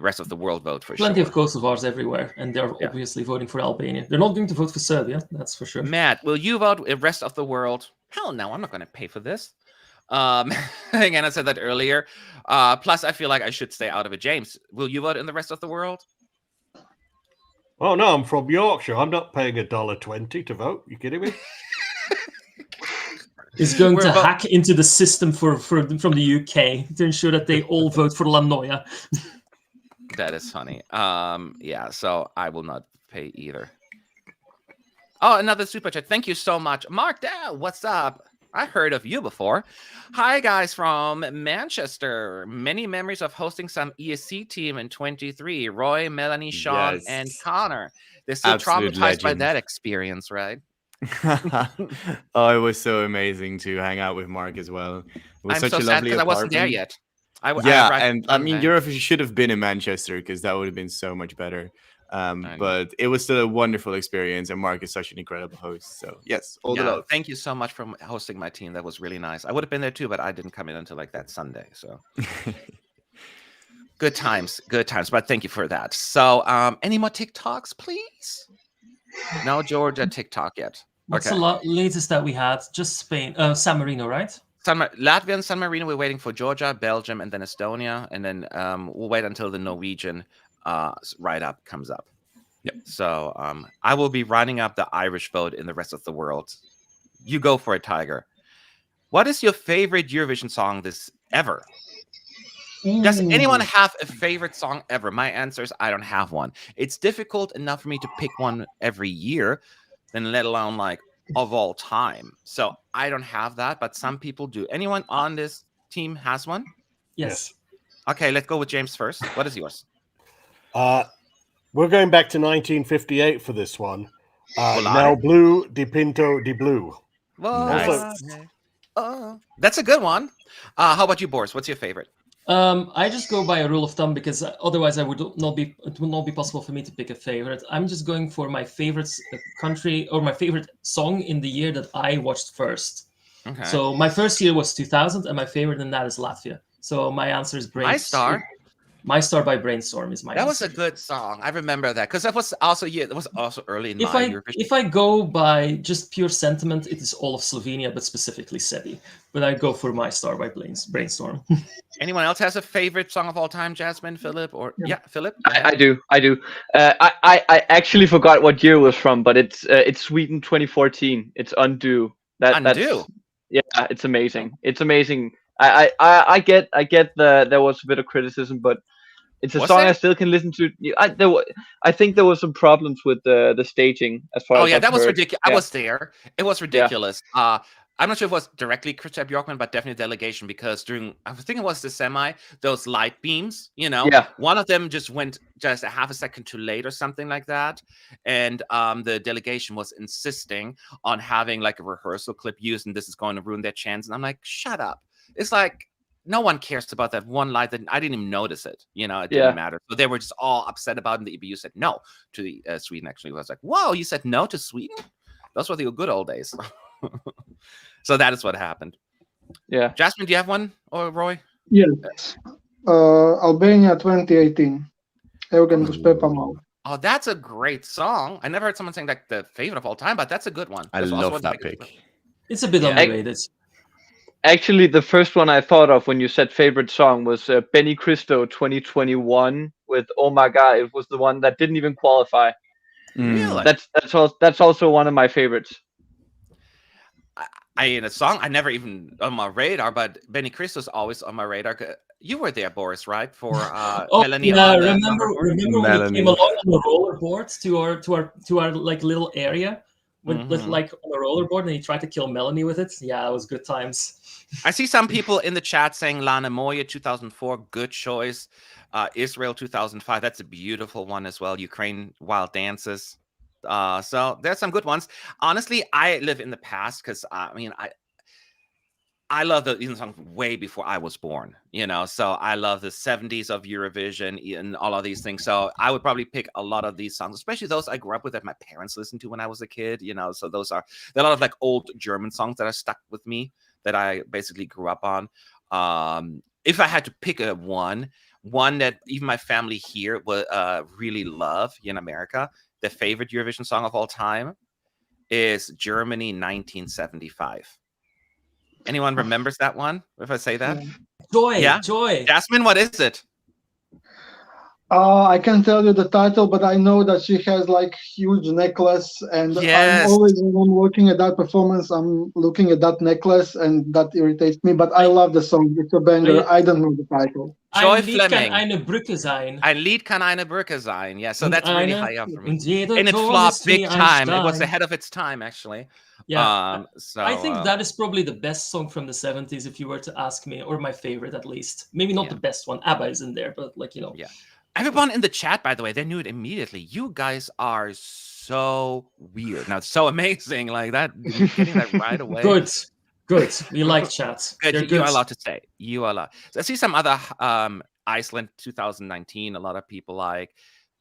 rest of the world vote for Plenty of Kosovars everywhere, and they're obviously voting for Albania. They're not going to vote for Serbia, that's for sure. Matt, will you vote the rest of the world? Hell no, I'm not going to pay for this. Again, I said that earlier. Plus, I feel like I should stay out of it. James, will you vote in the rest of the world? Oh no, I'm from Yorkshire. I'm not paying $1.20 to vote. You kidding me? Is going to hack into the system from the UK to ensure that they all vote for La Noia. That is funny. Yeah, so I will not pay either. Oh, another super chat. Thank you so much. Mark Dow, what's up? I heard of you before. Hi, guys from Manchester. Many memories of hosting some ESC team in 23. Roy, Melanie, Sean, and Connor. They're still traumatized by that experience, right? Oh, it was so amazing to hang out with Mark as well. It was I'm such so a sad lovely because I wasn't there apartment. yet. And I mean, Eurovision should have been in Manchester because that would have been so much better. But it was still a wonderful experience, and Mark is such an incredible host. So yes, all the love. Thank you so much for hosting my team. That was really nice. I would have been there too, but I didn't come in until like that Sunday. So good times. But thank you for that. So any more TikToks, please? No Georgia TikTok yet. What's the latest that we had? Just Spain, San Marino, right? Latvia and San Marino. We're waiting for Georgia, Belgium, and then Estonia, and then we'll wait until the Norwegian write-up comes up. Yep. So I will be running up the Irish vote in the rest of the world. You go for it, Tiger. What is your favorite Eurovision song ever? Does anyone have a favorite song ever? My answer is I don't have one. It's difficult enough for me to pick one every year, then let alone like of all time. So I don't have that, but some people do. Anyone on this team has one? Yes. Okay, let's go with James first. What is yours? We're going back to 1958 for this one. Nel Blue di Pinto di Blue. Nice. That's a good one. How about you, Boris? What's your favorite? I just go by a rule of thumb because otherwise it would not be possible for me to pick a favorite. I'm just going for my favorite country or my favorite song in the year that I watched first. Okay. So my first year was 2000, and my favorite in that is Latvia. So my answer is Brainstorm. My Star. My Star by Brainstorm is my answer. That was a good song. I remember that because that was also early in my Eurovision. If I go by just pure sentiment, it is all of Slovenia, but specifically Sebi. But I go for My Star by Brainstorm. Anyone else has a favorite song of all time? Jasmine, Philip, or Philip? I do. I actually forgot what year it was from, but it's Sweden 2014. It's Undo. Undo. It's amazing. It's amazing. I get there was a bit of criticism, but It's a Was song there? I still can listen to. I think there was some problems with the staging as far Oh as yeah, I've that was heard. ridiculous. I Yeah. was there. It was ridiculous. I'm not sure if it was directly Christian Bjorkman, but definitely delegation, because I was thinking it was the semi, those light beams, Yeah. one of them just went just a half a second too late or something like that. And the delegation was insisting on having like a rehearsal clip used, and this is going to ruin their chance. And I'm like, shut up. It's like, no one cares about that one light that I didn't even notice it. It Yeah. didn't matter. So they were just all upset about it. And the EBU said no to the Sweden. Actually, I was like, whoa, you said no to Sweden? Those were the good old days. So that is what happened. Yeah. Jasmine, do you have one, or Roy? Yes. Albania 2018. Eugen Uspepamo. Oh, that's a great song. I never heard someone saying like the favorite of all time, but that's a good one. I That's also love one of the that biggest- pick. It's a bit Yeah. underrated. Actually, the first one I thought of when you said favorite song was Benny Cristo 2021 with Oh My God. It was the one that didn't even qualify. Really? That's also one of my favorites. In a song I never even on my radar, but Benny Cristo's always on my radar. You were there, Boris, right? For Melanie. Yeah, on the remember when you Melanie. came along on the rollerboards to our like little area with like on a rollerboard, and you tried to kill Melanie with it. Yeah, that was good times. I see some people in the chat saying Lana Moya 2004, good choice. Israel 2005, that's a beautiful one as well. Ukraine Wild Dances. So there's some good ones. Honestly, I live in the past because I love the song way before I was born, so I love the 70s of Eurovision and all of these things. So I would probably pick a lot of these songs, especially those I grew up with that my parents listened to when I was a kid, so there are a lot of like old German songs that are stuck with me that I basically grew up on. If I had to pick one that even my family here would really love in America, the favorite Eurovision song of all time is Germany 1975. Anyone remembers that one? If I say that? Joy, Yeah? Joy. Jasmine, what is it? I can't tell you the title, but I know that she has like huge necklace, and Yes. I'm always when I'm looking at that performance, I'm looking at that necklace, and that irritates me. But I love the song; it's a banger. I don't know the title. Joy Ein Lied kann Fleming. eine Brücke sein. Ein Lied kann eine Brücke sein. Yeah, so Und that's really eine- high up for me. und jeder And it Ton flopped ist big wie ein time. It was Stein. ahead of its time, actually. Yeah, So I think that is probably the best song from the 70s, if you were to ask me, or my favorite at least. Maybe not Yeah. the best one. ABBA is in there, but like Yeah. Everyone in the chat, by the way, they knew it immediately. You guys are so weird. Now, it's so amazing. Like that, getting that right away. Good. We like chat. Good. They're You are good. allowed to say. You are allowed. So I see some other Iceland 2019. A lot of people like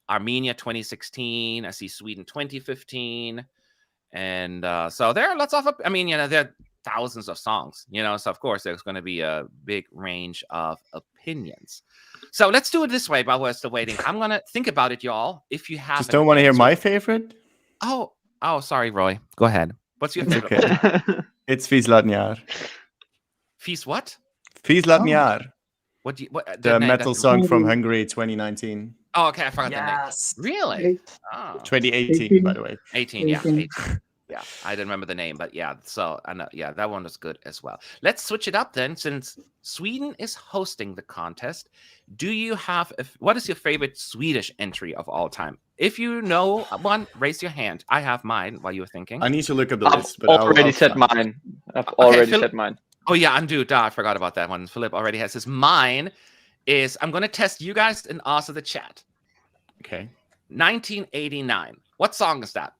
Armenia 2016. I see Sweden 2015. And so there are lots of, there are thousands of songs, so of course there's going to be a big range of opinions. So let's do it this way while we're still waiting. I'm going to think about it, y'all. If you have Just don't want to hear my favorite? Oh, sorry, Roy. Go ahead. What's your favorite? Okay. It's Fis Ladniar. Fis what? Fis Ladniar. What do you, what, The name, metal that's- song from Hungary 2019. Oh, okay. I forgot the name. Yes. Really? Oh, 2018, by the way. 18. Yeah. 18. 18. Yeah, I didn't remember the name, but yeah, so I know, yeah, that one was good as well. Let's switch it up then, since Sweden is hosting the contest. Do you have what is your favorite Swedish entry of all time? If you know one, raise your hand. I have mine while you were thinking. I need to look at the I've list, but already I'll said find it. mine. I've already Phil- said mine. Oh yeah, undo. I forgot about that one. Philip already has his. Mine is, I'm going to test you guys and also the chat. Okay. 1989. What song is that?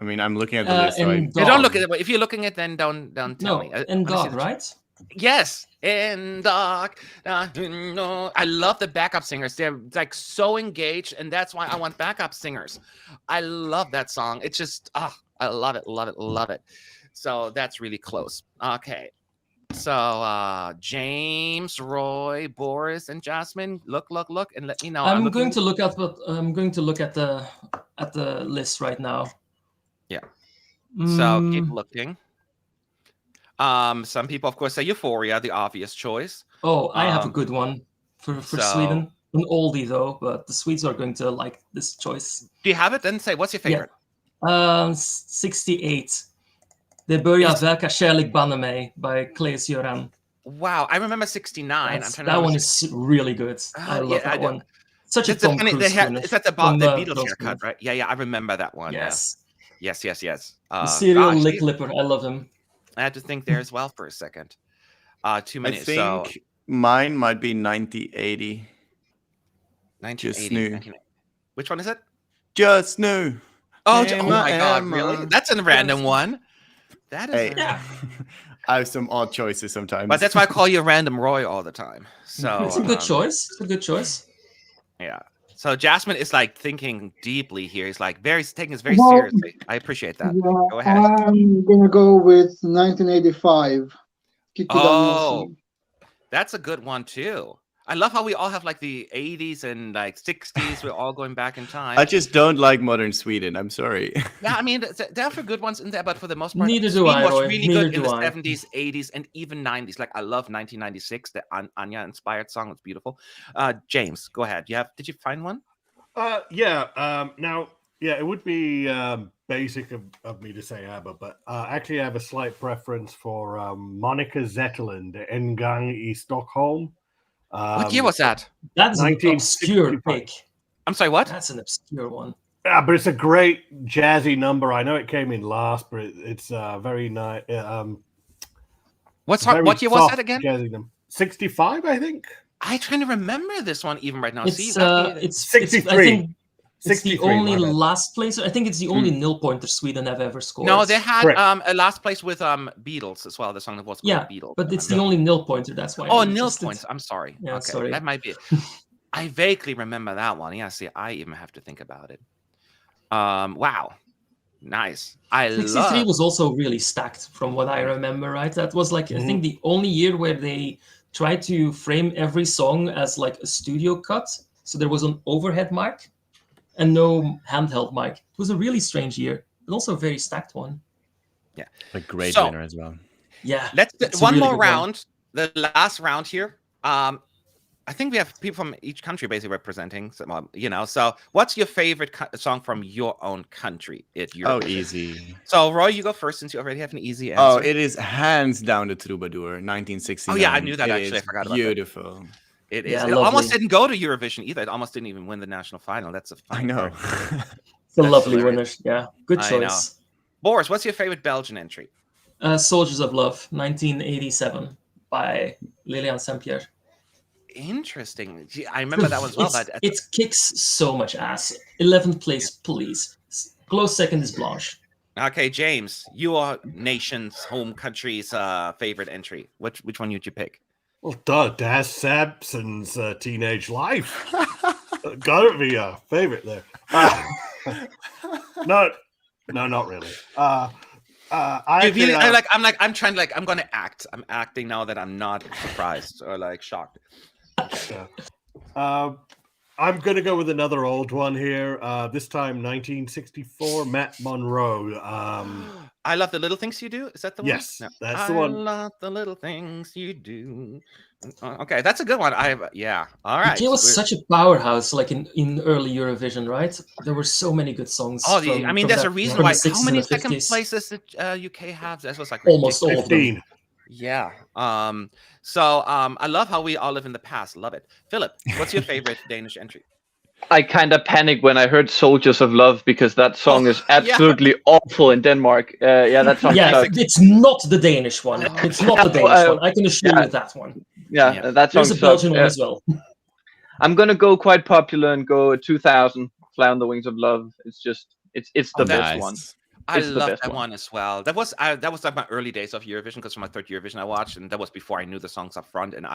I mean, I'm looking at the list. So and You don't look Dog. at it. If you're looking at it, then don't tell No, me. and I wanna see Dog, the- right? Yes, in dark. I love the backup singers. They're like so engaged, and that's why I want backup singers. I love that song. It's just, I love it, love it, love it. So that's really close. Okay. So James, Roy, Boris, and Jasmine, look, and let me know. I'm looking- going to look at the list right now. Yeah. So keep Mm, looking. Some people, of course, say Euphoria, the obvious choice. Oh, I have a Um, good one for so- Sweden. An oldie though, but the Swedes are going to like this choice. Do you have it? Then say, what's your favorite? 68. Det börjar verka kärlek banne mig by Claes Göran. Wow, I remember '69. I'm trying to That remember. one is really good. I Oh, love yeah, I that do. one. Such a That's the Tom funny. Cruise tune. That's about the Beatles haircut, right? Yeah, yeah, I remember that one. Yes. Yeah. Yes. The serial Gosh, lip lipper. I love him. I had to think there as well for a second. Too I many. think So mine might be 9080. 1980, new. 1980. Which one is it? Just new. Oh, Emma, my God, Emma. really? That's a random one. That is. Hey, Yeah. I have some odd choices sometimes. But that's why I call you Random Roy all the time. So It's a good choice. It's a good choice. Yeah. So Jasmine is like thinking deeply here. He's like taking this very Well, seriously. I appreciate that. Go ahead. I'm gonna go with 1985. Kiko Oh, Danielson. that's a good one too. I love how we all have like the 80s and like 60s. We're all going back in time. I just don't like modern Sweden. I'm sorry. Yeah, I mean, there are good ones in there, but for the most part, Neither do Sweden I, was Roy. really Neither good in do the I. 70s, 80s, and even 90s. Like I love 1996, the Anya-inspired song. It's beautiful. James, go ahead. Did you find one? Now, it would be basic of me to say ABBA, but actually I have a slight preference for Monica Zetterlund, En Gang i Stockholm. What year was that? That's an obscure 1965. pick. I'm sorry, what? That's an obscure one. Yeah, but it's a great jazzy number. I know it came in last, but it's very nice. What year was that again? Jazzy number. 65, I think. I'm trying to remember this one even right now. It's See, it's 63. I think it's the 63, only my bad. last place. I think it's the only nil pointer Sweden have ever scored. no, they had Correct. a last place with Beatles as well. The song that was called Yeah, Beatles. but it's I the only nil pointer. That's why. Oh, I'm nil interested. points. I'm sorry. Yeah, Okay, sorry. that might be it. I vaguely remember that one. Yeah, see, I even have to think about it. Wow, nice. 63 was also really stacked, from what I remember. Right, that was like I think the only year where they tried to frame every song as like a studio cut. So there was an overhead mic and no handheld mic. It was a really strange year, but also a very stacked one. Yeah, A great So- winner as well. Yeah, let's it's a one really more good one. round. The last round here. I think we have people from each country basically representing. So what's your favorite song from your own country? Oh, easy. So Roy, you go first since you already have an easy answer. Oh, it is hands down the Troubadour, 1969. Oh, yeah, I knew that, It actually. I is forgot about that. beautiful. It is. Yeah, It almost lovely. didn't go to Eurovision either. It almost didn't even win the national final. That's a I funny know. part. It's a That's lovely hilarious. winner. Yeah, good I know. choice. Boris, what's your favorite Belgian entry? Soldiers of Love, 1987, by Lilian Saint-Pierre. Interesting. Gee, I remember that one as well. But It kicks so much ass. 11th place, please. Close second is Blanche. okay, James, your nation's home country's favorite entry. Which one would you pick? Well, Das Sampson's Teenage Life. Gotta be a favorite there. No, not really. I'm trying to I'm gonna act. I'm acting now that I'm not surprised or like shocked. I'm gonna go with another old one here. This time, 1964, Matt Monroe. I love the little things you do. Is that the one? Yes, that's the one. I love the little things you do. Okay, that's a good one. Yeah. All UK right. was such a powerhouse, like in early Eurovision, right? There were so many good songs. Oh, from there's that- a reason from why. the 60s How many and the second 50s. places did UK have? That was like Almost all ridiculous. of them. 15. Yeah. I love how we all live in the past. Love it. Philip, what's your favorite Danish entry? I kind of panicked when I heard "Soldiers of Love" because that song is absolutely awful in Denmark. That song Yeah, sucks. it's not the Danish one. It's not the Danish one. I can assure you that one. Yeah. That song There's a sucks. Belgian one as well. I'm gonna go quite popular and go 2000. "Fly on the Wings of Love." It's the best Nice. one. I It's the love best that one. one as well. That was like my early days of Eurovision because from my third Eurovision I watched, and that was before I knew the songs up front. And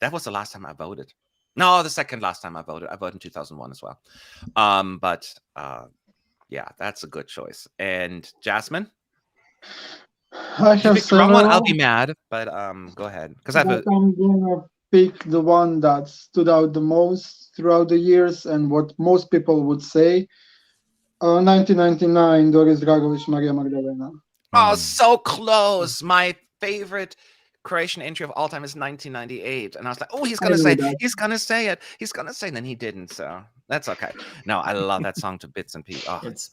that was the last time I voted. No, the second last time I voted. I voted in 2001 as well. Yeah, that's a good choice. And Jasmine, I if you have pick the wrong one, I'll several, be mad. But go ahead because I have but I'm gonna pick the one that stood out the most throughout the years and what most people would say. 1999, Doris Dragovic, Maria Magdalena. Oh, so close. My favorite Croatian entry of all time is 1998. And I was like, oh, he's I going to knew say, that. he's going to say it. He's going to say it. And then he didn't. So that's okay. No, I love that song to bits and pieces. Oh, It's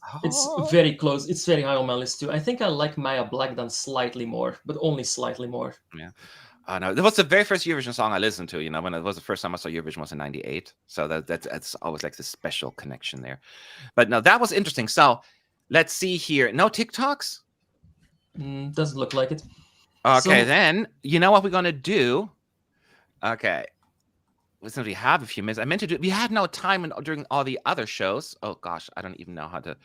very close. It's very high on my list too. I think I like Maya Black than slightly more, but only slightly more. Oh no, that was the very first Eurovision song I listened to. When it was the first time I saw Eurovision was in '98. So that's always like this special connection there. But no, that was interesting. So let's see here. No TikToks? Doesn't look like it. Okay, So- then you know what we're gonna do? Okay. Since we have a few minutes, I meant to do. We had no time during all the other shows. Oh gosh, I don't even know how to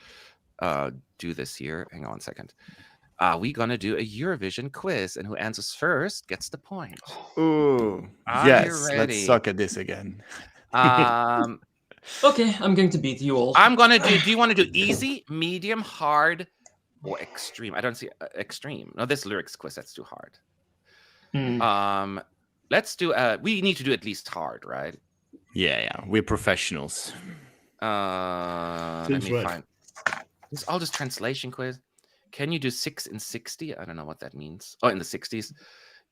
do this here. Hang on 1 second. We're gonna do a Eurovision quiz, and who answers first gets the point. Ooh, Are you yes. ready? Let's suck at this again. Okay, I'm going to beat you all. I'm gonna do. Do you want to do easy, medium, hard, or extreme? I don't see extreme. No, this lyrics quiz. That's too hard. Let's do. We need to do at least hard, right? Yeah. We're professionals. Let Since me when? find. It's all this translation quiz. Can you do 6 in 60? I don't know what that means. Oh, in the 60s.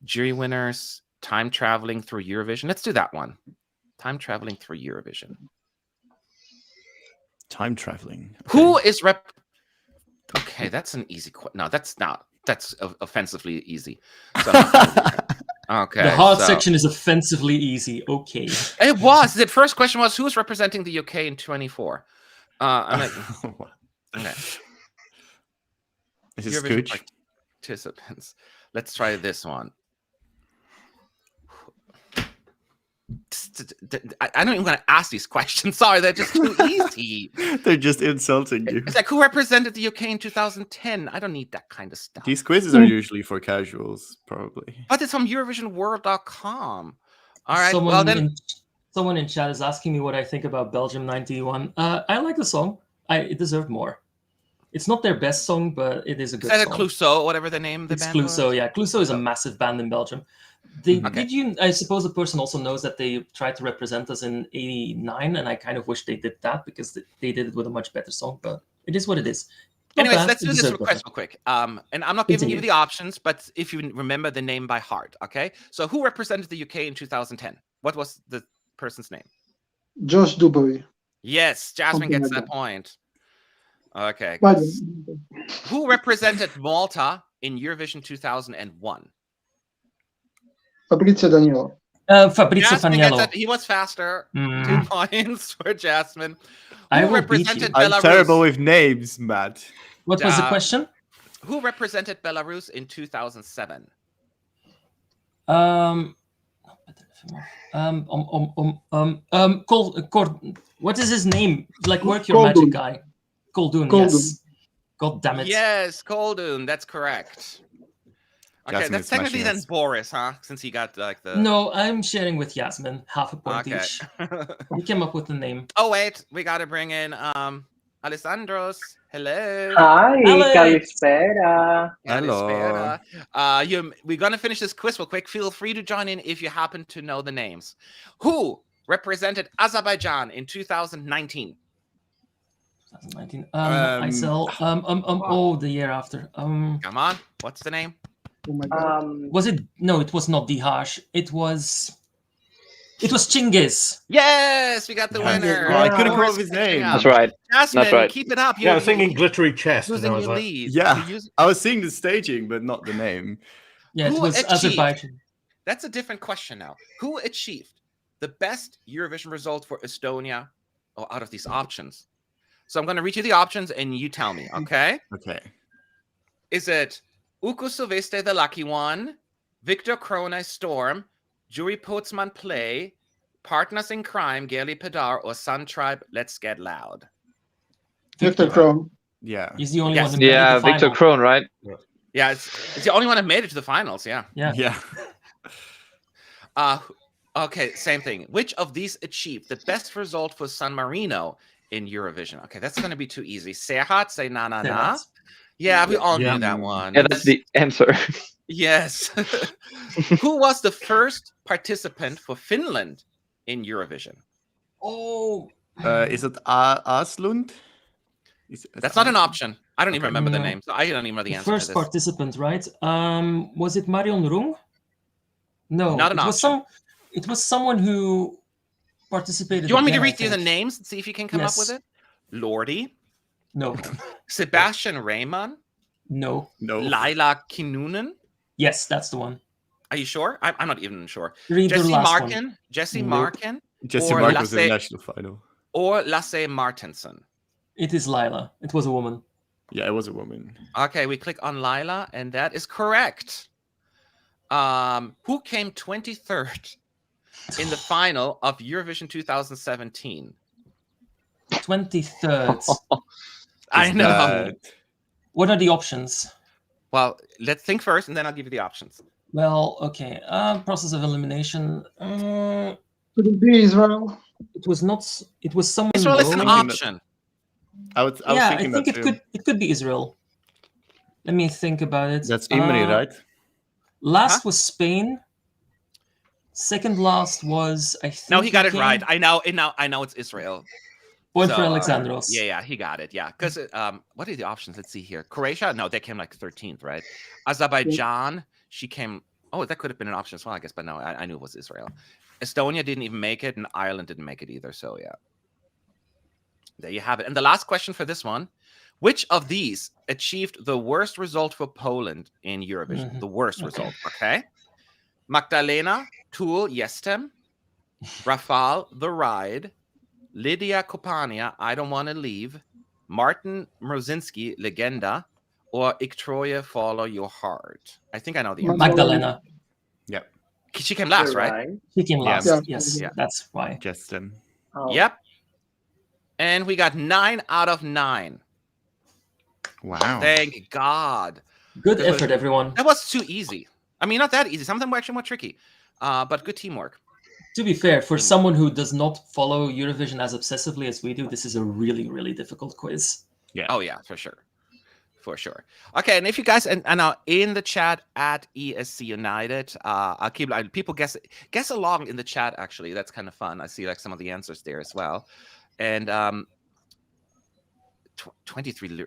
Jury winners, time traveling through Eurovision. Let's do that one. Time traveling through Eurovision. Time traveling. Who is Okay, that's an easy question. No, that's not. That's offensively easy. So okay. The hard so- section is offensively easy. Okay. It was. The first question was, who's representing the UK in 24? I'm like, okay. Is it Eurovision Scooch? participants. Let's try this one. I'm not even going to ask these questions. Sorry, they're just too easy. They're just insulting you. It's like, who represented the UK in 2010? I don't need that kind of stuff. These quizzes are usually for casuals, probably. But it's from EurovisionWorld.com. All right. Well, then. Someone in chat is asking me what I think about Belgium 91. I like the song. It deserved more. It's not their best song, but it is a good Is that song. Clouseau, whatever the name of the It's band Clouseau, was? yeah. Clouseau is a massive band in Belgium. Did you? I suppose the person also knows that they tried to represent us in '89, and I kind of wish they did that because they did it with a much better song. But it is what it is. Not Anyways, bad, let's it do this deserved request real quick. And I'm not giving you Continue. the options, but if you remember the name by heart, okay? So who represented the UK in 2010? What was the person's name? Josh Dubois. Yes, Jasmine Something gets like that point. Okay. But Who represented Malta in Eurovision 2001? Fabrizio Daniello. Fabrizio Jasmine gets Faniello. it. He was faster. Mm. 2 points for Jasmine. I Who will beat you. represented I'm Belarus? terrible with names, Matt. What was the question? Who represented Belarus in 2007? What is his name? Like, work your Koldun. magic guy. Koldun, yes. God damn it. Yes, Koldun. That's correct. Okay, Jasmine that's is technically smashing then us. Boris, huh? Since he got like the. No, I'm sharing with Yasmin. Half a point Okay. each. We came up with the name. Oh wait, we gotta bring in Alessandros. Hello. Hi, Alex. Kalispera. Hello. We're gonna finish this quiz real quick. Feel free to join in if you happen to know the names. Who represented Azerbaijan in 2019? 2019. Oh, the year after. Come on, what's the name? Oh my God. Was it? No, it was not Dihash. It was Chingiz. Yes, we got the Yes. winner. Oh, I couldn't come Boris up with his catching name. up. That's right. Jasmine, That's right. keep it up. Yeah, I was thinking glittery chest. And Using I was your like, lead. Yeah, You're using- I was seeing the staging, but not the name. Yeah, it Who was achieved- Azerbaijan. That's a different question now. Who achieved the best Eurovision result for Estonia out of these options? So I'm going to read you the options and you tell me, okay? Okay. Is it Uku Silvestre, the lucky one, Victor Krone, Storm, Juri Potsman, Play, Partners in Crime, Geli Padar, or Sun Tribe, Let's Get Loud? Victor Kron. Yeah. He's the only Yes. one who made Yeah, the Victor final. Krohn, right? Yeah, it's the only one that made it to the finals, yeah. Yeah. Yeah. Okay, same thing. Which of these achieved the best result for San Marino in Eurovision? Okay, that's going to be too easy. Serhat, say na na na. Serhat. Yeah, we all Yeah. knew that one. Yeah, that's the answer. Yes. Who was the first participant for Finland in Eurovision? Oh, Is it Aslund? That's not an option. I don't even Okay. remember the No. name, so I don't even know the the answer first to this. participant, right? Was it Marion Rung? No, Not an it was option. It was someone who participated. Do you want me to again, I read you the think. names and see if you can come up with Yes. it? Lordi, No, Sebastian Rehmann, no. No. Laila Kinnunen, Yes, that's the one. Are you sure? I'm not even sure. Read the Jesse last one. Markin, Jesse Nope. Markin, Jesse or Mark was in the Lasse, national final. or Lasse Martinson. It is Lila. It was a woman. Yeah, it was a woman. Okay, we click on Lila, and that is correct. Who came 23rd in the final of Eurovision 2017? 23rd. I Is know. that- What are the options? Well, let's think first, and then I'll give you the options. Well, okay. Process of elimination. Could it be Israel? It was not. It was someone Israel is an low. option. I was Yeah, I thinking think that it too. could be Israel. Let me think about it. That's Imri, right? Last Huh? was Spain. Second last was I think. No, he got it came- right. I know it's Israel. Point for So, Alexandros. Yeah, he got it. Yeah, because what are the options? Let's see here. Croatia, no, they came like 13th, right? Azerbaijan, she came. Oh, that could have been an option as well, I guess, but no, I knew it was Israel. Estonia didn't even make it, and Ireland didn't make it either. So yeah, there you have it. And the last question for this one: which of these achieved the worst result for Poland in Eurovision? Mhm. The worst Okay. result. Okay. Magdalena, Tool, Jestem, Rafal, The Ride, Lydia Kopania, I Don't Want to Leave, Martin Mrozinski, Legenda, or Iktroye, Follow Your Heart. I think I know the answer. Magdalena. Yeah, She came last, right? She came Yeah. last. Yeah. Yes, Yeah. that's why. Justin. Oh. Yep. And we got 9 out of 9. Wow. Thank God. Good That was- effort, everyone. That was too easy. I mean, not that easy. Some of them were actually more tricky, but good teamwork. To be fair, for someone who does not follow Eurovision as obsessively as we do, this is a really, really difficult quiz. Oh yeah, for sure. For sure. Okay, and if you guys and now in the chat at ESC United, I'll keep people guess along in the chat. Actually, that's kind of fun. I see like some of the answers there as well. And 23.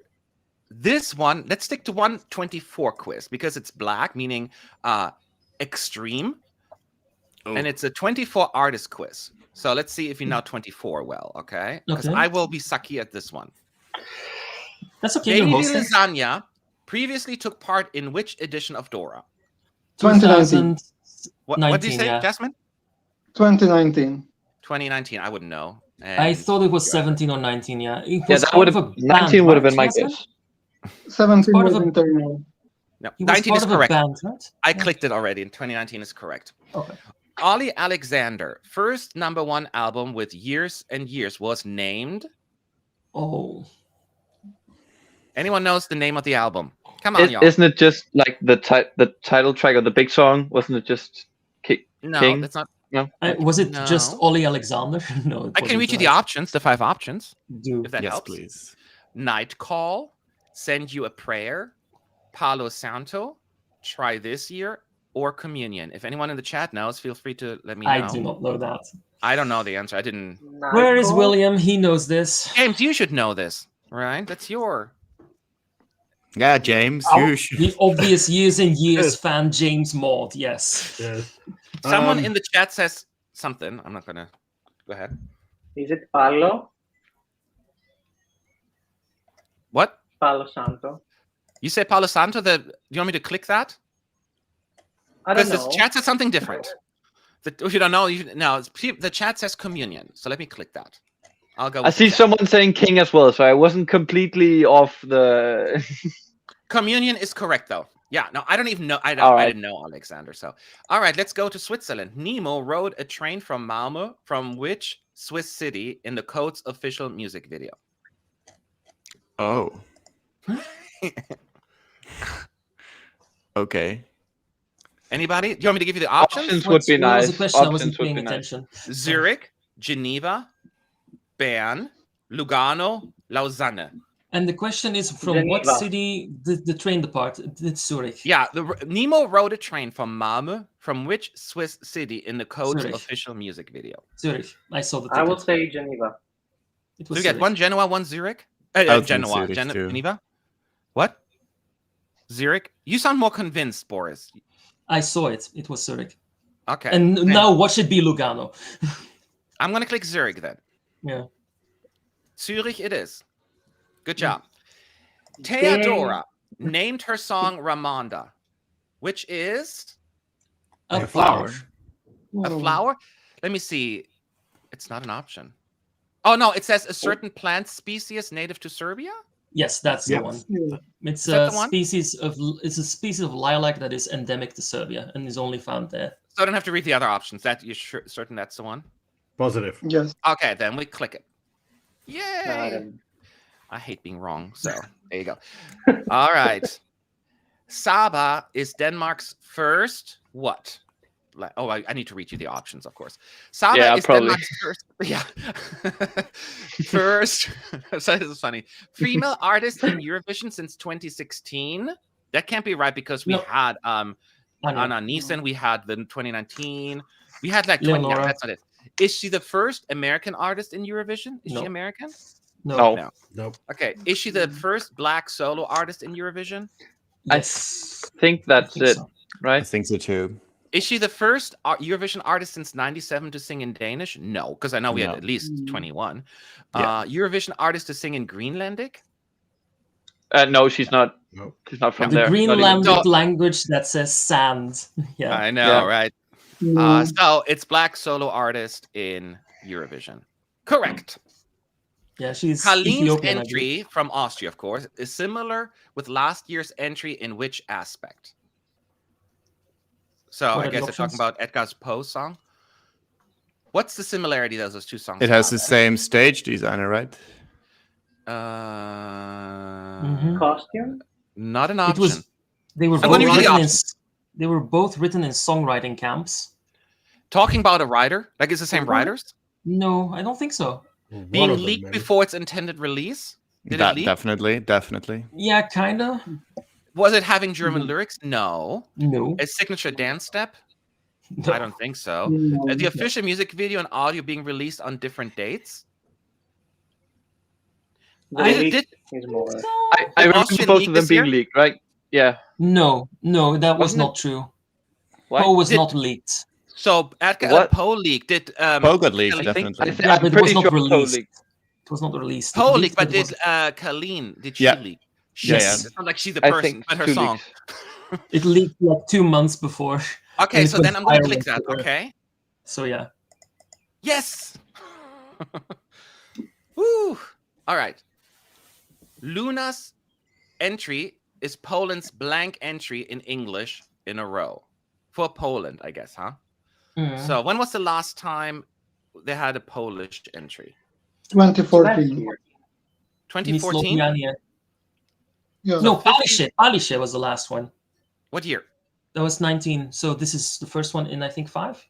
This one, let's stick to 124 quiz because it's black, meaning extreme, and it's a 24 artist quiz. So let's see if you know 24 well. Okay, because Okay. I will be sucky at this one. That's okay. You're Baby hosting. Lasagna previously took part in which edition of Dora? 2019. What did you say, yeah. Jasmine? 2019. 2019. I wouldn't know. I And thought it was yeah. 17 or 19. Yeah, it Yeah, was that part would of have a band, 19 would have been my right, Jasmine? guess. 17 part was of a- internal. No, He was 19 part is of a correct. band, right? I Yeah. clicked it already, and 2019 is correct. Okay. Ollie Alexander, first #1 album with Years and Years was named. Oh, Anyone knows the name of the album? Come on, y'all. Isn't it just like the title track of the big song? Wasn't it just No, King? that's not. was it just No. Ollie Alexander? No, it I can wasn't, read you the right? options, the 5 options, Do. if that Yes, helps. please. Night Call, Send You a Prayer, Palo Santo, Try This Year, or Communion. If anyone in the chat knows, feel free to let me know. I do not know that. I don't know the answer. I didn't. Where is Nightcall? William? He knows this. James, you should know this, right? That's your. Yeah, James, Oh, you should. The obvious years and years fan, James Maud. Yes. Yes. Someone in the chat says something. I'm not gonna. Go ahead. Is it Palo? What? Palo Santo? You say Palo Santo? Do you want me to click that? I don't Because know. the chat says something different. If you don't know, the chat says communion. So let me click that. I'll go. I with see the chat. someone saying King as well, so I wasn't completely off the. Communion is correct though. Yeah, no, I don't even know. I All right. didn't know Alexander. So, all right, let's go to Switzerland. Nemo rode a train from Malmö from which Swiss city in the Code's official music video? Oh. Okay. Anybody? Do you want me to give you the options? Options would be What was nice. the question? I Options wasn't would paying be nice. attention. Zurich, Geneva, Bern, Lugano, Lausanne. And the question is, from what Geneva. city did the train depart? It's Zurich. Yeah, Nemo rode a train from Malmö from which Swiss city in the Code's Zurich. official music video? Zurich. I saw the I ticket. will say Geneva. It So was you get Zurich. one Genoa, one Zurich? I would think Genoa. Zurich, too. Geneva? What? Zurich? You sound more convinced, Boris. I saw it. It was Zurich. Okay. And then now watch it be Lugano. I'm going to click Zurich then. Yeah. Zurich it is. Good job. Theodora named her song Ramonda, which is A flower. A flower? Let me see. It's not an option. Oh no, it says a certain plant species native to Serbia. Yes, that's the one. Yeah. It's that a the one? species of lilac that is endemic to Serbia and is only found there. So I don't have to read the other options. That you're certain that's the one? Positive. Yes. Okay, then we click it. Yay! Karen. I hate being wrong. So there you go. All right. Saba is Denmark's first what? Oh, I need to read you the options, of course. Saba Yeah, is probably. Denmark's first. Yeah. First. So this is funny. Female artist in Eurovision since 2016. That can't be right because we No. had Anya. Anna Nielsen. We had the 2019. We had like 20. Yeah, Leonora. that's not it. Is she the first American artist in Eurovision? Is No. she American? No. No. Nope. Okay. Is she the first black solo artist in Eurovision? Yes. I think that's think it, so. I right? think so too. Is she the first Eurovision artist since '97 to sing in Danish? No, because I know we had No. at least 21. Yeah. Eurovision artist to sing in Greenlandic? No, she's not. Nope. She's not from The there. Not even- Greenlandic No. language that says sand. Yeah. I know, Yeah. right? No. So it's black solo artist in Eurovision. Correct. Yeah, she's Kaline's Ethiopian. I believe. entry from Austria, of course, is similar with last year's entry in which aspect? So What I are the guess they're talking options? about Edgar's Poe song. What's the similarity that those two songs It has have? the same stage designer, right? Mhm. Costume? Not an It option. was. They were I'm both gonna read you the written in. options. They were both written in songwriting camps. Talking about a writer, like it's the same writers, No, I don't think so. One being of them, leaked maybe. before its intended release. Did it That leak? definitely. Yeah, kinda. Was it having German Mhm. lyrics? No. No. A signature dance step? No. I don't think so. No. The official music video and audio being released on different dates? The Did it- leak did- is more. I Did remember Austria both leak of them this being year? leaked, right? Yeah. No, that was Wasn't not true. What? Poe was Did- not leaked. So Edgar What? Poe leaked. Did Poe got leaked, I think- definitely. Yeah, I'm but it was pretty not sure Poe released. leaked. It was not released. Poe It leaked, but it did was- Colleen? Did she Yeah. leak? Yeah, Yes. It's not like she's the I person, think but her 2 song. leaks. It leaked like 2 months before. Okay, And it so then went I'm gonna viral click that. on Twitter. Okay. So yeah. Yes. Woo. All right. Luna's entry is Poland's blank entry in English in a row. For Poland, I guess, huh? Mm. So when was the last time they had a Polish entry? 2014. 2014? Slovenia. Yeah. No, Palische was the last one. What year? That was 19. So this is the first one in I think 5.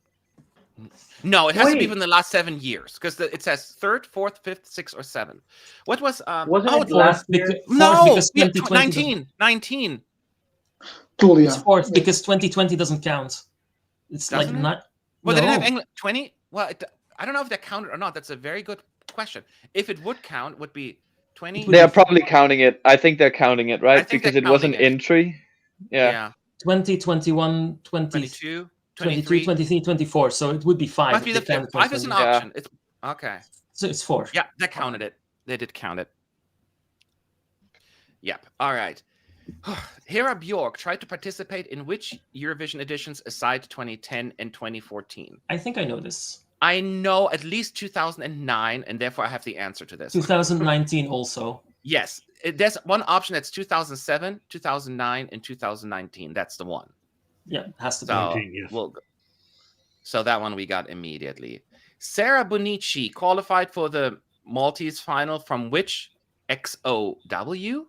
No, it has to be Wait. within the last 7 years because it says 3rd, 4th, 5th, 6th, or 7th. What was Wasn't oh, it last year? no, because we have 2020 19. Tulia. It's 4th because 2020 doesn't count. It's Doesn't like it? not. Well, they didn't have No. England 20. Well, I don't know if that counted or not. That's a very good question. If it would count, would be 20. They are probably counting it. I think they're counting it, right? think Because they're it was an counting it. entry. Yeah. Yeah. 20, 21, 20, 22, 23, 23. 23, 24. So it would be 5. Must be if the they counted 5 is an 2020. Yeah. option. It's okay. So it's 4. Yeah, that counted it. They did count it. Yep. All right. Hera Bjork tried to participate in which Eurovision editions aside 2010 and 2014? I think I know this. I know at least 2009, and therefore I have the answer to this. 2019 also. Yes. There's one option that's 2007, 2009, and 2019. That's the one. Yeah, it has to be. So, 19, yes. we'll go. So that one we got immediately. Sarah Bonici qualified for the Maltese final from which XOW?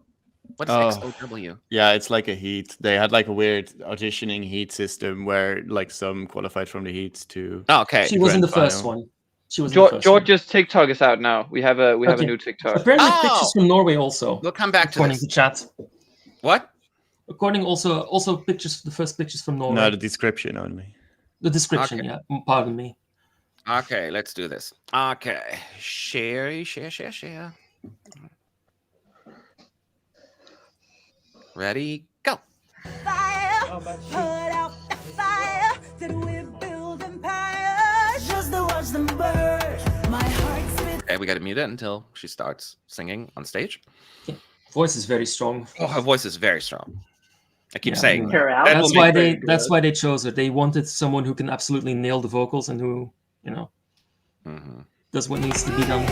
What's Oh. XOW? Yeah, it's like a heat. They had like a weird auditioning heat system where like some qualified from the heats to. Oh, okay. She was in the grand first final. one. She was in the first one. George's TikTok is out now. We have a Okay. new TikTok. Apparently Oh! pictures from Norway also. We'll come back to According this. to chat. What? According also pictures, the first pictures from Norway. No, the description only. The description, Okay. yeah. Pardon me. Okay, let's do this. Okay. Share. Ready? Go. Fire, put out the fire, then we build empires just to watch them burn. My heart's been Okay, we got to mute it until she starts singing on stage. Voice is very strong. Oh, her voice is very strong. I keep Yeah, saying Her that. outfit That That's will why make- very they that's good. why they chose her. They wanted someone who can absolutely nail the vocals and who, you know, Mhm. does what needs to be done.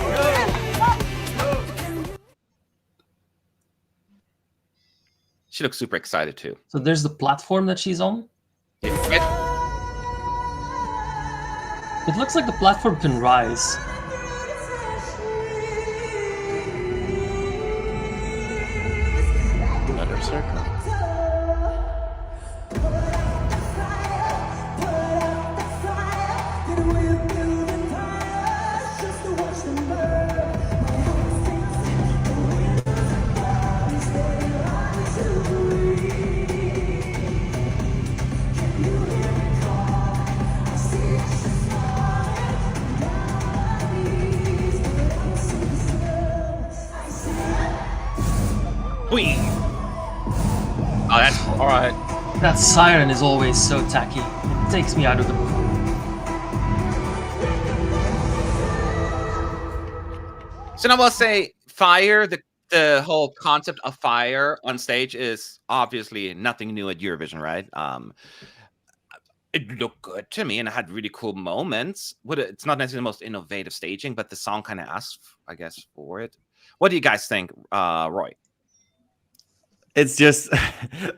She looks super excited too. So there's the platform that she's on. It- It looks like the platform can rise. Another circle. Whee! Oh, that's All right. That siren is always so tacky. It takes me out of the performance. So now I'll say fire, the whole concept of fire on stage is obviously nothing new at Eurovision, right? It looked good to me and it had really cool moments. It's not necessarily the most innovative staging, but the song kind of asked, I guess, for it. What do you guys think, Roy? It's just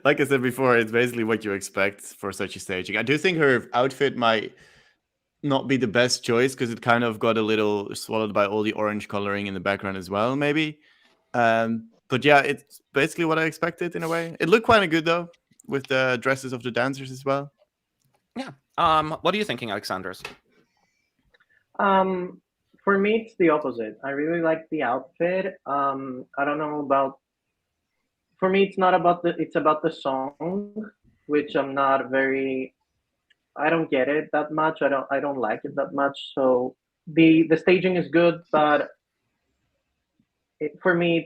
like I said before, it's basically what you expect for such a staging. I do think her outfit might not be the best choice because it kind of got a little swallowed by all the orange coloring in the background as well, maybe. But yeah, it's basically what I expected in a way. It looked quite good though, with the dresses of the dancers as well. Yeah. What are you thinking, Alexandros? For me, it's the opposite. I really like the outfit. I don't know about. For me, it's not about the. It's about the song, which I'm not very. I don't get it that much. I don't like it that much. So the staging is good, but for me,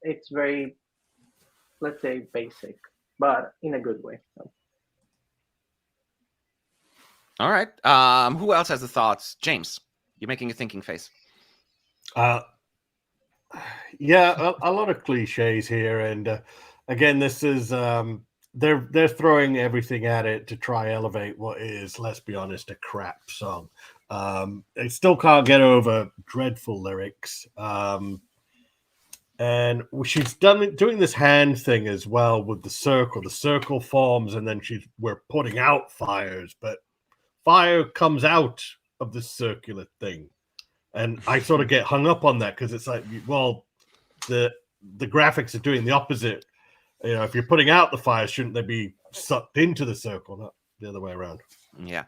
it's very, let's say, basic, but in a good way. So. All right. Who else has the thoughts? James, you're making a thinking face. Yeah, a lot of cliches here, and again, this is they're throwing everything at it to try elevate what is, let's be honest, a crap song. They still can't get over dreadful lyrics, and she's doing this hand thing as well with the circle. The circle forms, and then we're putting out fires, but fire comes out of the circular thing. And I sort of get hung up on that because it's like, well, the graphics are doing the opposite. You know, if you're putting out the fire, shouldn't they be sucked into the circle, not the other way around? Yeah.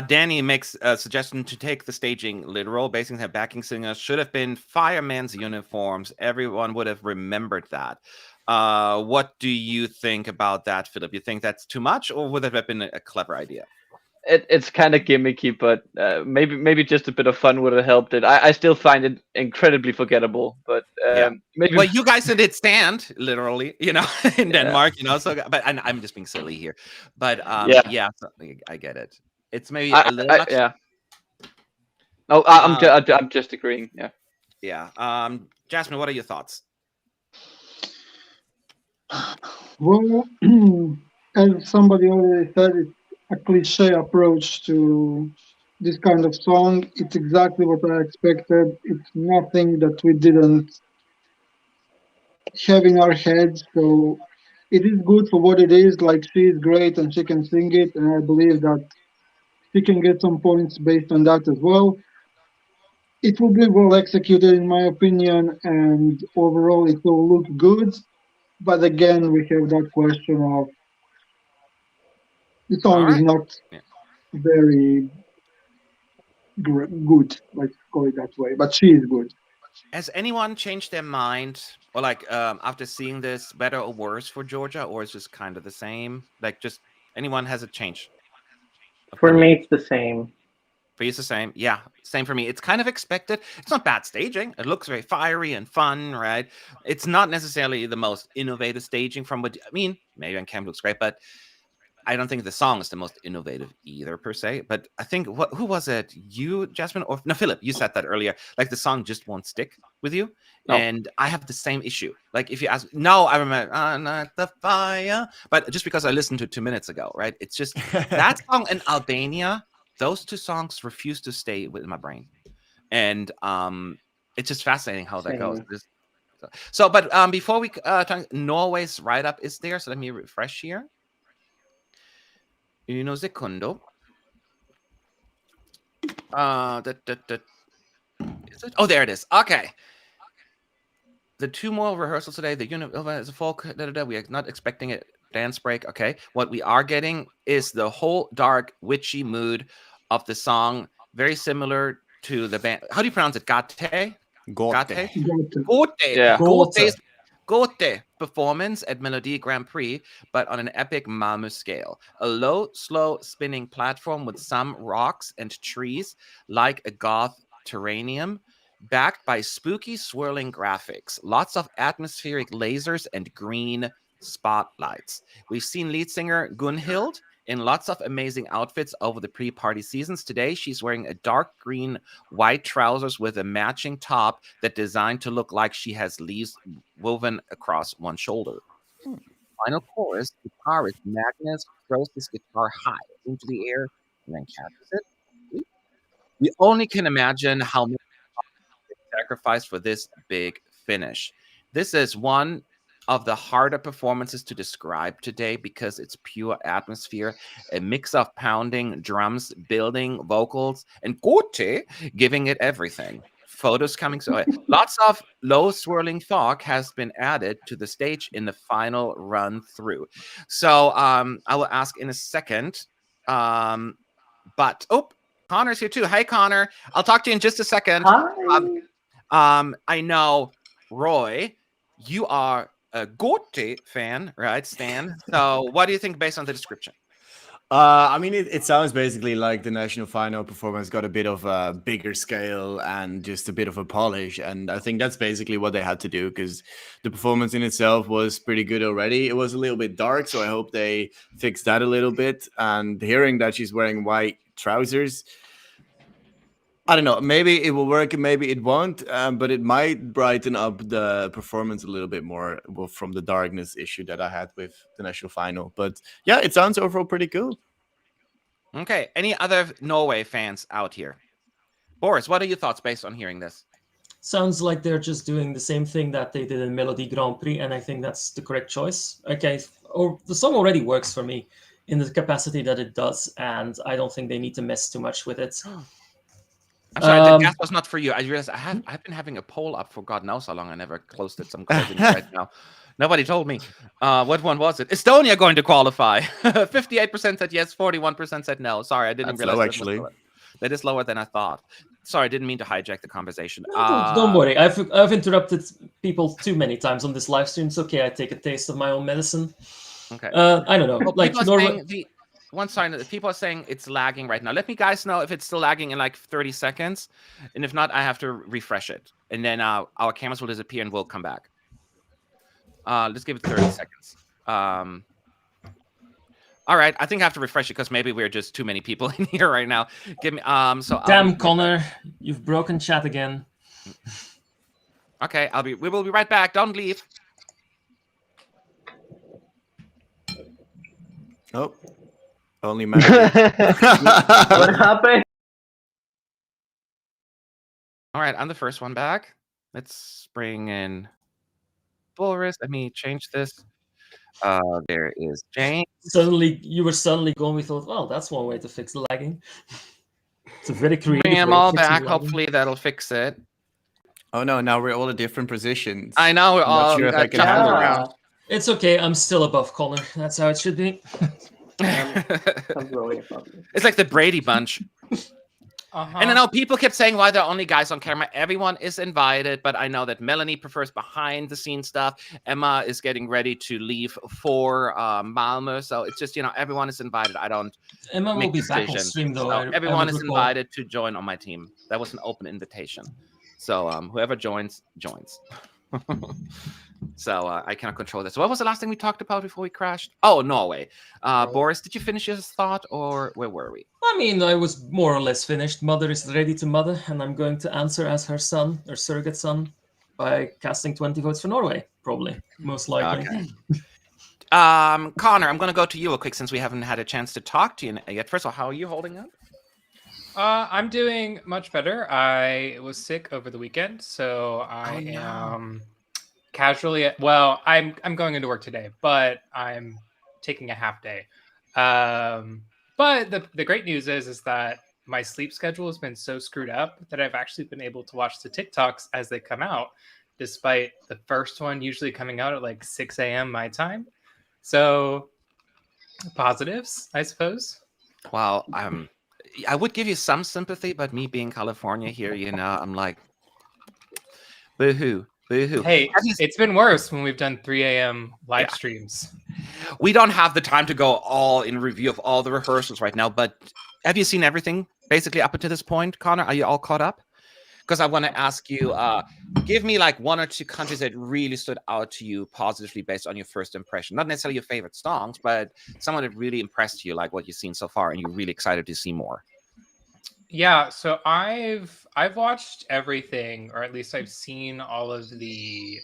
Danny makes a suggestion to take the staging literal. Basically, her backing singers should have been firemen's uniforms. Everyone would have remembered that. What do you think about that, Philip? You think that's too much, or would that have been a clever idea? It's kind of gimmicky, but maybe just a bit of fun would have helped it. I still find it incredibly forgettable, but maybe. Well, you guys did stand literally, you know, in Denmark, you know. So, but I'm just being silly here. But yeah, so, I get it. It's maybe a little much. Yeah. No, I'm just agreeing. Yeah. Yeah. Jasmine, what are your thoughts? Well, as somebody already said, it's a cliche approach to this kind of song. It's exactly what I expected. It's nothing that we didn't have in our heads. So it is good for what it is. Like, she is great and she can sing it. And I believe that she can get some points based on that as well. It will be well executed, in my opinion. And overall, it will look good. But again, we have that question of the song is not very good, let's call it that way, but she is good. Has anyone changed their mind, or like after seeing this, better or worse for Georgia, or is just kind of the same? Like, just anyone has a change? For me, it's the same. For you, it's the same. Yeah, same for me. It's kind of expected. It's not bad staging. It looks very fiery and fun, right? It's not necessarily the most innovative staging from what I mean. Maybe on camera looks great, but I don't think the song is the most innovative either per se, but I think who was it? You, Jasmine, or no, Philip? You said that earlier. Like the song just won't stick with you, No. and I have the same issue. Like if you ask, no, I remember not the fire, but just because I listened to it 2 minutes ago, right? It's just that song and Albania. Those two songs refuse to stay within my brain, and it's just fascinating how that goes. Same. So, but before we Norway's write-up is there, so let me refresh here. Uno secondo. Is it? Oh, there it is. Okay. The two more rehearsals today. The unit is a folk. We are not expecting a dance break. Okay. What we are getting is the whole dark, witchy mood of the song. Very similar to the band. How do you pronounce it? Gate? Gote. Yeah. Gote performance at Melody Grand Prix, but on an epic Malmö scale. A low, slow spinning platform with some rocks and trees, like a goth terranium, backed by spooky swirling graphics, lots of atmospheric lasers and green spotlights. We've seen lead singer Gunhild in lots of amazing outfits over the pre-party seasons. Today, she's wearing a dark green white trousers with a matching top that designed to look like she has leaves woven across one shoulder. Final chorus, guitarist Magnus throws his guitar high into the air and then catches it. We only can imagine how much sacrificed for this big finish. This is one of the harder performances to describe today because it's pure atmosphere, a mix of pounding drums, building vocals, and Gote giving it everything. Photos coming so lots of low swirling fog has been added to the stage in the final run through. So I will ask in a second. But Connor's here too. Hey Connor, I'll talk to you in just a second. Hi. I know, Roy, you are a Gote fan, right, Stan? So what do you think based on the description? I mean, it sounds basically like the national final performance got a bit of a bigger scale and just a bit of a polish. And I think that's basically what they had to do because the performance in itself was pretty good already. It was a little bit dark, so I hope they fix that a little bit. And hearing that she's wearing white trousers, I don't know. Maybe it will work, and maybe it won't. But it might brighten up the performance a little bit more from the darkness issue that I had with the national final. But yeah, it sounds overall pretty cool. Okay. Any other Norway fans out here? Boris, what are your thoughts based on hearing this? Sounds like they're just doing the same thing that they did in Melody Grand Prix, and I think that's the correct choice. Okay, the song already works for me in the capacity that it does, and I don't think they need to mess too much with it. I'm sorry, the gas was not for you. I realized I've been having a poll up for God knows how long. I never closed it, so I'm closing it right now. Nobody told me. What one was it? Estonia going to qualify. 58% said yes, 41% said no. Sorry, I didn't realize. Low, actually. That is lower than I thought. Sorry, I didn't mean to hijack the conversation. Don't worry. I've interrupted people too many times on this live stream. It's okay. I take a taste of my own medicine. Okay. I don't know. Like Norway. People are saying it's lagging right now. Let me guys know if it's still lagging in like 30 seconds. And if not, I have to refresh it. And then our cameras will disappear and we'll come back. Let's give it 30 seconds. All right. I think I have to refresh it because maybe we're just too many people in here right now. Give me Damn, Connor, you've broken chat again. Okay, we will be right back. Don't leave. Oh. Only man. What happened? All right, I'm the first one back. Let's bring in Boris. Let me change this. There is James. You were suddenly going. We thought, well, that's one way to fix the lagging. It's a very creative. Bring them all back. Hopefully that'll fix it. Oh no! Now we're all in different positions. I know we're all. Sure if I can handle around. It's okay. I'm still above Connor. That's how it should be. It's like the Brady Bunch. And I know people kept saying why there are only guys on camera. Everyone is invited, but I know that Melanie prefers behind the scenes stuff. Emma is getting ready to leave for Malmö, so it's just everyone is invited. I don't. Emma will be back on stream though. So everyone is invited to join on my team. That was an open invitation. So whoever joins. So I cannot control this. What was the last thing we talked about before we crashed? Oh, Norway. Boris, did you finish his thought, or where were we? I mean, I was more or less finished. Mother is ready to mother, and I'm going to answer as her son or surrogate son by casting 20 votes for Norway, probably, most likely. Okay. Connor, I'm going to go to you real quick since we haven't had a chance to talk to you yet. First of all, how are you holding up? I'm doing much better. I was sick over the weekend, so I am casually. I'm going into work today, but I'm taking a half day. But the great news is that my sleep schedule has been so screwed up that I've actually been able to watch the TikToks as they come out, despite the first one usually coming out at like 6 a.m. my time. So positives, I suppose. Well, I would give you some sympathy, but me being California here, I'm like, boo-hoo, boo-hoo. Hey, it's been worse when we've done 3 a.m. live streams. We don't have the time to go all in review of all the rehearsals right now, but have you seen everything basically up until this point, Connor? Are you all caught up? Because I want to ask you, give me like 1 or 2 countries that really stood out to you positively based on your first impression. Not necessarily your favorite songs, but someone that really impressed you, like what you've seen so far, and you're really excited to see more. Yeah, so I've watched everything, or at least I've seen all of the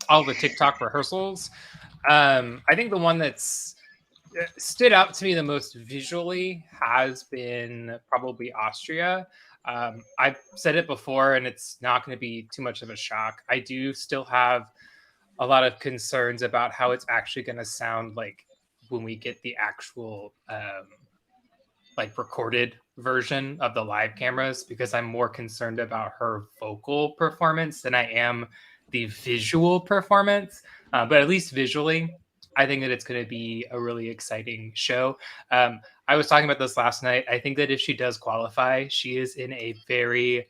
TikTok rehearsals. I think the one that's stood out to me the most visually has been probably Austria. I've said it before, and it's not going to be too much of a shock. I do still have a lot of concerns about how it's actually going to sound like when we get the actual like recorded version of the live cameras, because I'm more concerned about her vocal performance than I am the visual performance. But at least visually, I think that it's going to be a really exciting show. I was talking about this last night. I think that if she does qualify, she is in a very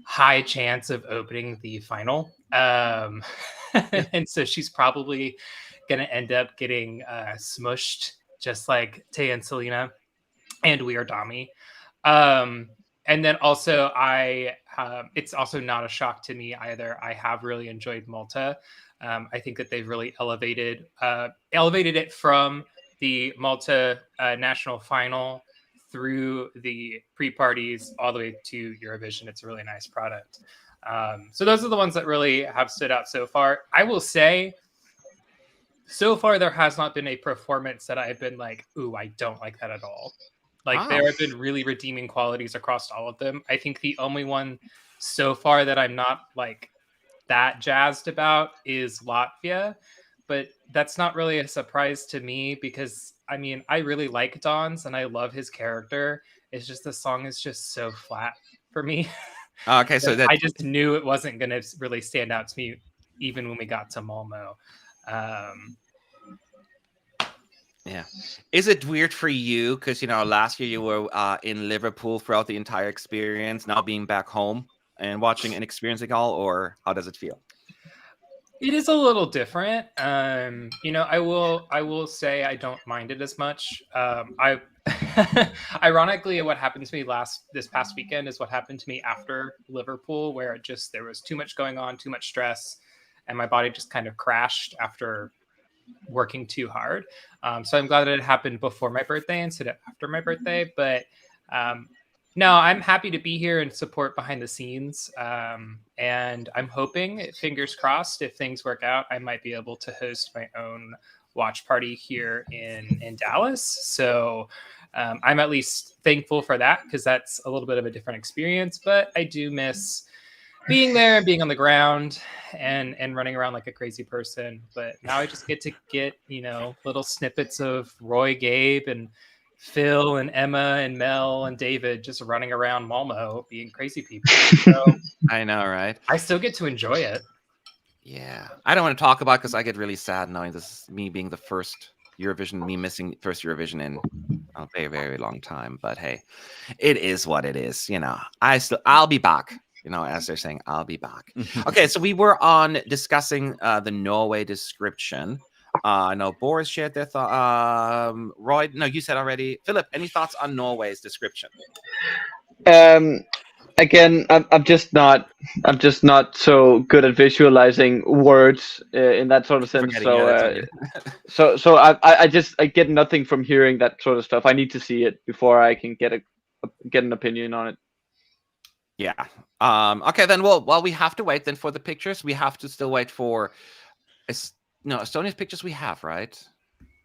high chance of opening the final. And so she's probably going to end up getting smushed, just like Tay and Selena and We Are Dami. And then also it's also not a shock to me either. I have really enjoyed Malta. I think that they've really elevated it from the Malta national final through the pre-parties all the way to Eurovision. It's a really nice product. So those are the ones that really have stood out so far. I will say, so far there has not been a performance that I've been like, ooh, I don't like that at all. Like there have been really redeeming qualities across all of them. I think the only one so far that I'm not like that jazzed about is Latvia, but that's not really a surprise to me because I mean, I really like Don's and I love his character. It's just the song is just so flat for me. Okay, so that I just knew it wasn't going to really stand out to me even when we got to Malmo. Yeah. Is it weird for you? Because, last year you were in Liverpool throughout the entire experience, now being back home and watching and experiencing all, or how does it feel? It is a little different. I will say I don't mind it as much. Ironically, what happened to me this past weekend is what happened to me after Liverpool, where there was too much going on, too much stress, and my body just kind of crashed after working too hard. So I'm glad that it happened before my birthday instead of after my birthday. But no, I'm happy to be here and support behind the scenes. And I'm hoping, fingers crossed, if things work out, I might be able to host my own watch party here in Dallas. So I'm at least thankful for that because that's a little bit of a different experience. But I do miss being there and being on the ground and running around like a crazy person. But now I just get to get, little snippets of Roy, Gabe, and Phil and Emma and Mel and David just running around Malmo being crazy people. So I know, right? I still get to enjoy it. Yeah. I don't want to talk about because I get really sad knowing this is me being the first Eurovision, me missing first Eurovision in a very, very long time. But hey, it is what it is. I'll be back. As they're saying, I'll be back. Okay, so we were on discussing the Norway description. I know Boris shared their thought. Roy, no, you said already. Philip, any thoughts on Norway's description? Again, I'm just not so good at visualizing words in that sort of sense. Forgetting, yeah, that's okay. So I get nothing from hearing that sort of stuff. I need to see it before I can get an opinion on it. Yeah. Okay, then well we have to wait then for the pictures. We have to still wait for Estonia's pictures we have, right?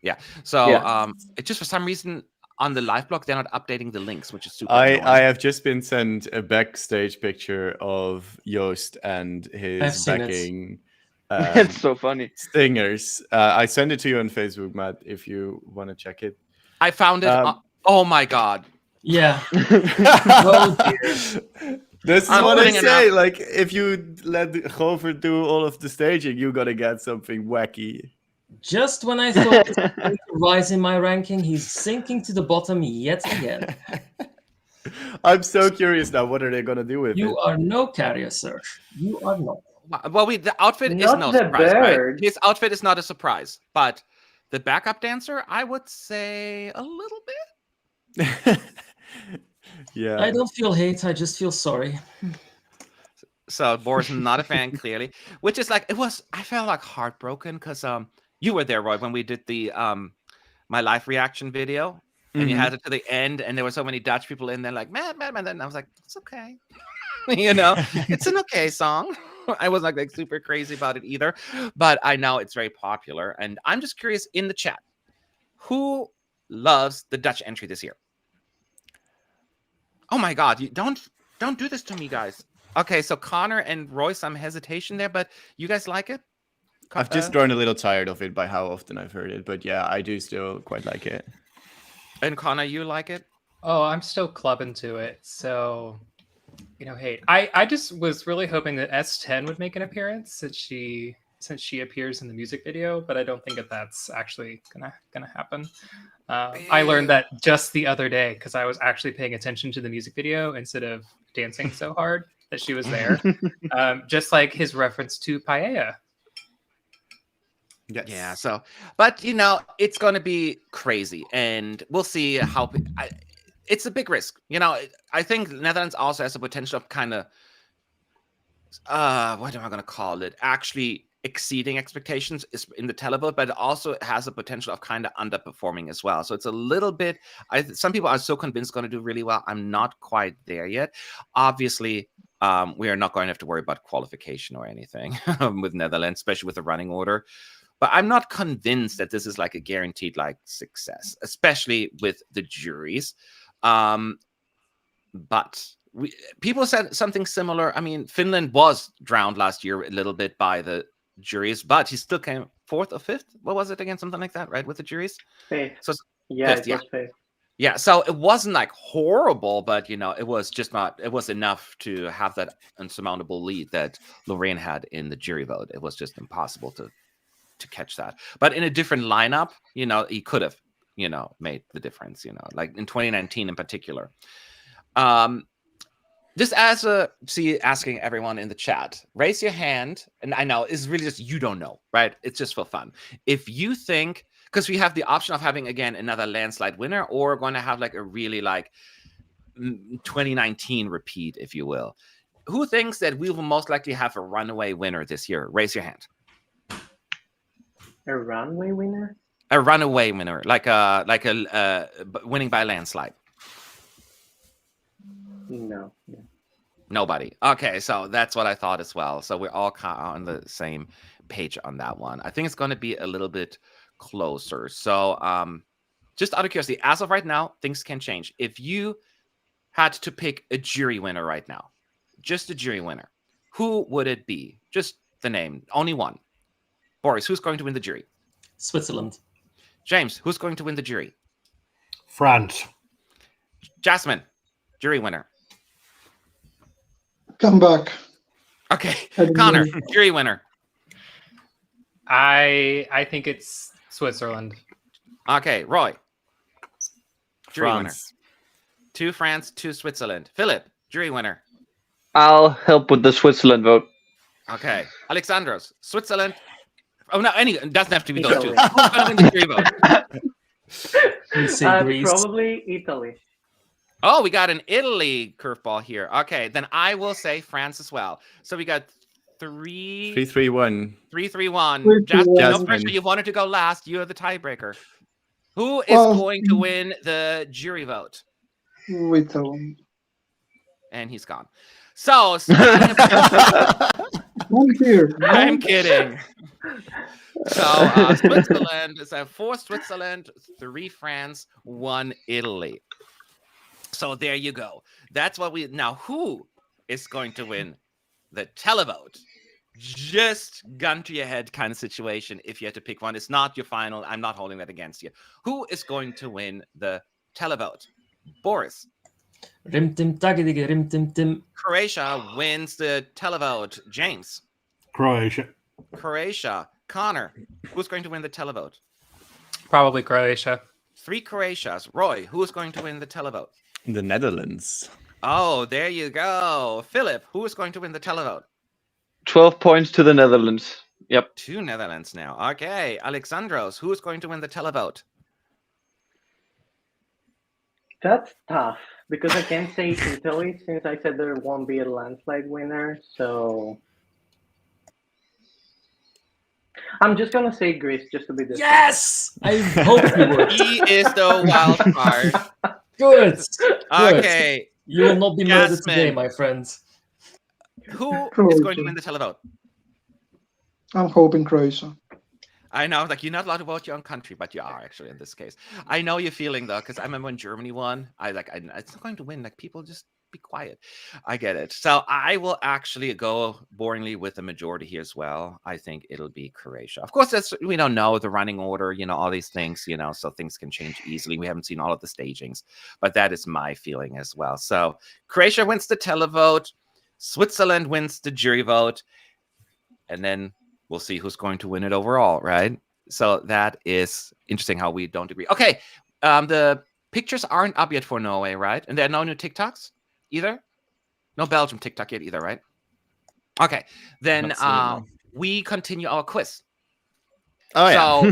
Yeah. So Yeah. it just for some reason on the live blog they're not updating the links, which is super I annoying. have just been sent a backstage picture of Joost and I've his seen it. backing It's so funny. singers. I send it to you on Facebook, Matt, if you want to check it. I found it. Oh my god. Yeah. Oh dear. This is I'm what I putting it say. up. Like, if you let Gover do all of the staging, you gotta get something wacky. Just when I thought he was going to rise in my ranking, he's sinking to the bottom yet again. I'm so curious now. What are they gonna do with You it? are no carrier, sir. You are not. Well, the outfit is Not no the surprise, bird. right? His outfit is not a surprise, but the backup dancer, I would say a little bit. Yeah. I don't feel hate. I just feel sorry. So Boris not a fan, clearly, which is like I felt like heartbroken because you were there, Roy, when we did the my live reaction video, and you had it to the end, and there were so many Dutch people in there, like man, and I was like, it's okay, it's an okay song. I wasn't like super crazy about it either, but I know it's very popular, and I'm just curious in the chat, who loves the Dutch entry this year? Oh my God, you don't do this to me, guys. Okay, so Connor and Roy, some hesitation there, but you guys like it? I've just grown a little tired of it by how often I've heard it, but yeah, I do still quite like it. And Connor, you like it? Oh, I'm still clubbing to it. So, hate. I just was really hoping that S10 would make an appearance since she appears in the music video, but I don't think that's actually gonna happen. I learned that just the other day because I was actually paying attention to the music video instead of dancing so hard that she was there. Just like his reference to paella. Yes. Yeah. So, but it's going to be crazy, and we'll see how. It's a big risk. I think Netherlands also has the potential of kind of, what am I going to call it? Actually exceeding expectations is in the televote, but it also has a potential of kind of underperforming as well. So it's a little bit. Some people are so convinced it's going to do really well. I'm not quite there yet. Obviously, we are not going to have to worry about qualification or anything with Netherlands, especially with the running order. But I'm not convinced that this is like a guaranteed success, especially with the juries. But people said something similar. I mean, Finland was drowned last year a little bit by the juries, but he still came 4th or 5th. What was it again? Something like that, right? With the juries? 5th. So Yeah, 5th, it was 5th. Yeah, so it wasn't horrible, but it was just not. It was enough to have that unsurmountable lead that Lorraine had in the jury vote. It was just impossible to catch that. But in a different lineup, he could have, made the difference. Like in 2019 in particular. Just asking everyone in the chat, raise your hand, and I know it's really just you don't know, right? It's just for fun. If you think. Because we have the option of having, again, another landslide winner, or going to have a really 2019 repeat, if you will. Who thinks that we will most likely have a runaway winner this year? Raise your hand. A runway winner? A runaway winner, like a winning by a landslide. No. Nobody. Okay, so that's what I thought as well. So we're all kind of on the same page on that one. I think it's going to be a little bit closer. So just out of curiosity, as of right now, things can change. If you had to pick a jury winner right now, just a jury winner, who would it be? Just the name, only one. Boris, who's going to win the jury? Switzerland. James, who's going to win the jury? France. Jasmine, jury winner. Come back. Okay, Connor, jury winner. I think it's Switzerland. Okay, Roy. Jury France. winner. 2 France, 2 Switzerland. Philip, jury winner. I'll help with the Switzerland vote. Okay. Alexandros, Switzerland. Oh, no, it doesn't have to be those two. Who's going to win the jury vote? We say Greece. Probably Italy. Oh, we got an Italy curveball here. Okay, then I will say France as well. So we got 3, 3, 1. 3, 3, 1. 3, 3, Jasmine, 1. no pressure. You wanted to go last. You are the tiebreaker. Who is Well, going to win the jury vote? Switzerland. And he's gone. So I'm here. I'm kidding. So Switzerland is 4 Switzerland, 3 France, 1 Italy. So there you go. That's what we now. Who is going to win the televote? Just gun to your head kind of situation. If you had to pick one, it's not your final. I'm not holding that against you. Who is going to win the televote? Boris. Rim tim tagadiga rim tim tim. Croatia wins the televote. James. Croatia. Croatia. Connor. Who's going to win the televote? Probably Croatia. 3 Croatias. Roy. Who is going to win the televote? The Netherlands. Oh, there you go. Philip. Who is going to win the televote? 12 points to the Netherlands. Yep. 2 Netherlands now. Okay. Alexandros. Who is going to win the televote? That's tough because I can't say Italy since I said there won't be a landslide winner. So I'm just gonna say Greece just to be different. Yes! I hope you would. He is the wild card. Good. Okay. You will not be murdered Jasmine. today, my friends. Who is Croatia. going to win the televote? I'm hoping Croatia. I know, like, you're not allowed to vote your own country, but you are actually in this case. I know you're feeling though, because I remember when Germany won, it's not going to win. Like, people just be quiet. I get it. So I will actually go boringly with the majority here as well. I think it'll be Croatia. Of course, we don't know the running order, all these things, so things can change easily. We haven't seen all of the stagings, but that is my feeling as well. So Croatia wins the televote, Switzerland wins the jury vote, and then we'll see who's going to win it overall, right? So that is interesting how we don't agree. Okay, the pictures aren't up yet for Norway, right? And there are no new TikToks either? No Belgium TikTok yet either, right? Okay, then we continue our quiz. Oh, yeah. So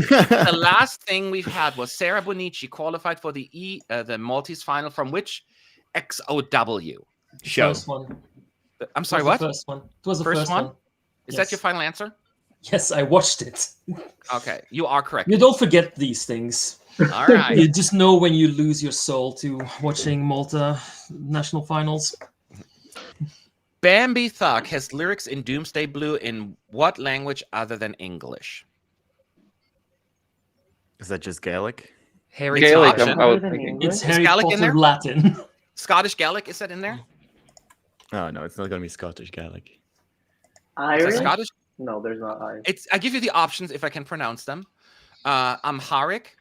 the last thing we've had was Sarah Bonici qualified for the Maltese final from which XOW? Show. First one. I'm sorry, It was what? The first one. It was the first one. Is that your final answer? Yes, I watched it. Okay, you are correct. You don't forget these things. All right. You just know when you lose your soul to watching Malta national finals. Bambi Thug has lyrics in Doomsday Blue in what language other than English? Is that just Gaelic? Harry Gaelic, option. I was thinking. It's Is Harry Gaelic in Potter there? Latin. Scottish Gaelic, is that in there? Oh, no, it's not going to be Scottish Gaelic. Is Irish? that Scottish? No, there's not Irish. I give you the options if I can pronounce them. Amharic.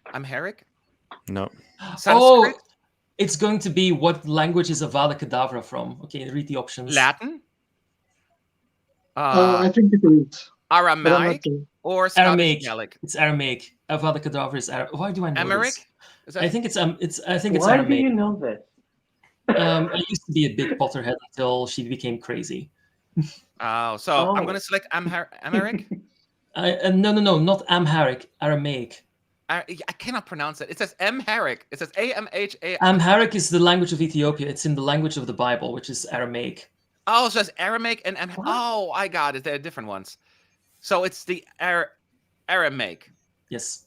No. Sanskrit. It's going to be what language is Avada Kedavra from? Okay, read the options. Latin. I think it is. but I'm not Aramaic sure. or Scottish Aramaic. Gaelic. It's Aramaic. Avada Kedavra is Aramaic. Why do I know Amharic. this? Is that? I think it's I think it's Why do Aramaic. you know this? I used to be a big Potterhead until she became crazy. Oh, so I'm Oh. going to select Amharic. No, not Amharic. Aramaic. I cannot pronounce it. It says Amharic. It says A-M-H-A. Amharic is the language of Ethiopia. It's in the language of the Bible, which is Aramaic. Oh, so it's Aramaic and oh, I got it. They're different ones. So it's the Aramaic. Yes.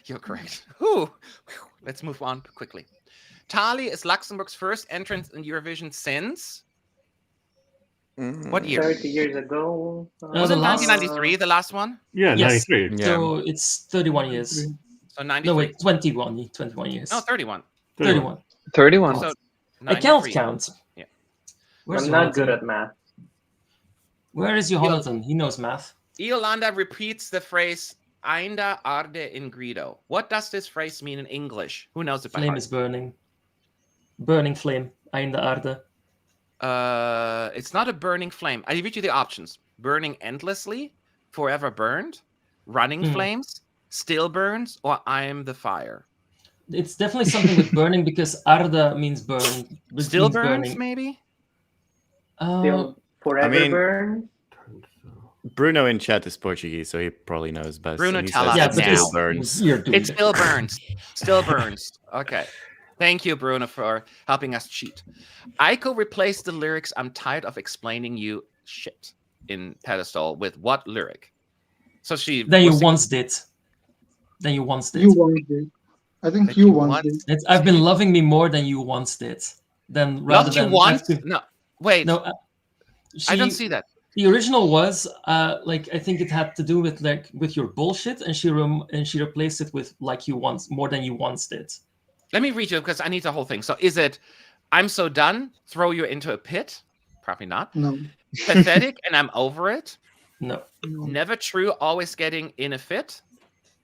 You're correct. Whew. Let's move on quickly. Tali is Luxembourg's first entrance in Eurovision since what year? 30 years ago. Was the it last- 1993, the last one? Yeah, Yes. 93. Yeah. So it's 31 years. So 93. No, wait, 21 years. No, 31. 31. 31. So I cannot 93. count. Yeah. Where's I'm not Jonathan? good at math. Where is Jonathan? He knows math. Iolanda repeats the phrase "Ainda arde in grido." What does this phrase mean in English? Who knows it by Flame heart? is burning. Burning flame. Ainda arde. It's not a burning flame. I read you the options: burning endlessly, forever burned, running flames, still burns, or I am the fire. It's definitely something with burning because arda means burn. which Still means burns, burning. maybe. Still forever mean- burn. Bruno in chat is Portuguese, so he probably knows best. Bruno, and he tell says us Yeah, it but still now. this- burns. You're doing It still burns. Still burns. Okay. Thank you, Bruno, for helping us cheat. Aiko replaced the lyrics "I'm tired of explaining you shit" in Pedestal with what lyric? So she Then you was singing- once did. Then you once did. You once did. I think that you you once once- did. I've been loving me more than you once did. Then rather Loved you than once? I've been- No, wait. no, I don't she- see that. The original was like I think it had to do with your bullshit, and she replaced it with like you once more than you once did. Let me read you because I need the whole thing. So is it "I'm so done, throw you into a pit"? Probably not. No. Pathetic and I'm over it. No. Never true, always getting in a fit.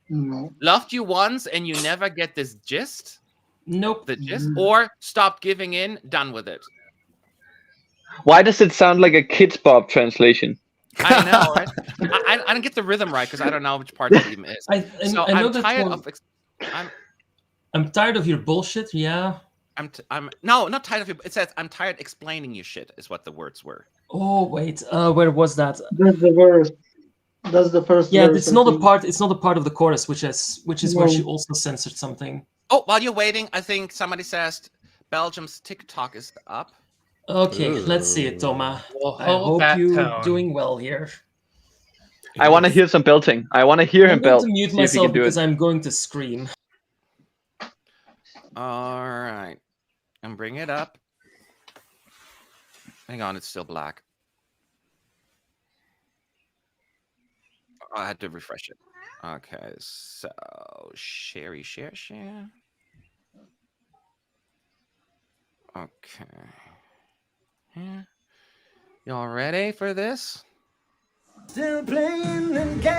No. Loved you once and you never get this gist. Nope. The gist. Or stopped giving in, done with it. Why does it sound like a Kids Bob translation? I know, right? I don't get the rhythm right because I don't know which part it even is. I know I'm that tired one- of. I'm tired of your bullshit. Yeah. I'm no, not tired of you. It says I'm tired explaining you shit. Is what the words were. Oh wait, where was that? That's the verse. That's the first Yeah, verse. it's I not a think. part. It's not a part of the chorus, which is where No. she also censored something. Oh, while you're waiting, I think somebody says Belgium's TikTok is up. Okay, let's see it, Toma. We'll I hold hope that you're tone. doing well here. I want to hear some belting. I want to hear I'm him going belt. to mute See if he myself can do because it. I'm going to scream. All right, and bring it up. Hang on, it's still black. Oh, I had to refresh it. Okay, so share. Okay. Yeah. Y'all ready for this? Still playing the game.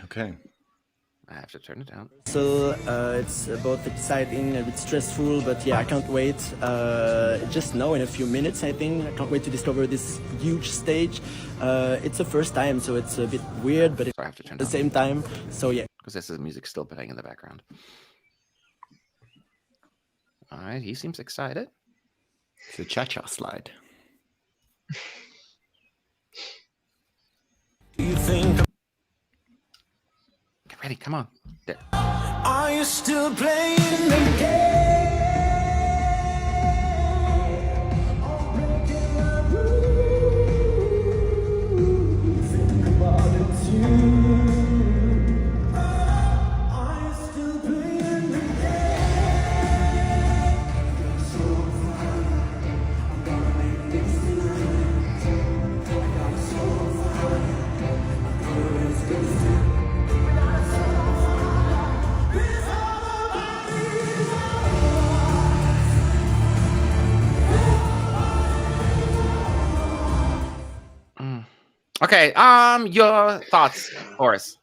Okay. I have to turn it down. So it's both exciting, a bit stressful, but yeah, I can't wait. Just now, in a few minutes, I think. I can't wait to discover this huge stage. It's the first time, so it's a bit weird, but So I have to turn at the it same time, so yeah. because this is music still playing in the background. All right, he seems excited. It's a cha-cha slide. Do you think? Get ready, come on. There. Are you still playing the game? Think about it too. Are you still playing the game? So far, I'm gonna make this right. I got so far, I'm gonna raise this. Okay, your thoughts, Horace.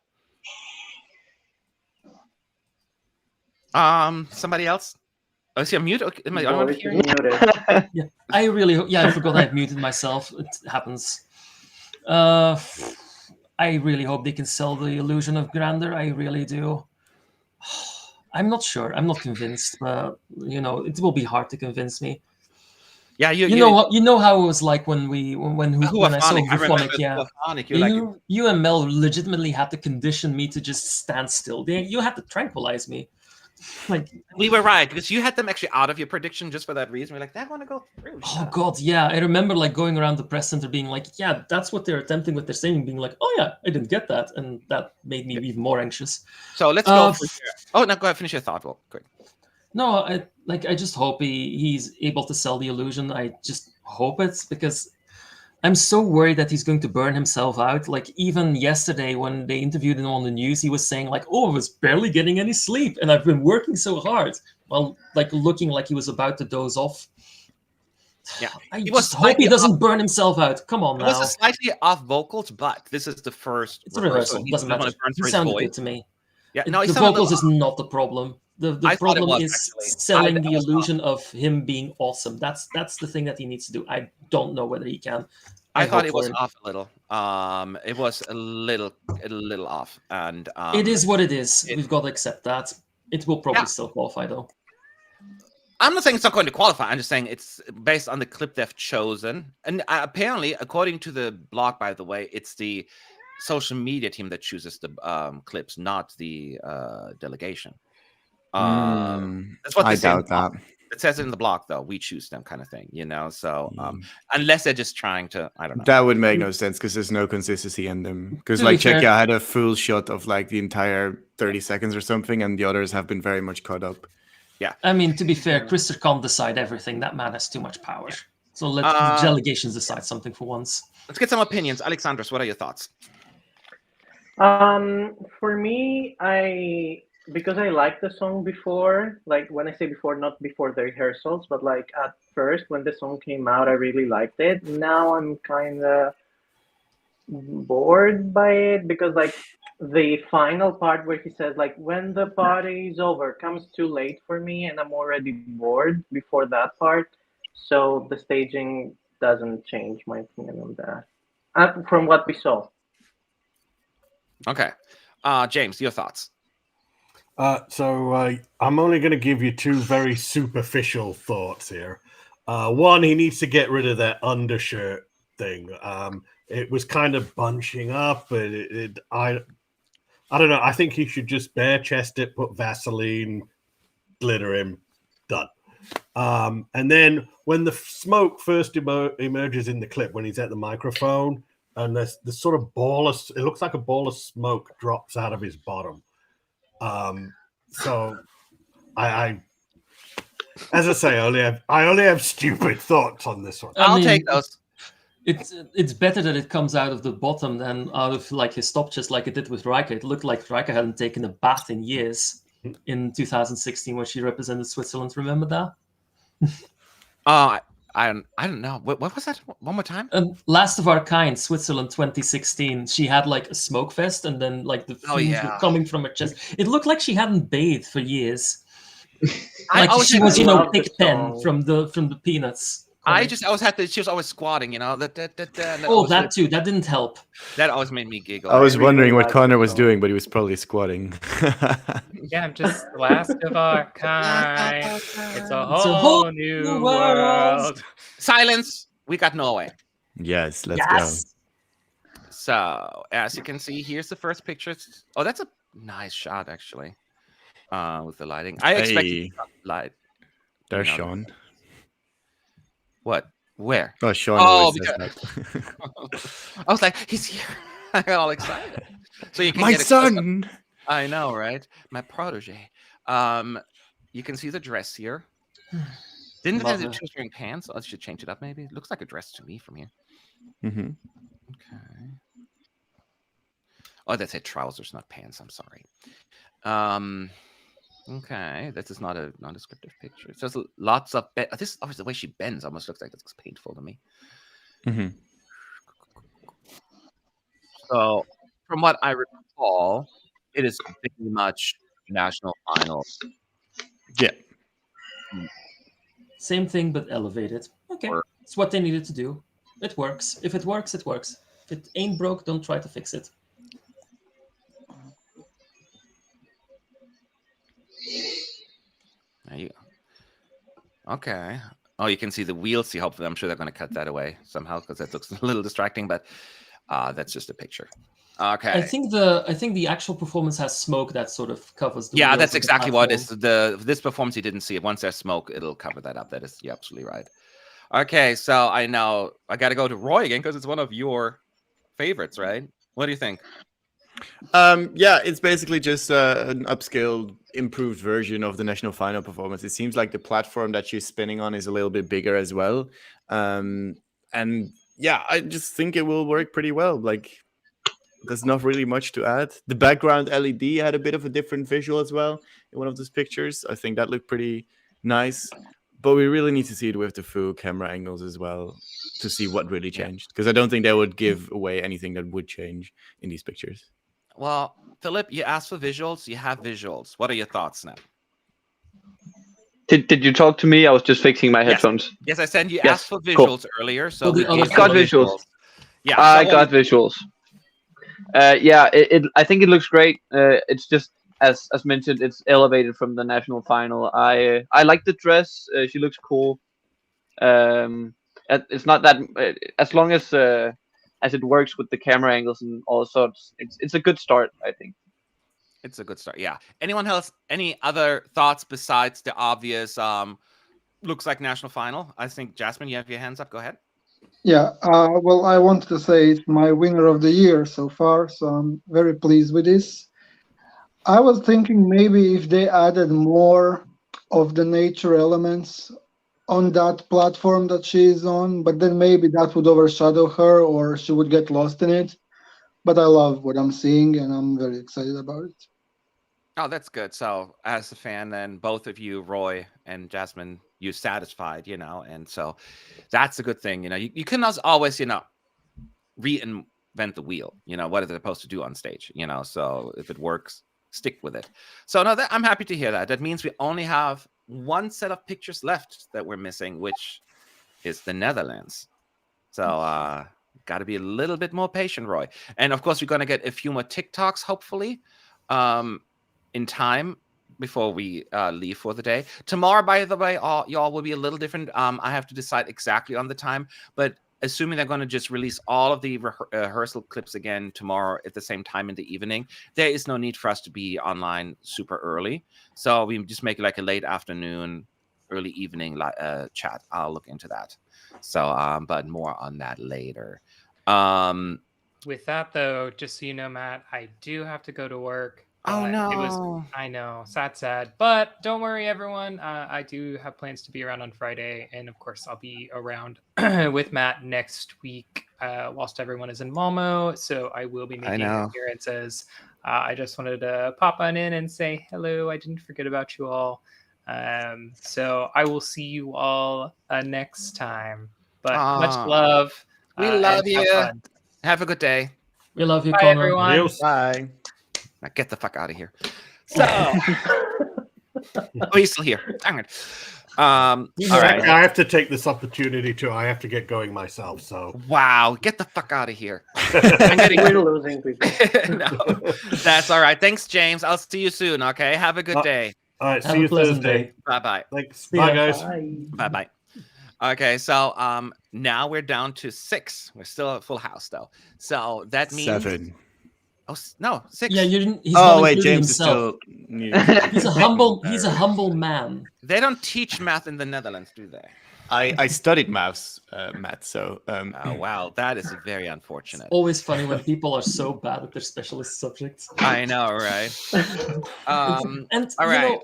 Somebody else? Oh, is he on mute? Okay, am I on Voice hearing? is muted. Yeah, I forgot I muted myself. It happens. I really hope they can sell the illusion of grandeur. I really do. I'm not sure. I'm not convinced, but it will be hard to convince me. Yeah, You know how it was like when I saw Whoaphonic. I remember Whoaphonic, yeah. Whoaphonic. You're like, You and Mel legitimately had to condition me to just stand still. You had to tranquilize me. Like, we were right because you had them actually out of your prediction just for that reason. We're like, they want to go through. oh god, yeah. I remember like going around the press center being like, yeah, that's what they're attempting with their saying, being like, oh yeah, I didn't get that, and that made me even more anxious. So let's go. Oh no, go ahead, finish your thought. Well, quick. No, I just hope he's able to sell the illusion. I just hope it's because I'm so worried that he's going to burn himself out. Like even yesterday when they interviewed him on the news, he was saying like, "Oh, I was barely getting any sleep, and I've been working so hard." Well, like looking like he was about to doze off. Yeah, I just hope he doesn't burn himself out. Come on now. It was slightly off vocals, but this is the first. It's a rehearsal. He Doesn't matter. Burn He through his sounded voice. good to me. Yeah, no, he the sounded vocals a is little- not the problem. The I thought it problem was, is actually. selling I the was illusion of him being awesome. That's the thing that he needs to do. I don't know whether he can. I thought hope it for was him. off a little. It was a little off, and It is what it is. We've got to accept that. It will probably still qualify though. I'm not saying it's not going to qualify. I'm just saying it's based on the clip they've chosen, and apparently, according to the blog, by the way, it's the social media team that chooses the clips, not the delegation. That's what I they say in the doubt block. that. It says it in the block, though. We choose them, kind of thing, you know. So unless they're just trying to, I don't know. That would make no sense because there's no consistency in them. Because To like be fair- Czechia had a full shot of like the entire 30 seconds or something, and the others have been very much cut up. I mean, to be fair, Krister can't decide everything. That man has too much power. So let the delegations decide something for once. Let's get some opinions. Alexandros, what are your thoughts? For me, because I liked the song before, like when I say before, not before the rehearsals, but like at first when the song came out, I really liked it. Now I'm kind of bored by it because like the final part where he says like when the party is over comes too late for me, and I'm already bored before that part. So the staging doesn't change my opinion on that from what we saw. Okay. James, your thoughts? So I'm only going to give you two very superficial thoughts here. One, he needs to get rid of that undershirt thing. It was kind of bunching up, and I don't know. I think he should just bare chest it, put Vaseline, glitter him, done. And then when the smoke first emerges in the clip, when he's at the microphone, and there's the sort of ball of, it looks like a ball of smoke drops out of his bottom. So I as I say, I only have stupid thoughts on this one. I'll take those. It's better that it comes out of the bottom than out of like his top chest, like it did with Riker. It looked like Riker hadn't taken a bath in years in 2016 when she represented Switzerland. Remember that? I don't know. What was that? One more time? Last of Our Kind, Switzerland 2016. She had like a smoke fest, and then like the fumes were coming from her chest. It looked like she hadn't bathed for years. Like she was, Pig Pen from the Peanuts. She was always squatting, that too. That didn't help. That always made me giggle. I was wondering what Connor was doing, but he was probably squatting. Yeah, I'm just last of our kind. It's a whole new world. Silence. We got Norway. Yes, let's go. So, as you can see, here's the first picture. Oh, that's a nice shot, actually, with the lighting. I expected light. There's Sean. What? Where? Oh, Sean. Oh, because I was like, he's here. I got all excited. So you can my get son. I know, right? My protege. You can see the dress here. Didn't it say she was wearing pants? I should change it up, maybe. It looks like a dress to me from here. Mm-hmm. Okay. Oh, that said trousers, not pants. I'm sorry. Okay, this is not a non-descriptive picture. It says lots of this. The way she bends almost looks like it's painful to me. Mm-hmm. So, from what I recall, it is pretty much national final. Yeah. Same thing, but elevated. Okay, it's what they needed to do. It works. If it works, it works. If it ain't broke, don't try to fix it. There you go. Okay. Oh, you can see the wheels. See, hopefully, I'm sure they're going to cut that away somehow because that looks a little distracting. But that's just a picture. Okay. I think the actual performance has smoke that sort of covers the. Yeah, that's exactly what it is. This performance you didn't see it. Once there's smoke, it'll cover that up. You're absolutely right. Okay, so I know I got to go to Roy again because it's one of your favorites, right? What do you think? Yeah, it's basically just an upscaled, improved version of the national final performance. It seems like the platform that she's spinning on is a little bit bigger as well. And yeah, I just think it will work pretty well. Like, there's not really much to add. The background LED had a bit of a different visual as well in one of those pictures. I think that looked pretty nice. But we really need to see it with the full camera angles as well to see what really changed. Because I don't think they would give away anything that would change in these pictures. Well, Philip, you asked for visuals. You have visuals. What are your thoughts now? Did you talk to me? I was just fixing my headphones. Yes, I said you asked for visuals earlier. So I got visuals. Yeah, I got visuals. Yeah, I think it looks great. It's just as mentioned, it's elevated from the national final. I like the dress. She looks cool. It's not that as long as as it works with the camera angles and all sorts. It's a good start, I think. It's a good start. Yeah. Anyone else? Any other thoughts besides the obvious? Looks like national final. I think Jasmine, you have your hands up. Go ahead. Yeah, well, I wanted to say it's my winner of the year so far, so I'm very pleased with this. I was thinking maybe if they added more of the nature elements on that platform that she is on, but then maybe that would overshadow her or she would get lost in it. But I love what I'm seeing and I'm very excited about it. Oh, that's good. So, as a fan, then both of you, Roy and Jasmine, you satisfied, and so that's a good thing. You can always, reinvent the wheel. What are they supposed to do on stage? So if it works, stick with it. So no, I'm happy to hear that. That means we only have one set of pictures left that we're missing, which is the Netherlands. So got to be a little bit more patient, Roy. And of course, we're going to get a few more TikToks, hopefully, in time before we leave for the day. Tomorrow, by the way, y'all will be a little different. I have to decide exactly on the time, but assuming they're going to just release all of the rehearsal clips again tomorrow at the same time in the evening, there is no need for us to be online super early. So we just make it like a late afternoon, early evening chat. I'll look into that. So, but more on that later. With that, though, just so you know, Matt, I do have to go to work. Oh, no. I know, sad. But don't worry, everyone. I do have plans to be around on Friday. And of course, I'll be around with Matt next week whilst everyone is in Malmo. So I will be making appearances. I just wanted to pop on in and say hello. I didn't forget about you all. So I will see you all next time. But much love. We love you. Have a good day. We love you, Bye, Connor. everyone. Adios. Bye. Now get the fuck out of here. So, he's still here. Dang it. All right. I have to take this opportunity I have to get going myself. So wow, get the fuck out of here. I'm getting We're losing people. No, that's all right. Thanks, James. I'll see you soon. Okay, have a good day. All right, Have see a you pleasant Thursday. day. Bye. Thanks. See Bye, ya. guys. Bye. Okay, so now we're down to 6. We're still at full house though. So that means 7. Oh no, 6. Yeah, you didn't. He's Oh not wait, including James himself. is still. He's a humble. He's a humble man. They don't teach math in the Netherlands, do they? I studied maths, Matt. So Oh wow, that is very unfortunate. Always funny when people are so bad at their specialist subjects. I know, right? And all you right, know,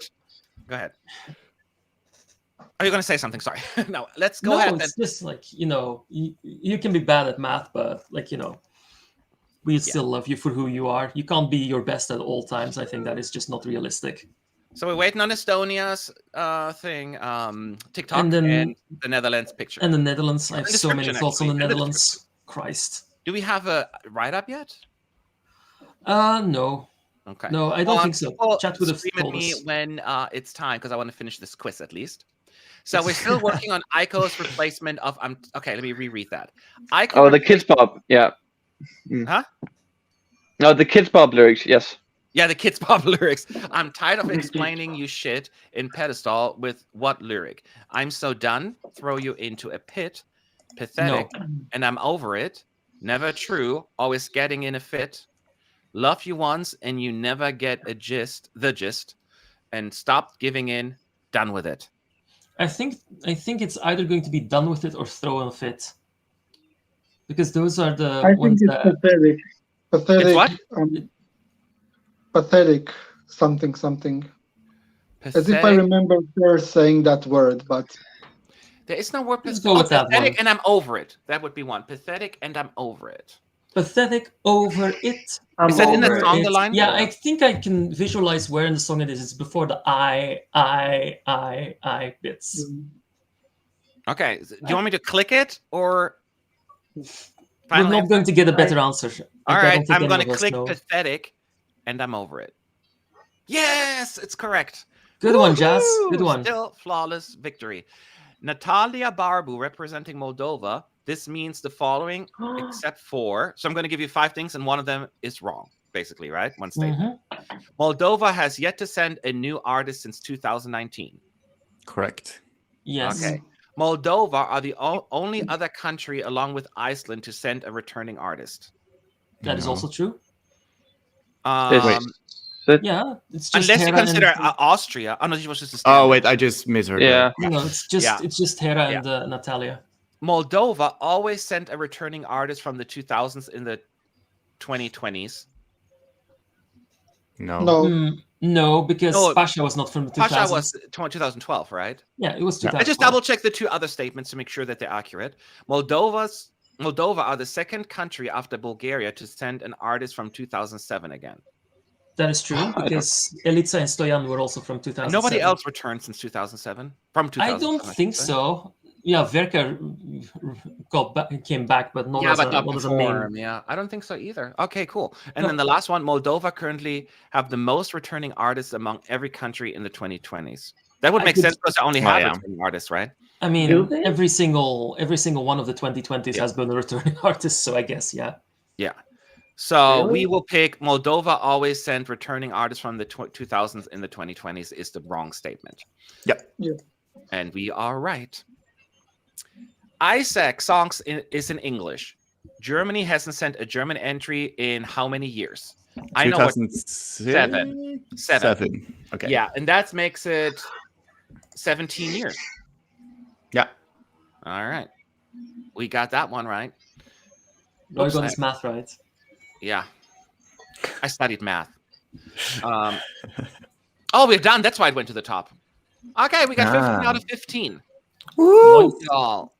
go ahead. Are you going to say something? Sorry. No, let's go no, ahead. it's just like you can be bad at math, but we still love you for who you are. You can't be your best at all times. I think that is just not realistic. So we're waiting on Estonia's thing, TikTok, And and, then- the Netherlands picture. And the Netherlands, I have And so many description, thoughts on the actually, and the Netherlands. Christ. Do we have a write-up yet? No. Okay. No, I don't think so. People Chat would have scream at told me us. when it's time because I want to finish this quiz at least. So we're still working on Aiko's replacement of. Okay, let me reread that. Aiko Oh, the Kids Pop. Yeah. Huh? No, the Kids Pop lyrics. Yes. Yeah, the Kids Pop lyrics. I'm tired of explaining you shit in pedestal with what lyric. I'm so done. Throw you into a pit. Pathetic. And I'm over it. Never true. Always getting in a fit. Love you once and you never get the gist. And stop giving in. Done with it. I think it's either going to be done with it or throw in a fit. Because those are the I think ones it's that pathetic. Pathetic. It's what? Pathetic. Something. As if I Pathetic. remember her saying that word, but There is no word Let's go with that pathetic one. and I'm over it. That would be one. Pathetic and I'm over it. pathetic over it. Is that in the over song, it. the line? Yeah, I think I can visualize where in the song it is. It's before the I bits. Okay. Do you want me to click it or? We're Final not answer? going to get a better answer. All I right. don't think I'm any going of to us click know. pathetic and I'm over it. Yes, it's correct. Good one, Jazz. Woohoo! Good one. Still flawless victory. Natalia Barbu representing Moldova. This means the following, except for. So I'm going to give you 5 things, and one of them is wrong, basically, right? One statement. Moldova has yet to send a new artist since 2019. Correct. Yes. Okay. Moldova are the only other country, along with Iceland, to send a returning artist. That is also true. Yeah, it's just unless you Hera consider and... Austria. Oh no, she was just a Oh stand-in. wait, I just misheard. Yeah. that. No, it's just Hera and Natalia. Moldova always sent a returning artist from the 2000s in the 2020s. No, because Pasha was not from the 2000s. Pasha was 2012, right? Yeah, it was 2012. I just double-checked the two other statements to make sure that they're accurate. Moldova are the second country after Bulgaria to send an artist from 2007 again. That is true, because Elitsa and Stoyan were also from 2007. Nobody else returned since 2007? From 2007? I don't think so. Yeah, Verka came back, but not as a main. Yeah, I don't think so either. Okay, cool. And then the last one, Moldova currently have the most returning artists among every country in the 2020s. That would make sense because they only have returning artists, right? I mean, every single one of the 2020s has been a returning artist, so I guess, yeah. Yeah. So we will pick Moldova always sent returning artists from the 2000s in the 2020s is the wrong statement. Yep. And we are right. Isaac songs is in English. Germany hasn't sent a German entry in how many years? I know what, 7. Okay. Yeah, and that makes it 17 years. Yeah. All right. We got that one right. I got this math right. Yeah. I studied math. Oh, we're done. That's why it went to the top. Okay, we got 15 out of 15. Woo! All.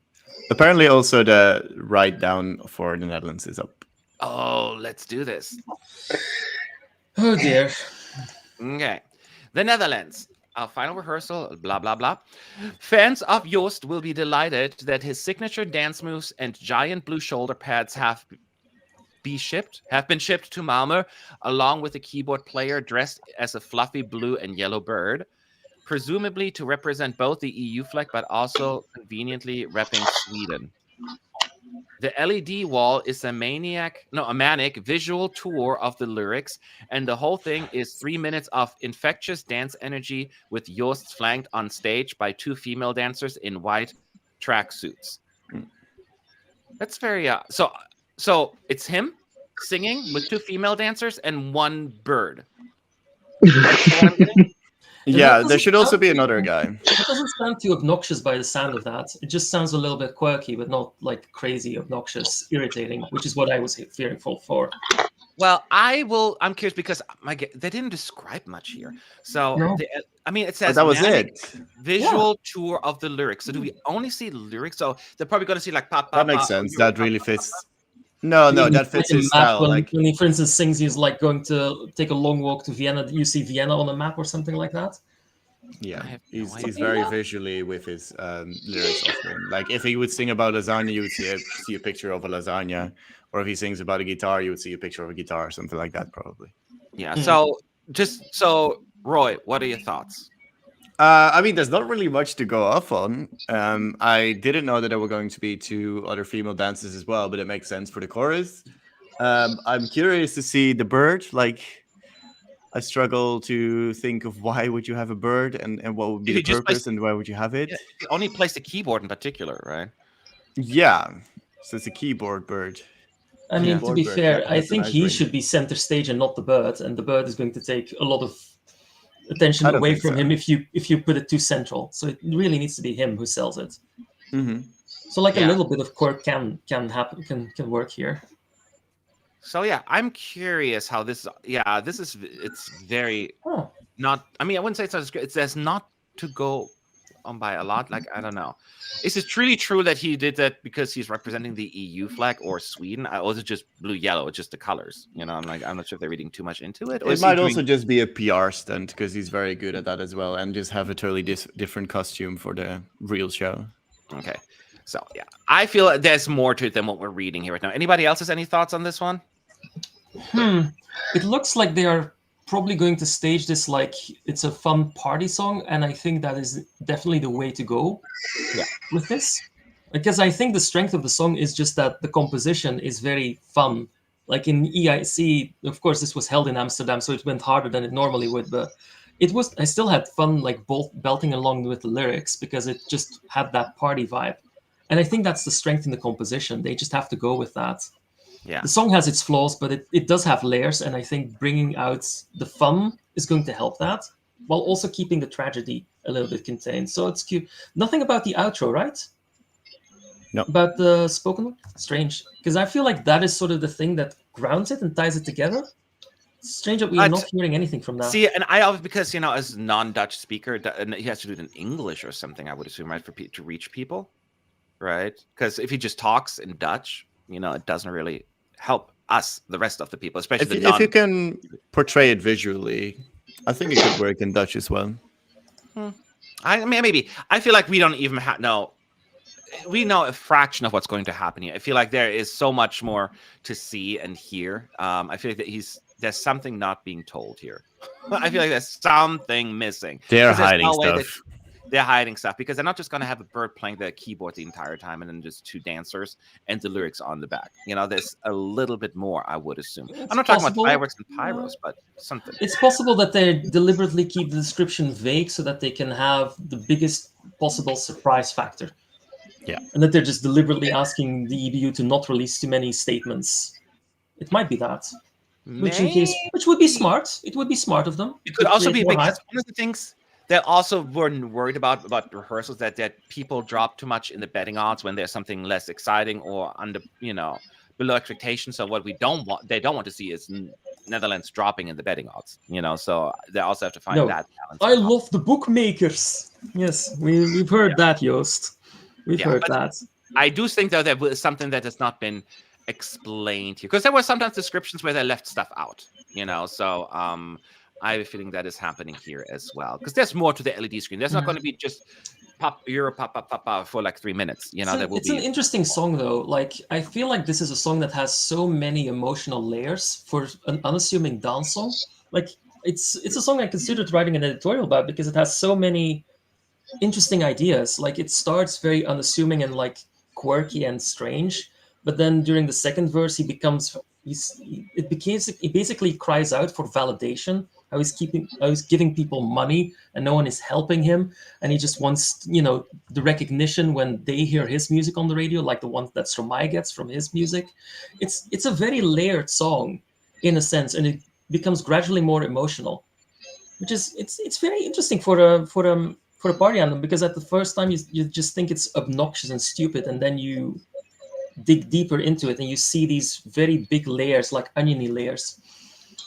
Apparently, also the write down for the Netherlands is up. Oh, let's do this. Oh dear. Okay. The Netherlands. Our final rehearsal, blah, blah, blah. Fans of Joost will be delighted that his signature dance moves and giant blue shoulder pads have been shipped to Malmö, along with a keyboard player dressed as a fluffy blue and yellow bird, presumably to represent both the EU flag, but also conveniently repping Sweden. The LED wall is a manic visual tour of the lyrics, and the whole thing is 3 minutes of infectious dance energy with Joost flanked on stage by 2 female dancers in white tracksuits. That's very so it's him singing with 2 female dancers and 1 bird. Yeah, there should also be another guy. It doesn't sound too obnoxious by the sound of that. It just sounds a little bit quirky, but not like crazy, obnoxious, irritating, which is what I was fearing for. Well, I'm curious because they didn't describe much here. So, it says that was it. Visual tour of the lyrics. So do we only see lyrics? So they're probably going to see like pop. That makes sense. That really fits. No, that fits his style. When he, for instance, sings, he's like going to take a long walk to Vienna. You see Vienna on a map or something like that. Yeah, he's very visually with his lyrics often. Like if he would sing about lasagna, you would see a picture of a lasagna, or if he sings about a guitar, you would see a picture of a guitar, something like that, probably. Yeah. So Roy, what are your thoughts? There's not really much to go off on. I didn't know that there were going to be 2 other female dancers as well, but it makes sense for the chorus. I'm curious to see the bird. Like, I struggle to think of why would you have a bird and what would be the purpose and why would you have it. Yeah, he only plays the keyboard in particular, right? Yeah, so it's a keyboard bird. I mean, to be fair, I think he should be center stage and not the bird, and the bird is going to take a lot of attention away from him if you put it too central. So it really needs to be him who sells it. Mm-hmm. So a little bit of quirk can happen, can work here. So yeah, I'm curious how this. Yeah, it's very not. I mean, I wouldn't say it's not. It says not to go on by a lot. Like I don't know. Is it truly true that he did that because he's representing the EU flag or Sweden? Or is it just blue yellow? It's just the colors. You know, I'm not sure if they're reading too much into it. Or it might also just be a PR stunt because he's very good at that as well, and just have a totally different costume for the real show. Okay, so yeah, I feel there's more to it than what we're reading here right now. Anybody else has any thoughts on this one? It looks like they are probably going to stage this like it's a fun party song, and I think that is definitely the way to go with this, because I think the strength of the song is just that the composition is very fun. Like in EIC, of course, this was held in Amsterdam, so it went harder than it normally would, but I still had fun like belting along with the lyrics because it just had that party vibe. And I think that's the strength in the composition. They just have to go with that. Yeah. The song has its flaws, but it does have layers, and I think bringing out the fun is going to help that, while also keeping the tragedy a little bit contained. So it's cute. Nothing about the outro, right? No. About the spoken word? Strange. Because I feel like that is sort of the thing that grounds it and ties it together. It's strange that we are not hearing anything from that. See, and I because as non-Dutch speaker, and he has to do it in English or something, I would assume, right, to reach people, right? Because if he just talks in Dutch, it doesn't really help us, the rest of the people, especially if you can portray it visually, I think it could work in Dutch as well. I mean, maybe. I feel like we don't even know. We know a fraction of what's going to happen here. I feel like there is so much more to see and hear. I feel like that there's something not being told here. I feel like there's something missing. They're hiding stuff. They're hiding stuff because they're not just going to have a bird playing the keyboard the entire time and then just two dancers and the lyrics on the back. There's a little bit more, I would assume. I'm not talking about fireworks and pyros, but something. It's possible that they deliberately keep the description vague so that they can have the biggest possible surprise factor. Yeah. And that they're just deliberately asking the EBU to not release too many statements. It might be that. Which would be smart. It would be smart of them. It could also be because one of the things they also weren't worried about rehearsals that people drop too much in the betting odds when there's something less exciting or under below expectations. So what they don't want to see is Netherlands dropping in the betting odds. So they also have to find that balance. I love the bookmakers. Yes, we've heard that, Joost. We've heard that. I do think though there was something that has not been explained here because there were sometimes descriptions where they left stuff out. So I have a feeling that is happening here as well because there's more to the LED screen. There's not going to be just pop for like 3 minutes. It's an interesting song though. Like I feel like this is a song that has so many emotional layers for an unassuming dance song. Like it's a song I considered writing an editorial about because it has so many interesting ideas. Like it starts very unassuming and like quirky and strange, but then during the second verse he basically cries out for validation. How he's giving people money and no one is helping him, and he just wants the recognition when they hear his music on the radio, like the one that Stromae gets from his music. It's a very layered song in a sense, and it becomes gradually more emotional, which is it's very interesting for a party anthem because at the first time you just think it's obnoxious and stupid, and then you dig deeper into it and you see these very big layers, like oniony layers.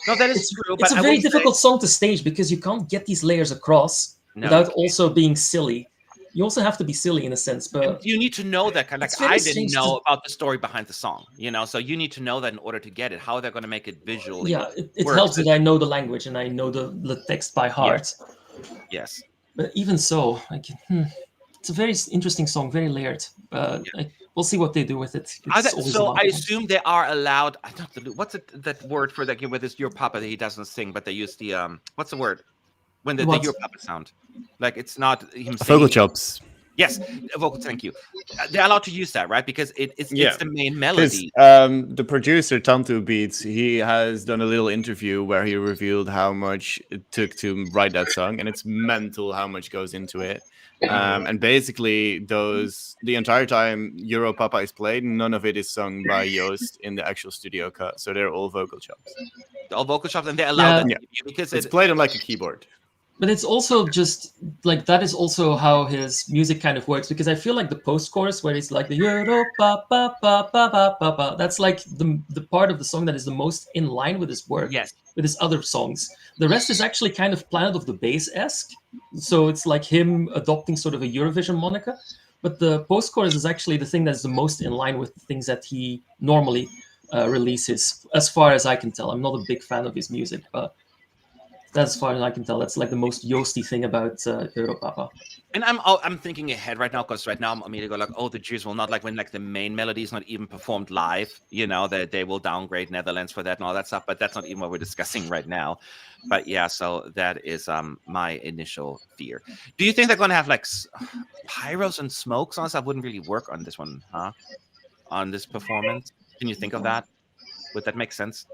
No, that is true. It's a very difficult song to stage because you can't get these layers across without also being silly. You also have to be silly in a sense, but you need to know that kind of like I didn't know about the story behind the song, so you need to know that in order to get it, how they're going to make it visually. Yeah, it helps that I know the language and I know the text by heart. Yes. But even so, it's a very interesting song, very layered. We'll see what they do with it. So I assume they are allowed. What's that word for that? With this your papa that he doesn't sing, but they use the what's the word when the your papa sound? Like it's not him singing. Vocal chops. Yes, vocal. Thank you. They're allowed to use that, right? Because it's the main melody. The producer Tantu Beats, he has done a little interview where he revealed how much it took to write that song, and it's mental how much goes into it. And basically, the entire time Euro Papa is played, none of it is sung by Joost in the actual studio cut. So they're all vocal chops. All vocal chops, and they allow that because it's played on like a keyboard. But it's also just like that is also how his music kind of works, because I feel like the post-chorus where it's like the Euro pa pa pa pa pa pa pa, that's like the part of the song that is the most in line with his work, with his other songs. The rest is actually kind of Planet of the Bass-esque, so it's like him adopting sort of a Eurovision moniker. But the post-chorus is actually the thing that's the most in line with the things that he normally releases, as far as I can tell. I'm not a big fan of his music, but that's as far as I can tell. That's like the most Joosty thing about Europapa. And I'm thinking ahead right now, because right now I'm immediately go like, oh, the Jews will not, like when like the main melody is not even performed live, that they will downgrade Netherlands for that and all that stuff. But that's not even what we're discussing right now. But yeah, so that is my initial fear. Do you think they're going to have like pyros and smokes on stuff? Wouldn't really work on this one, huh? On this performance? Can you think of that? Would that make sense?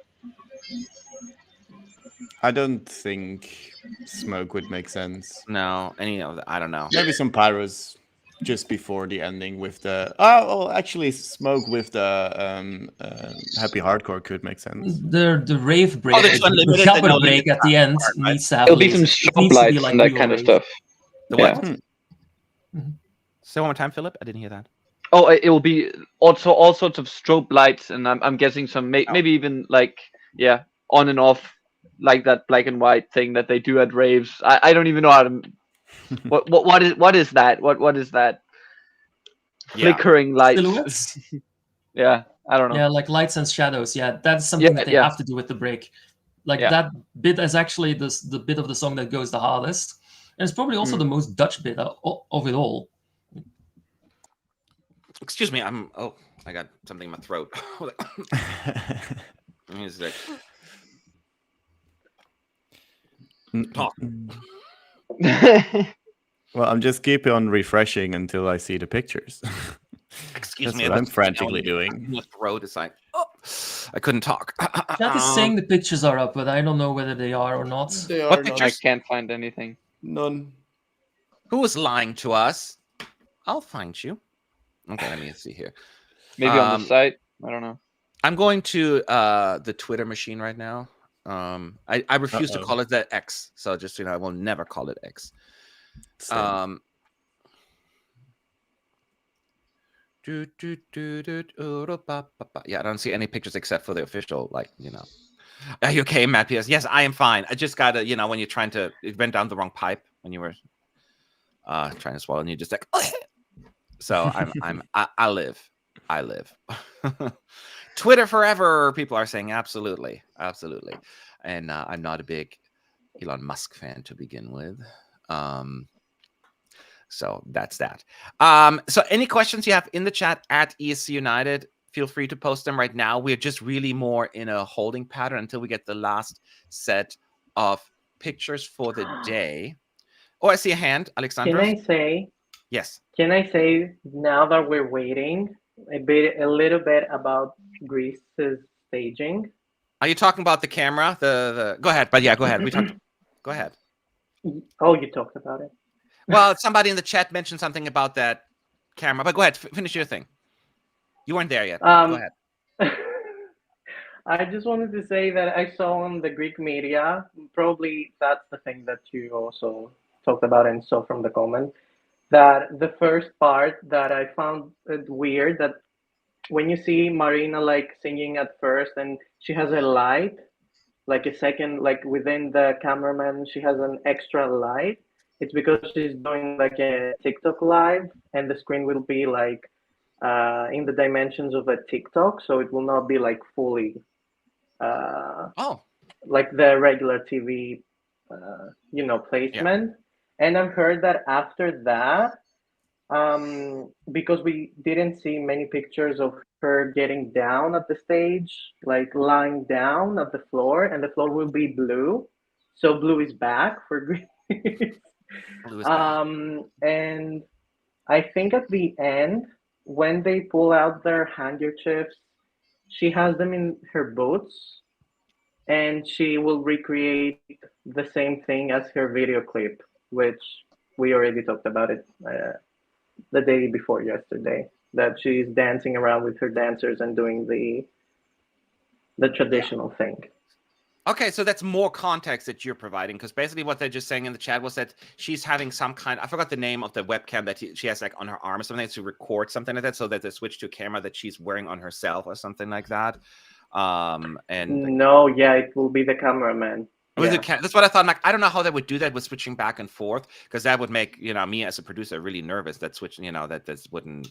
I don't think smoke would make sense. No, any of that. I don't know. Maybe some pyros just before the ending with the. Oh, well, actually, smoke with the happy hardcore could make sense. The rave break, there's the unlimited, Gabber no break limit at the end part, right? needs to have It'll be some lasers. It strobe needs to be lights like and that real kind of rave. stuff. The Yeah. what? Mhm. Say one more time, Philip. I didn't hear that. Oh, it will be also all sorts of strobe lights, and I'm guessing some maybe even like on and off, like that black and white thing that they do at raves. I don't even know how to. What is that? What is that? Yeah. Flickering lights. Silhouettes? Yeah, I don't know. Yeah, like lights and shadows. Yeah, that's something that they have to do with the break. Like that bit is actually the bit of the song that goes the hardest, and it's probably also the most Dutch bit of it all. Excuse me. I got something in my throat. Music. Talk. Well, I'm just keep on refreshing until I see the pictures. Excuse That's me. what I'm frantically doing. My throat is like, I couldn't talk. Chat is saying the pictures are up, but I don't know whether they are or not. They What are not. pictures? I can't find anything. None. Who is lying to us? I'll find you. Okay, let me see here. Maybe on the site. I don't know. I'm going to the Twitter machine right now. I refuse to call it the X, so just I will never call it X. Same. Yeah, I don't see any pictures except for the official, Are you okay, Matt Pierce? Yes, I am fine. I just gotta, when you're trying to, it went down the wrong pipe when you were trying to swallow, and you just like, so I live. Twitter forever, people are saying absolutely, and I'm not a big Elon Musk fan to begin with. So that's that. So any questions you have in the chat at ESC United, feel free to post them right now. We're just really more in a holding pattern until we get the last set of pictures for the day. Oh, I see a hand, Alexandra. Can I say? Yes. Can I say now that we're waiting a little bit about Greece's staging? Are you talking about the camera? The go ahead, but yeah, go ahead. Go ahead. Oh, you talked about it. Well, somebody in the chat mentioned something about that camera, but go ahead, finish your thing. You weren't there yet. Go ahead. I just wanted to say that I saw on the Greek media, probably that's the thing that you also talked about and saw from the comment, that the first part that I found it weird, that when you see Marina singing at first and she has a light, like a second, within the cameraman, she has an extra light. It's because she's doing a TikTok live, and the screen will be in the dimensions of a TikTok, so it will not be fully like the regular TV placement. Yeah. And I've heard that after that, because we didn't see many pictures of her getting down at the stage, lying down at the floor, and the floor will be blue. So blue is back for Greece. And I think at the end, when they pull out their handkerchiefs, she has them in her boots, and she will recreate the same thing as her video clip, which we already talked about it the day before yesterday, that she's dancing around with her dancers and doing the traditional thing. Okay, so that's more context that you're providing, because basically what they're just saying in the chat was that she's having some kind, I forgot the name of the webcam that she has on her arm or something to record something like that, so that they switch to a camera that she's wearing on herself or something like that. No, yeah, it will be the cameraman. Yeah. That's what I thought. I don't know how they would do that with switching back and forth, because that would make me as a producer really nervous. That switching, that this wouldn't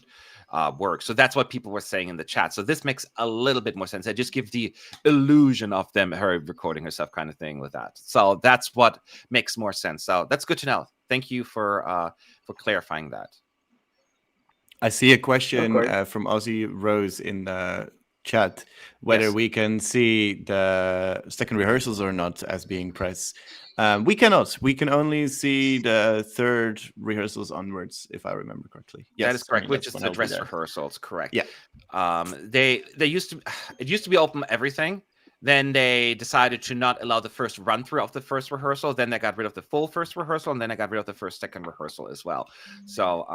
work. So that's what people were saying in the chat. So this makes a little bit more sense. It just gives the illusion of her recording herself, kind of thing, with that. So that's what makes more sense. So that's good to know. Thank you for clarifying that. I see a question from Aussie Rose in the chat whether we can see the second rehearsals or not as being press. We cannot. We can only see the third rehearsals onwards, if I remember correctly. Yes, that is correct. Which is the dress rehearsals, correct? Yeah. It used to be open everything, Then they decided to not allow the first run through of the first rehearsal. Then they got rid of the full first rehearsal, and then they got rid of the second rehearsal as well. So,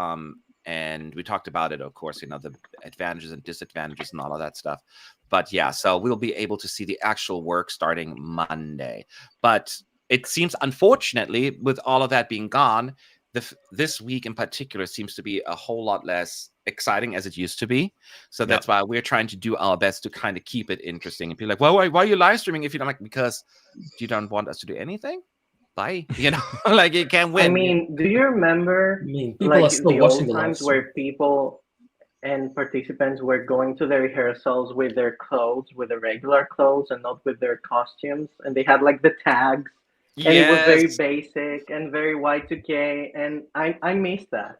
and we talked about it, of course, the advantages and disadvantages and all of that stuff. But yeah, so we'll be able to see the actual work starting Monday. But it seems, unfortunately, with all of that being gone, this week in particular seems to be a whole lot less exciting as it used to be. So that's why we're trying to do our best to kind of keep it interesting and be like, well, why are you live streaming if you don't like? Because you don't want us to do anything? Bye. Like you can't win. I mean, do you remember people like are still the watching old the live times stream. where people and participants were going to the rehearsals with their clothes, with the regular clothes and not with their costumes, and they had like the tags, and it was very basic and very Y2K, and I miss that.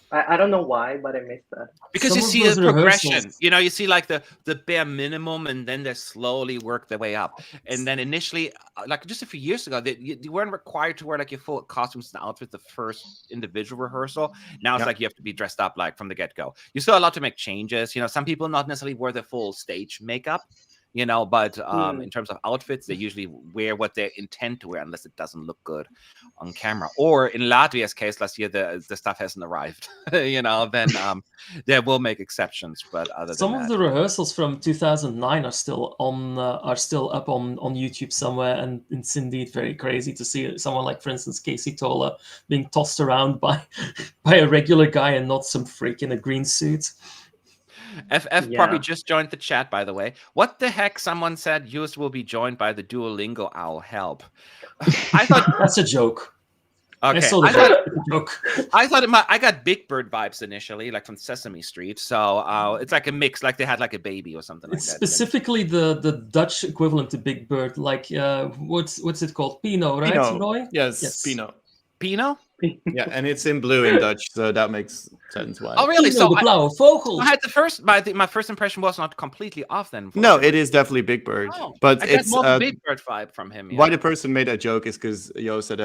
I don't know why, but I miss that. Because you see a progression. You see like the bare minimum, and then they slowly work their way up. And then initially, like just a few years ago, you weren't required to wear like your full costumes and outfits the first individual rehearsal. Now it's like you have to be dressed up like from the get-go. You're still allowed to make changes. Some people not necessarily wear the full stage makeup. But in terms of outfits, they usually wear what they intend to wear unless it doesn't look good on camera. Or in Latvia's case, last year the stuff hasn't arrived. Then they will make exceptions. But other some than of that, the rehearsals from 2009 are still up on YouTube somewhere, and it's indeed very crazy to see someone like, for instance, Casey Tola being tossed around by a regular guy and not some freak in a green suit. FF probably just joined the chat, by the way. What the heck? Someone said yours will be joined by the Duolingo owl. Help. I thought that's a joke. Okay. I thought I got Big Bird vibes initially, like from Sesame Street. So it's like a mix, like they had like a baby or something like that. Specifically the Dutch equivalent to Big Bird, like what's it called? Pinot, right? Pinot. Roy? Yes, Pinot. Pinot? Yeah, and it's in blue in Dutch, so that makes sense why. Oh, really? So I had my first impression was not completely off then. No, it is definitely Big Bird. Oh, but I it's got more Big Bird vibe from him. Why the person made that joke is because Yo said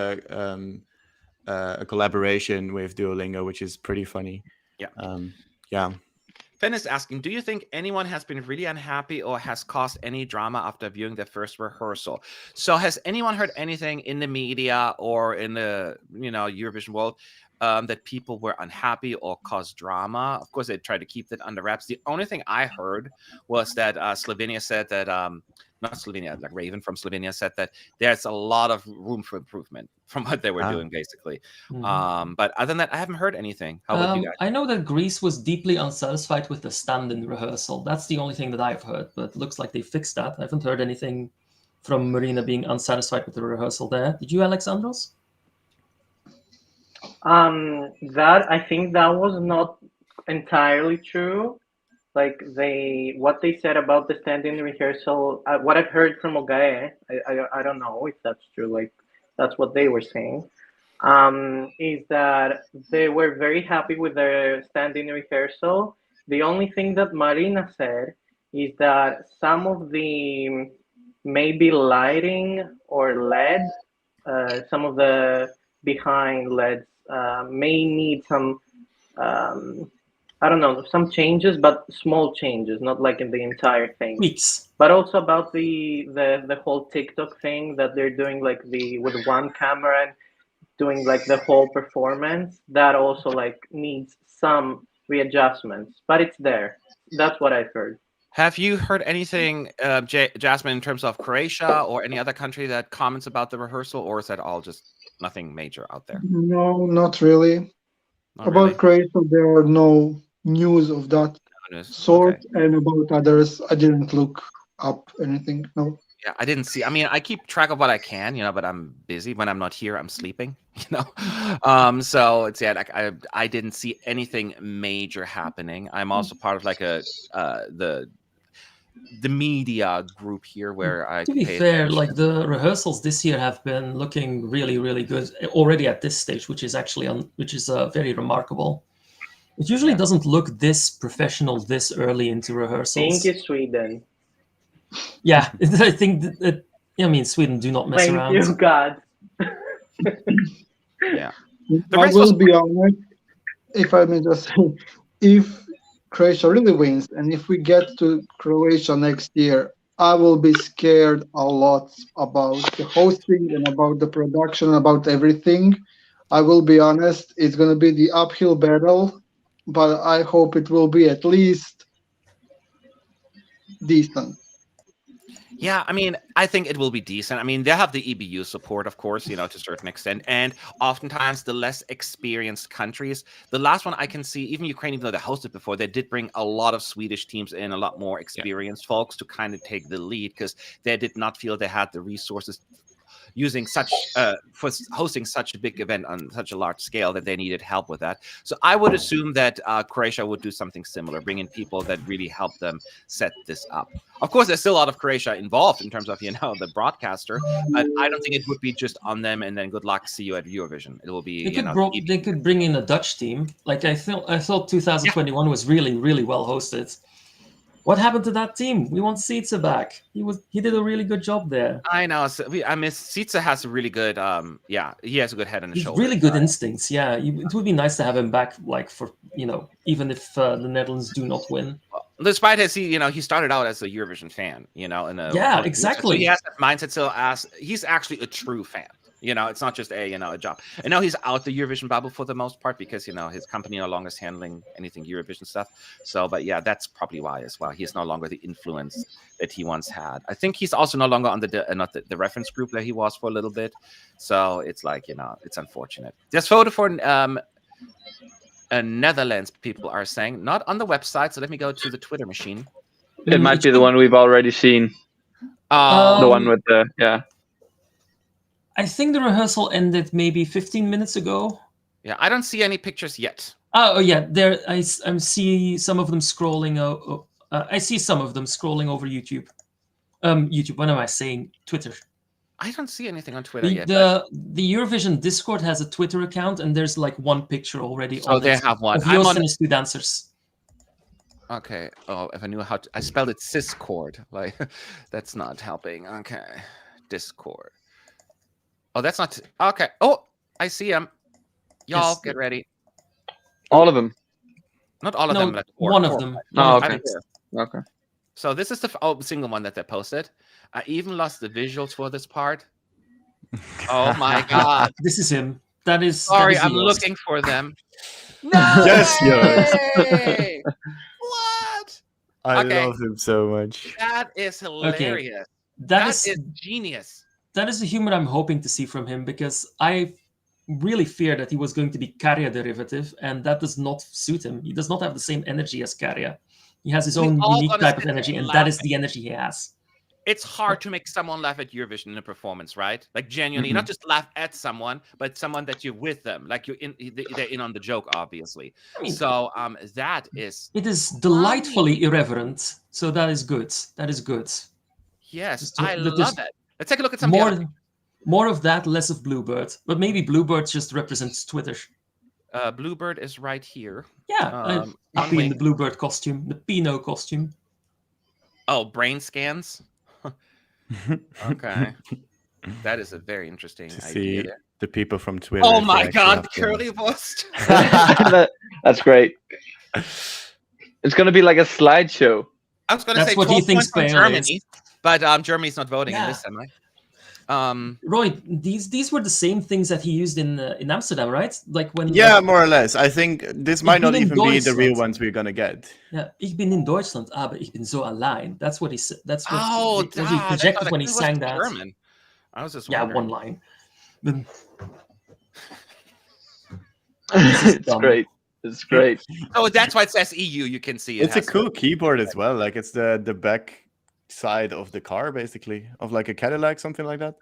a collaboration with Duolingo, which is pretty funny. Yeah. Finn is asking, do you think anyone has been really unhappy or has caused any drama after viewing their first rehearsal? So has anyone heard anything in the media or in the Eurovision world that people were unhappy or caused drama? Of course, they tried to keep that under wraps. The only thing I heard was that Slovenia said that not Slovenia, like Raven from Slovenia said that there's a lot of room for improvement from what they were doing, basically. But other than that, I haven't heard anything. How about you guys? I know that Greece was deeply unsatisfied with the stand-in rehearsal. That's the only thing that I've heard, but it looks like they fixed that. I haven't heard anything from Marina being unsatisfied with the rehearsal there. Did you, Alexandros? That I think that was not entirely true. Like what they said about the stand-in rehearsal, what I've heard from Ogae, I don't know if that's true. Like that's what they were saying, is that they were very happy with their stand-in rehearsal. The only thing that Marina said is that some of the maybe lighting or LED, some of the behind LEDs may need some. I don't know, some changes, but small changes, not like in the entire thing. Weeks. But also about the whole TikTok thing that they're doing, like with one camera and doing like the whole performance. That also like needs some readjustments, but it's there. That's what I've heard. Have you heard anything, Jasmine, in terms of Croatia or any other country that comments about the rehearsal, or is that all just nothing major out there? No, not really. Not about really? Croatia, there are no news of that sort, and about others, I didn't look up anything. No. Yeah, I didn't see. I mean, I keep track of what I can, but I'm busy. When I'm not here, I'm sleeping. So it's like I didn't see anything major happening. I'm also part of like the media group here where I. To be fair, like the rehearsals this year have been looking really, really good already at this stage, which is actually very remarkable. It usually doesn't look this professional this early into rehearsals. Thank you, Sweden. Yeah, I think that I mean, Sweden do not mess around. Thank you, God. Yeah. I will be honest, if I may just say, if Croatia really wins, and if we get to Croatia next year, I will be scared a lot about the hosting and about the production, about everything. I will be honest, it's going to be the uphill battle, but I hope it will be at least decent. Yeah, I mean, I think it will be decent. I mean, they have the EBU support, of course, to a certain extent. And oftentimes, the less experienced countries, the last one I can see, even Ukraine, even though they hosted before, they did bring a lot of Swedish teams in, a lot more experienced folks to kind of take the lead because they did not feel they had the resources using such for hosting such a big event on such a large scale that they needed help with that. So I would assume that Croatia would do something similar, bring in people that really help them set this up. Of course, there's still a lot of Croatia involved in terms of the broadcaster. I don't think it would be just on them and then good luck, see you at Eurovision. It will be they could bring in a Dutch team. Like I thought 2021 was really, really well hosted. What happened to that team? We want Sietze back. He did a really good job there. I know. So I miss Sietze has a really good he has a good head on his shoulder. Really good instincts. Yeah, it would be nice to have him back, like for even if the Netherlands do not win. Well, despite his he started out as a Eurovision fan, exactly. So he has that mindset. So he's actually a true fan. It's not just a job. And now he's out the Eurovision bubble for the most part because his company no longer is handling anything Eurovision stuff. So, but yeah, that's probably why as well. He's no longer the influence that he once had. I think he's also no longer on the reference group that he was for a little bit. So it's like it's unfortunate. This photo for Netherlands, people are saying, not on the website. So let me go to the Twitter machine. It might be the one we've already seen. The one with the I think the rehearsal ended maybe 15 minutes ago. Yeah, I don't see any pictures yet. Oh yeah, there I see some of them scrolling. I see some of them scrolling over YouTube. YouTube. What am I saying? Twitter. I don't see anything on Twitter yet. The Eurovision Discord has a Twitter account, and there's like one picture already. So they have one. Of Joost and his two dancers. Okay. Oh, if I knew how to, I spelled it Discord. Like that's not helping. Okay, Discord. Oh, that's not okay. Oh, I see them. Y'all get ready. All of them. Not all of them, but one of them. Oh, okay. Okay. So this is the single one that they posted. I even lost the visuals for this part. Oh my god. This is him. That is. Sorry, that is I'm looking for them. No. Yes, What? I love him so much. That is hilarious. Okay. That is genius. That is the humor I'm hoping to see from him because I really fear that he was going to be Kärja derivative, and that does not suit him. He does not have the same energy as Kärja. He has his own unique type of energy, and that is the energy he has. It's hard to make someone laugh at Eurovision in a performance, right? Like genuinely, not just laugh at someone, but someone that you're with them. Like they're in on the joke, obviously. I mean, so that is. It is delightfully irreverent. So that is good. That is good. Yes, I love it. Let's take a look at some more of that, less of Bluebird. But maybe Bluebird just represents Twitter. Bluebird is right here. Yeah, happy in the Bluebird costume, the Pinot costume. Oh, brain scans. Okay, that is a very interesting idea. See the people from Twitter. Oh my god, curly voiced. That's great. It's gonna be like a slideshow. I was gonna say what he thinks Germany, but Germany's not voting in this, am I? Roy, these were the same things that he used in Amsterdam, right? Like when more or less. I think this might not even be the real ones we're gonna get. Yeah, ich bin in Deutschland, aber ich bin so allein. That's what he said. That's what he projected when he sang that. German. I was just one line. It's great. It's great. Oh, that's why it says EU. You can see it. It's a cool keyboard as well. Like it's the back side of the car, basically, of like a Cadillac, something like that.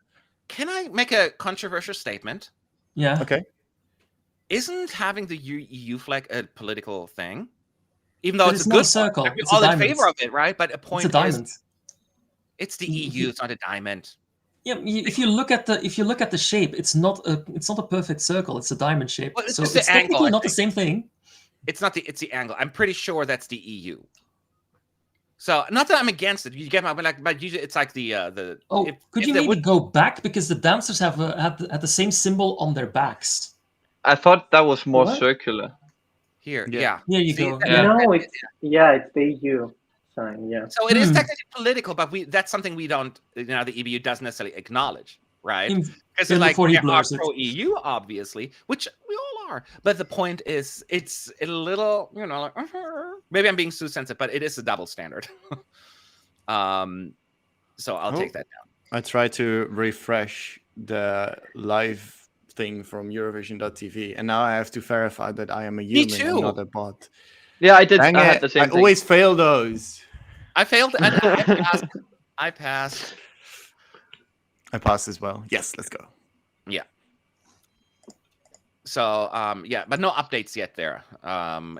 Can I make a controversial statement? Yeah. Okay. Isn't having the EU flag a political thing? Even though it's a good good circle, we're all in favor of it, right? But a point it's a diamond. It's the EU. It's not a diamond. Yeah, if you look at the shape, it's not a perfect circle. It's a diamond shape. Well, so it's technically not the same thing. It's not it's the angle. I'm pretty sure that's the EU. So not that I'm against it. You get my but usually it's like the. Oh, could you maybe go back because the dancers have the same symbol on their backs? I thought that was more circular. Here, yeah. Here you go. No, it's the EU. time. Yeah. So it is technically political, but that's something we don't, the EBU doesn't necessarily acknowledge, right? Because it's like, before he they are blurs it. pro-EU, obviously, which we all are. But the point is, it's a little, like, maybe I'm being too sensitive, but it is a double standard. So I'll take that down. I tried to refresh the live thing from Eurovision.tv, and now I have to verify that I am a human and not a bot. Yeah, I did. Dang I had it, the same I thing. always fail those. I failed. I passed. I passed. I passed as well. Yes, let's go. Yeah. So yeah, but no updates yet there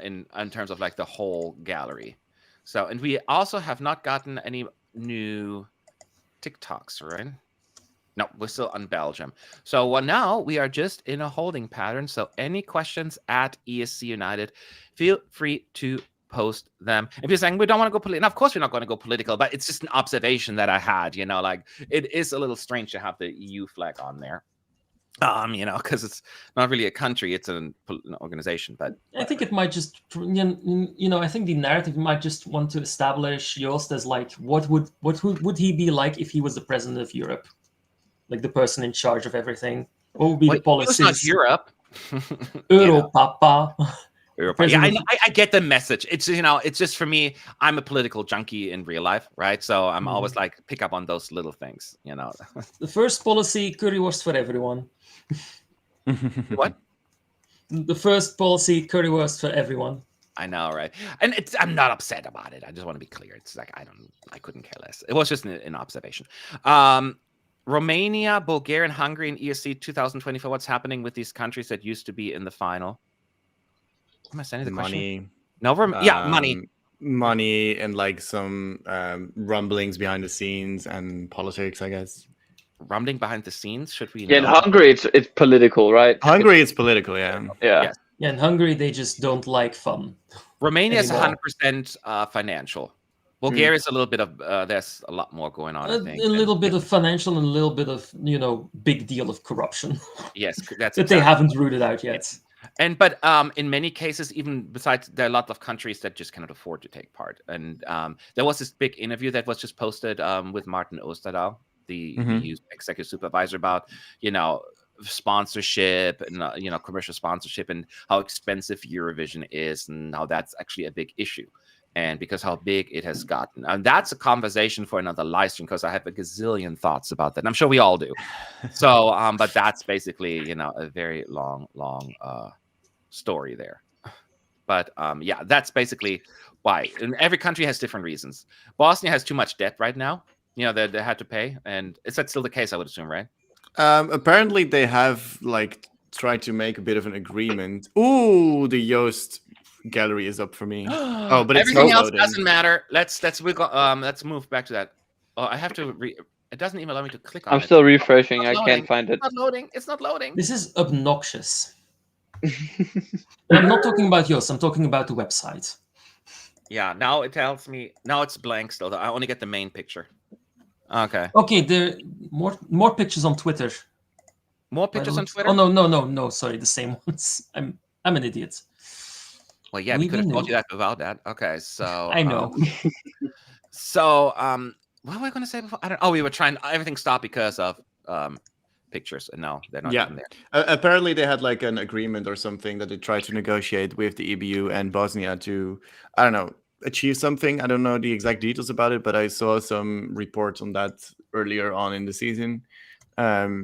in terms of like the whole gallery. So, and we also have not gotten any new TikToks, right? No, we're still on Belgium. So now we are just in a holding pattern. So any questions at ESC United, feel free to post them. If you're saying we don't want to go political, of course we're not going to go political, but it's just an observation that I had, like it is a little strange to have the EU flag on there. Because it's not really a country, it's an organization. But I think it might just, I think the narrative might just want to establish Joost as like, what would he be like if he was the president of Europe, like the person in charge of everything? What would be the policies? It's not Europe. Europapa. Yeah, I get the message. It's it's just for me. I'm a political junkie in real life, right? So I'm always like pick up on those little things, The first policy, currywurst for everyone. What? The first policy, currywurst for everyone. I know, right? And I'm not upset about it. I just want to be clear. It's like I couldn't care less. It was just an observation. Romania, Bulgaria, and Hungary in ESC 2024. What's happening with these countries that used to be in the final? Am I sending the money? Question? No, money. Money and like some rumblings behind the scenes and politics, I guess. Rumbling behind the scenes? Should we? Yeah, in Hungary, it's political, right? Hungary, it's political, yeah. Yeah. Yes. Yeah, in Hungary, they just don't like fun. Romania is 100% financial. Bulgaria is a little bit of, there's a lot more going on, I think. A little bit of financial and a little bit of, big deal of corruption. Yes, that's that they haven't rooted out yet. But in many cases, even besides, there are a lot of countries that just cannot afford to take part. And there was this big interview that was just posted with Martin Osterdahl, the EU executive supervisor, about, sponsorship and, commercial sponsorship and how expensive Eurovision is and how that's actually a big issue. And because how big it has gotten. And that's a conversation for another live stream because I have a gazillion thoughts about that. And I'm sure we all do. So, but that's basically, a very long story there. But yeah, that's basically why. And every country has different reasons. Bosnia has too much debt right now. They had to pay. And is that still the case, I would assume, right? Apparently they have like tried to make a bit of an agreement. Ooh, the Joost gallery is up for me. Oh, but it's everything else loading. doesn't matter. Let's move back to that. Oh, I have to it doesn't even allow me to click on it. I'm still refreshing. I can't find it. It's not loading. This is obnoxious. I'm not talking about Joost. I'm talking about the website. Yeah, now it tells me. Now it's blank still. I only get the main picture. Okay. Okay, there more pictures on Twitter. More pictures on Twitter? Oh no! Sorry, the same ones. I'm an idiot. Well, yeah, we could have told you that without that. Okay, so I know. What were we going to say before? I don't. Oh, we were trying. Everything stopped because of pictures, and no, they're not in there. Apparently, they had like an agreement or something that they tried to negotiate with the EBU and Bosnia to, I don't know, achieve something. I don't know the exact details about it, but I saw some reports on that earlier on in the season.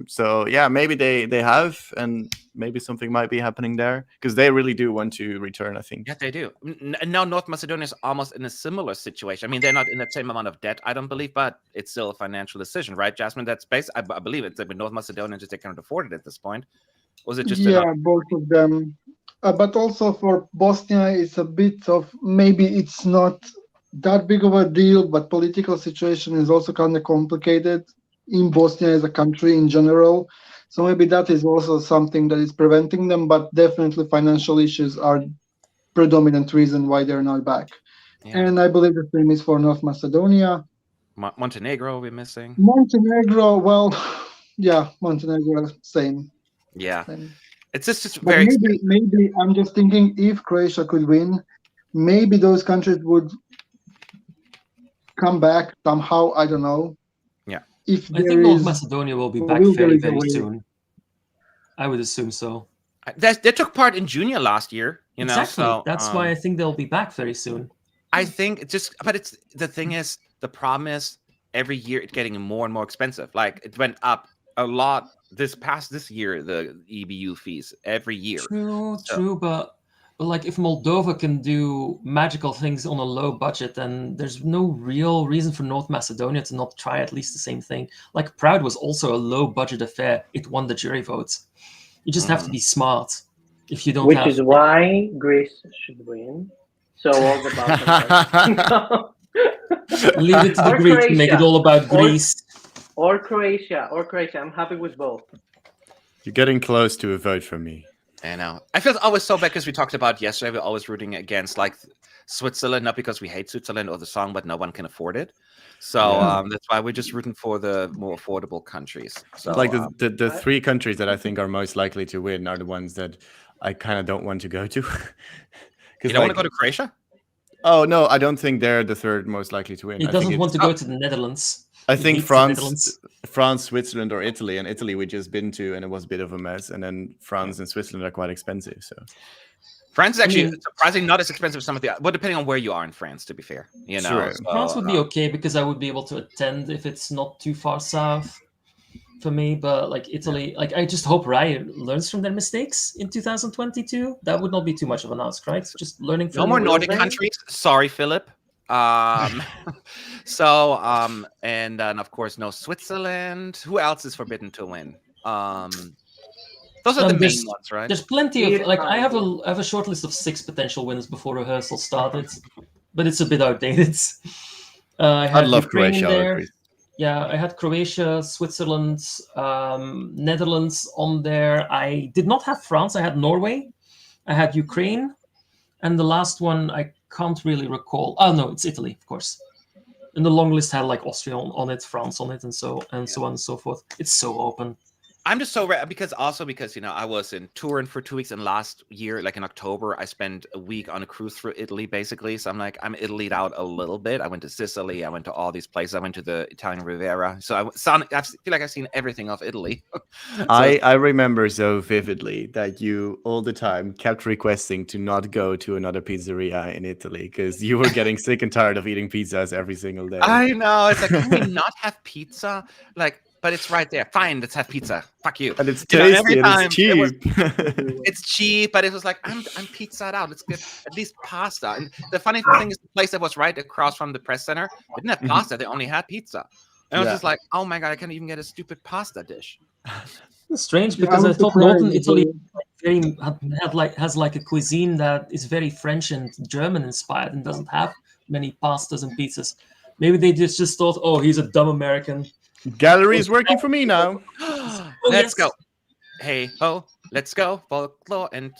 So yeah, maybe they have, and maybe something might be happening there because they really do want to return, I think. Yeah, they do. Now North Macedonia is almost in a similar situation. I mean, they're not in the same amount of debt, I don't believe, but it's still a financial decision, right, Jasmine? That's I believe it's like with North Macedonia just they cannot afford it at this point. Was it just both of them? But also for Bosnia, it's a bit of maybe it's not that big of a deal, but political situation is also kind of complicated in Bosnia as a country in general. So maybe that is also something that is preventing them, but definitely financial issues are predominant reason why they're not back. Yeah. And I believe the same is for North Macedonia. Montenegro we're missing. Montenegro, well, yeah, Montenegro, same. Yeah. Same. It's just very maybe I'm just thinking if Croatia could win, maybe those countries would come back somehow. I don't know. Yeah. If I there think North is, Macedonia will be or back will there very, is a very way. soon. I would assume so. They took part in Junior last year, you know. Exactly. So That's why I think they'll be back very soon. I think it's just, but it's the thing is, the problem is every year it's getting more and more expensive. Like it went up a lot this year, the EBU fees every year. True, but like if Moldova can do magical things on a low budget, then there's no real reason for North Macedonia to not try at least the same thing. Like Proud was also a low budget affair. It won the jury votes. You just have to be smart. If you don't Which have, is why Greece should win. So all the Balkans. leave it to the Or Greeks to make it Croatia. all about Greece. Or Croatia. I'm happy with both. You're getting close to a vote from me. I know. I feel always so bad because we talked about yesterday. We're always rooting against like Switzerland, not because we hate Switzerland or the song, but no one can afford it. So that's why we're just rooting for the more affordable countries. So Like the three countries that I think are most likely to win are the ones that I kind of don't want to go to. you don't want to go to Croatia? Oh no, I don't think they're the third most likely to win. He doesn't want to go to the Netherlands. I He think hates the Netherlands. France, Switzerland, or Italy. And Italy we just been to, and it was a bit of a mess. And then France and Switzerland are quite expensive. So France is actually surprisingly not as expensive as some of the, well, depending on where you are in France, to be fair. You know, Sure. so, France would be okay because I would be able to attend if it's not too far south for me. But like Italy, like I just hope Ryan learns from their mistakes in 2022. That would not be too much of an ask, right? Just learning from no more the Nordic way. countries. Sorry, Philip. And then of course no Switzerland. Who else is forbidden to win? Those are the main ones, right? There's plenty of like I have a short list of 6 potential winners before rehearsal started, but it's a bit outdated. I love Ukraine in Croatia. there. Yeah, I had Croatia, Switzerland, Netherlands on there. I did not have France. I had Norway. I had Ukraine, and the last one I can't really recall. Oh no, it's Italy, of course. And the long list had like Austria on it, France on it, and so on and so forth. It's so open. I'm just so because you know I was in touring for 2 weeks, and last year, like in October, I spent a week on a cruise through Italy, basically. So I'm Italy'd out a little bit. I went to Sicily. I went to all these places. I went to the Italian Riviera. So I feel like I've seen everything of Italy. I remember so vividly that you all the time kept requesting to not go to another pizzeria in Italy because you were getting sick and tired of eating pizzas every single day. I know. It's like, can we not have pizza? Like, but it's right there. Fine, let's have pizza. Fuck you. And it's tasty and it's cheap. It's cheap, but it was like, I'm pizza'd out. Let's get at least pasta. And the funny thing is, the place that was right across from the press center, they didn't have pasta. They only had pizza. And I was just like, oh my God, I can't even get a stupid pasta dish. It's strange because I thought Northern Italy has like a cuisine that is very French and German inspired and doesn't have many pastas and pizzas. Maybe they just thought, oh, he's a dumb American. Gallery is working for me now. Let's go. Hey ho, let's go. Folklore and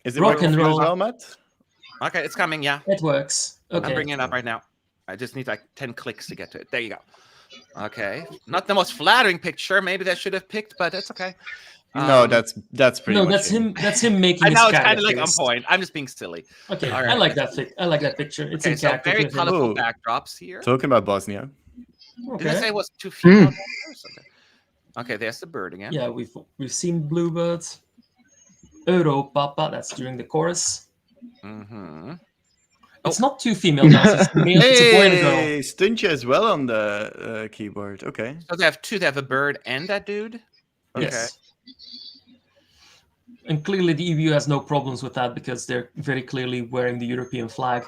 is it rock and roll? As well, Matt? Okay, it's coming. Yeah, it works. Okay, I'm bringing it up right now. I just need like 10 clicks to get to it. There you go. Okay, not the most flattering picture. Maybe that should have picked, but that's okay. No, that's pretty. No, much that's him. That's him making. I know his it's kind of like face. on point. I'm just being silly. Okay, All right. I like that. I like that picture. It's okay, in so character. very colorful backdrops here. Talking about Bosnia. Okay. Did I say it was 2 female? Okay, there's the bird again. Yeah, we've seen Bluebirds. Europapa, that's during the chorus. Mm-hmm. It's not 2 female dancers. It's a boy and a girl. Hey, Stuncha as well on the keyboard. Okay. So they have 2. They have a bird and that dude. Okay. Yes. And clearly the EBU has no problems with that because they're very clearly wearing the European flag.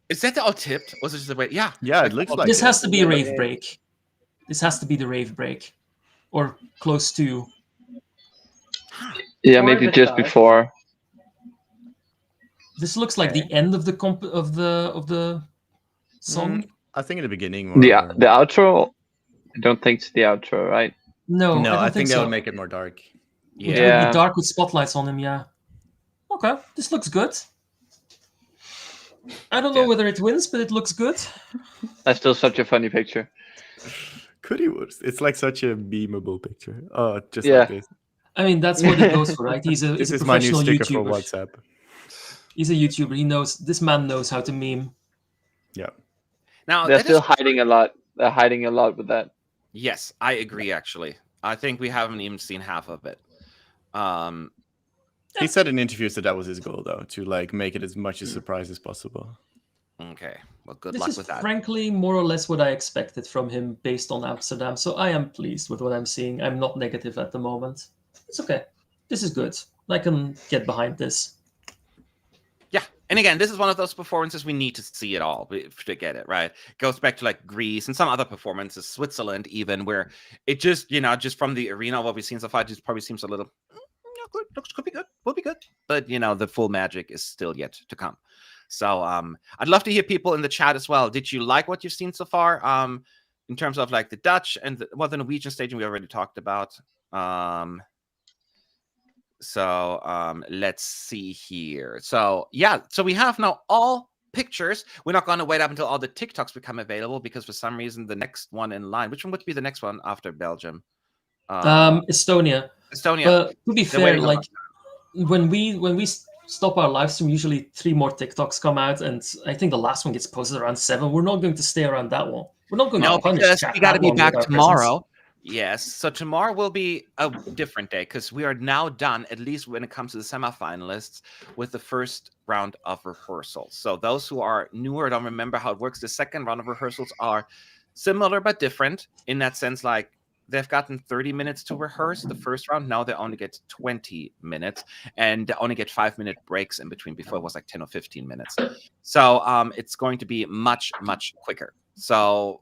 Is that all tipped? Was it just the way? Yeah. Yeah, it looks like this has to be a rave break. This has to be the rave break, or close to. Yeah, maybe just before. This looks like the end of the song. I think in the beginning. The outro. I don't think it's the outro, right? No, I think that so. would make it more dark. Yeah, it would be dark with spotlights on him. Yeah. Okay, this looks good. I don't know whether it wins, but it looks good. That's still such a funny picture. Could he worse? It's like such a memeable picture. Oh, just like this. I mean, that's what he goes for, right? He's a this is professional my new sticker YouTuber. for WhatsApp. He's a YouTuber. This man knows how to meme. Yeah. Now They're that still is hiding a lot. They're hiding a lot with that. yes, I agree. Actually, I think we haven't even seen half of it. Um, He said in interviews that was his goal, though, to like make it as much a surprise as possible. okay, well, good This luck is with that. frankly more or less what I expected from him based on Amsterdam, so I am pleased with what I'm seeing. I'm not negative at the moment. It's okay. This is good. I can get behind this. Yeah, and again, this is one of those performances we need to see it all to get it right. Goes back to like Greece and some other performances, Switzerland even, where it just just from the arena what we've seen so far, it just probably seems a little good. Looks could be good, will be good, but the full magic is still yet to come. So I'd love to hear people in the chat as well. Did you like what you've seen so far? In terms of like the Dutch and the Norwegian staging we already talked about. So let's see here. So yeah, so we have now all pictures. We're not going to wait up until all the TikToks become available because for some reason the next one in line, which one would be the next one after Belgium? Estonia. Estonia. But to be They're fair, waiting a like lot. when we stop our live stream, usually 3 more TikToks come out, and I think the last one gets posted around 7. We're not going to stay around that long. We're not going No, to punish because chat we got to that be long back with our tomorrow. presence. Yes, so tomorrow will be a different day because we are now done, at least when it comes to the semifinalists, with the first round of rehearsals. So those who are newer don't remember how it works. The second round of rehearsals are similar but different in that sense. Like they've gotten 30 minutes to rehearse the first round. Now they only get 20 minutes and they only get 5-minute breaks in between. Before it was like 10 or 15 minutes. So it's going to be much, much quicker. So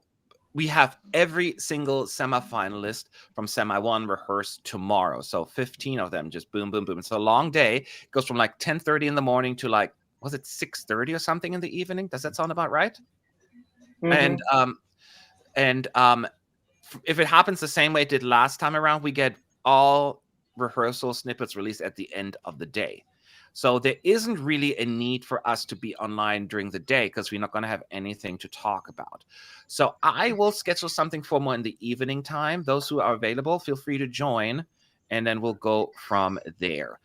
we have every single semifinalist from semi 1 rehearse tomorrow. So 15 of them, just boom, boom, boom. It's a long day. It goes from like 10:30 in the morning to like, was it 6:30 or something in the evening? Does that sound about right? Mhm. And if it happens the same way it did last time around, we get all rehearsal snippets released at the end of the day. So there isn't really a need for us to be online during the day because we're not going to have anything to talk about. So I will schedule something for more in the evening time. Those who are available, feel free to join, and then we'll go from there.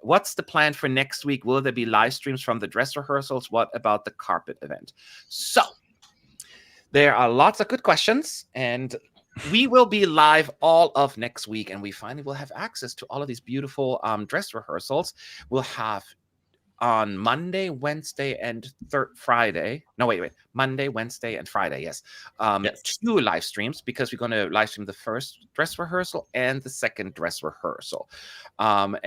What's the plan for next week? Will there be live streams from the dress rehearsals? What about the carpet event? So there are lots of good questions, and we will be live all of next week, and we finally will have access to all of these beautiful dress rehearsals. We'll have on Monday, Wednesday, and Friday. No, wait. Monday, Wednesday, and Friday. Yes. Yes. 2 live streams because we're going to live stream the first dress rehearsal and the second dress rehearsal. On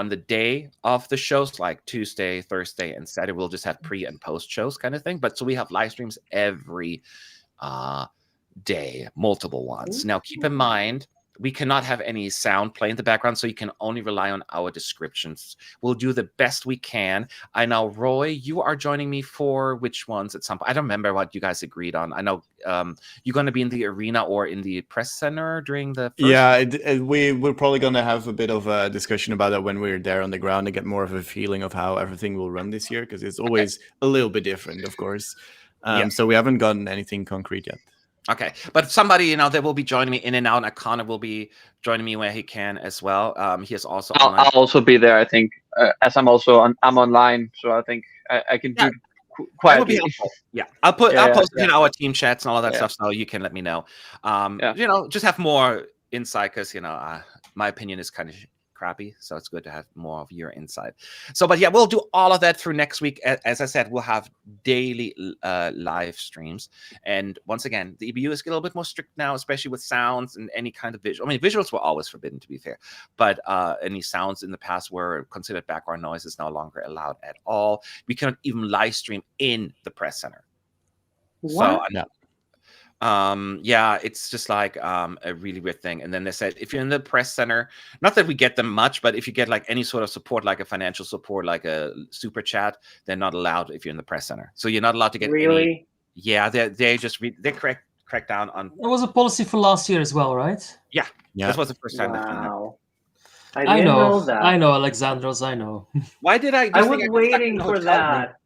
the day of the shows, like Tuesday, Thursday, and Saturday, we'll just have pre and post shows kind of thing. But so we have live streams every day, multiple ones. Now, keep in mind, we cannot have any sound play in the background, so you can only rely on our descriptions. We'll do the best we can. I know, Roy, you are joining me for which ones at some point? I don't remember what you guys agreed on. I know you're going to be in the arena or in the press center during the first. Yeah, we're probably going to have a bit of a discussion about that when we're there on the ground to get more of a feeling of how everything will run this year, because it's always a little bit different, of course. So we haven't gotten anything concrete yet. Okay, but somebody, they will be joining me in and out, and Connor will be joining me where he can as well. He is also online. I'll also be there, I think, as I'm online, so I think I can do quietly. Yeah, I'll post it in our team chats and all of that stuff, so you can let me know. Just have more insight, because my opinion is kind of crappy, so it's good to have more of your insight. So, but yeah, we'll do all of that through next week. As I said, we'll have daily live streams, and once again, the EBU is a little bit more strict now, especially with sounds and any kind of visual. I mean, visuals were always forbidden, to be fair, but any sounds in the past were considered background noise is no longer allowed at all. We cannot even live stream in the press center. What? So, yeah, it's just like a really weird thing. And then they said, if you're in the press center, not that we get them much, but if you get like any sort of support, like a financial support, like a super chat, they're not allowed if you're in the press center. So you're not allowed to get any. Yeah, they crack down on. That was a policy for last year as well, right? Yeah. This was the first time they've done that. I didn't know that. I know, Alexandros, I know. Why did I? I was waiting for that.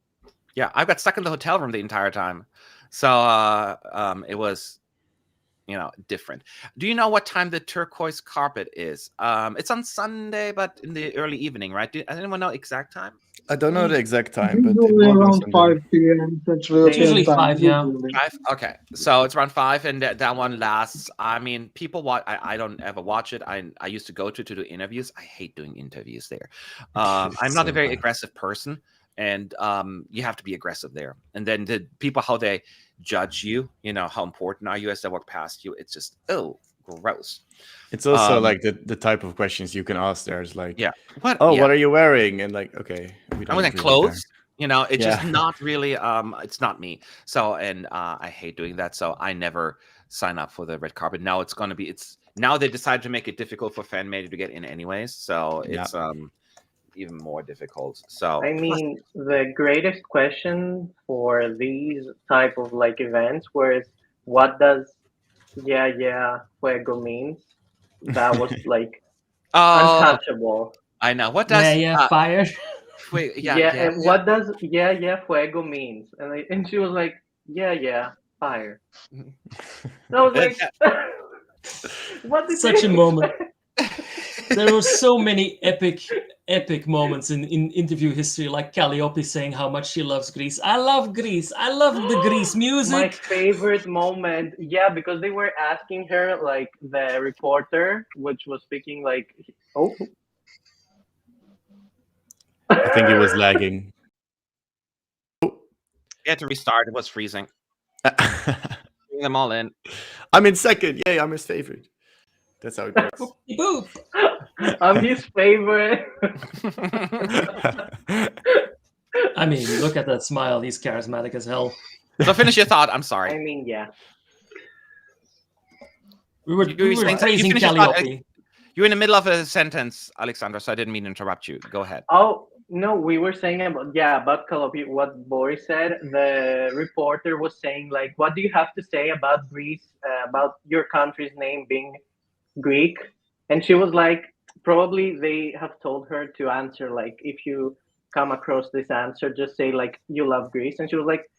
Yeah, I got stuck in the hotel room the entire time. So it was different. Do you know what time the turquoise carpet is? It's on Sunday, but in the early evening, right? Does anyone know exact time? I don't know the exact time, but it Usually will be around Sunday. 5 p.m. Central It's European usually time. 5, yeah. usually. 5? Okay, so it's around 5, and that one lasts. I mean, people watch. I don't ever watch it. I used to go to do interviews. I hate doing interviews there. I'm not So a very bad. aggressive person, and you have to be aggressive there. And then the people, how they judge you, how important are you as they walk past you? It's just gross. It's also like the type of questions you can ask there. It's like, Yeah. What? oh, Yeah. what are you wearing? And like, okay, we I don't mean, really clothes. care. It's just Yeah. not really. It's not me. So, and I hate doing that. So I never sign up for the red carpet. Now it's going to be. It's now they decided to make it difficult for fan media to get in, anyways. So it's even more difficult. So I mean, the greatest question for these type of like events was, what does yeah fuego means? That was like untouchable. I know. What does fire? And what does yeah fuego means? And she was like, yeah fire. And I was like, what did Such they a moment. There were so many epic moments in interview history, like Calliope saying how much she loves Greece. I love Greece. I love the Greece music. My favorite moment, yeah, because they were asking her, like the reporter, which was speaking, like, I think it was lagging. You had to restart. It was freezing. Bring them all in. I'm in second. Yay, I'm his favorite. That's how it works. Boop. I'm his favorite. I mean, look at that smile. He's charismatic as hell. So finish your thought. I'm sorry. I mean, yeah. We were praising Calliope. You're in the middle of a sentence, Alexandra, so I didn't mean to interrupt you. Go ahead. Oh, no, we were saying about Calliope, what Boris said. The reporter was saying, like, what do you have to say about Greece, about your country's name being Greek? And she was like, probably they have told her to answer, like, if you come across this answer, just say, like, you love Greece. And she was like,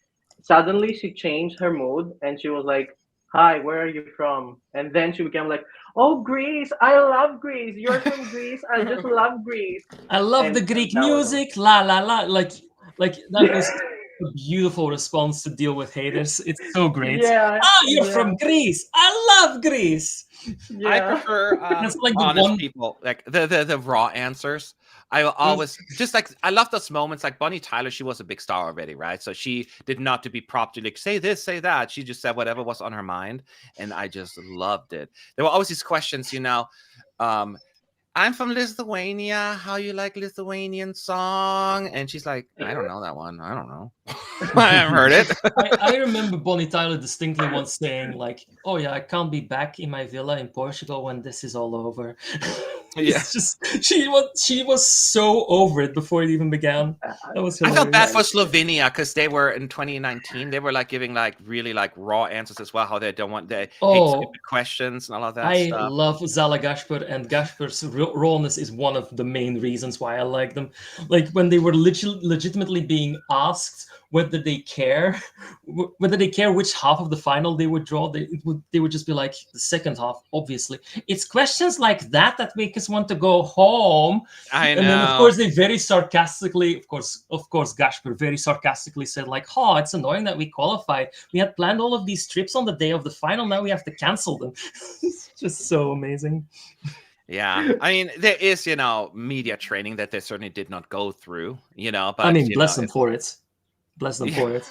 suddenly she changed her mood and she was like, hi, where are you from? And then she became like, oh, Greece, I love Greece. You're from Greece. I just love Greece. I love the Greek music. La la la. Like that was a beautiful response to deal with haters. It's so great. Yeah. You're from Greece. I love Greece. Yeah. I prefer That's like the honest people, like the raw answers. I always just like, I love those moments. Like Bonnie Tyler, she was a big star already, right? So she did not to be propped to like say this, say that. She just said whatever was on her mind, and I just loved it. There were always these questions, I'm from Lithuania. How you like Lithuanian song? And she's like, I don't know that one. I don't know. I haven't heard it. I remember Bonnie Tyler distinctly once saying, like, oh yeah, I can't be back in my villa in Portugal when this is all over. Yeah. It's just she was so over it before it even began. That was hilarious. I felt bad for Slovenia because they were in 2019. They were like giving like really like raw answers as well. How they don't want hate stupid questions and all of that. I stuff. love Zala Gasper, and Gasper's rawness is one of the main reasons why I like them. Like when they were legitimately being asked whether they care which half of the final they would draw, they would just be like, the second half, obviously. It's questions like that make us want to go home. I know. And then of course they very sarcastically, of course Gasper very sarcastically said, like, oh, it's annoying that we qualified. We had planned all of these trips on the day of the final, now we have to cancel them. It's just so amazing. Yeah, I mean, there is, media training that they certainly did not go through, but I mean, bless them for it. Bless them for it.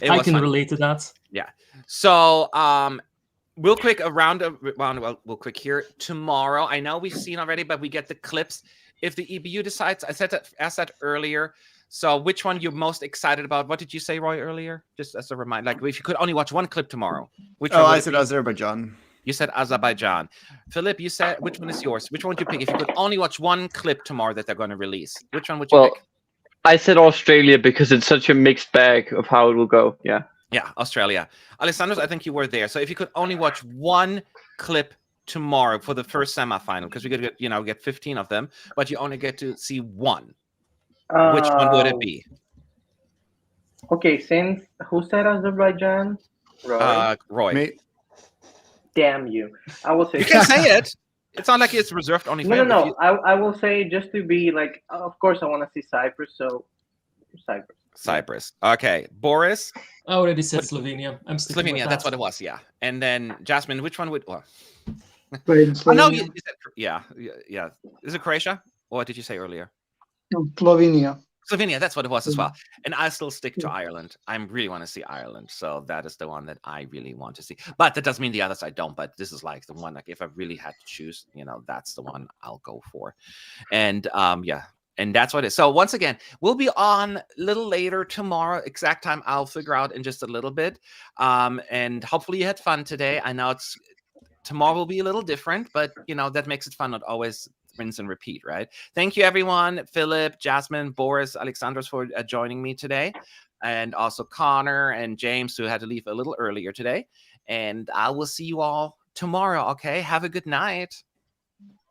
I can relate to that. Yeah. So, real quick here. Tomorrow, I know we've seen already, but we get the clips. If the EBU decides, asked that earlier. So, which one you're most excited about? What did you say, Roy, earlier? Just as a reminder, like if you could only watch one clip tomorrow, which one? I said Azerbaijan. You said Azerbaijan. Philip, you said, which one is yours? Which one would you pick if you could only watch one clip tomorrow that they're going to release? Which one would you pick? I said Australia because it's such a mixed bag of how it will go. Yeah. Yeah, Australia. Alessandros, I think you were there. So if you could only watch one clip tomorrow for the first semifinal, because we could get 15 of them, but you only get to see one. Which one would it be? Okay, who said Azerbaijan? Roy. Me. damn you. I will say You can say it. It's not like it's reserved only for no, no, him. no. If you- I will say just to be like, of course, I want to see Cyprus. So Cyprus. Cyprus. Okay, Boris. I already said What- Slovenia. I'm sticking with Slovenia. that. That's what it was. Yeah. And then Jasmine. Which one would? Well, Played oh no, Slovenia. you said, yeah. Is it Croatia? Or what did you say earlier? No, Slovenia. Slovenia, that's what it was as well. And I still stick to Ireland. I really want to see Ireland. So that is the one that I really want to see. But that doesn't mean the others I don't. But this is like the one, like if I really had to choose, that's the one I'll go for. And yeah. And that's what it is. So once again, we'll be on a little later tomorrow. Exact time I'll figure out in just a little bit. And hopefully you had fun today. I know tomorrow will be a little different, but that makes it fun. Not always rinse and repeat, right? Thank you, everyone. Philip, Jasmine, Boris, Alexandros for joining me today, and also Connor and James, who had to leave a little earlier today. And I will see you all tomorrow. Okay, have a good night.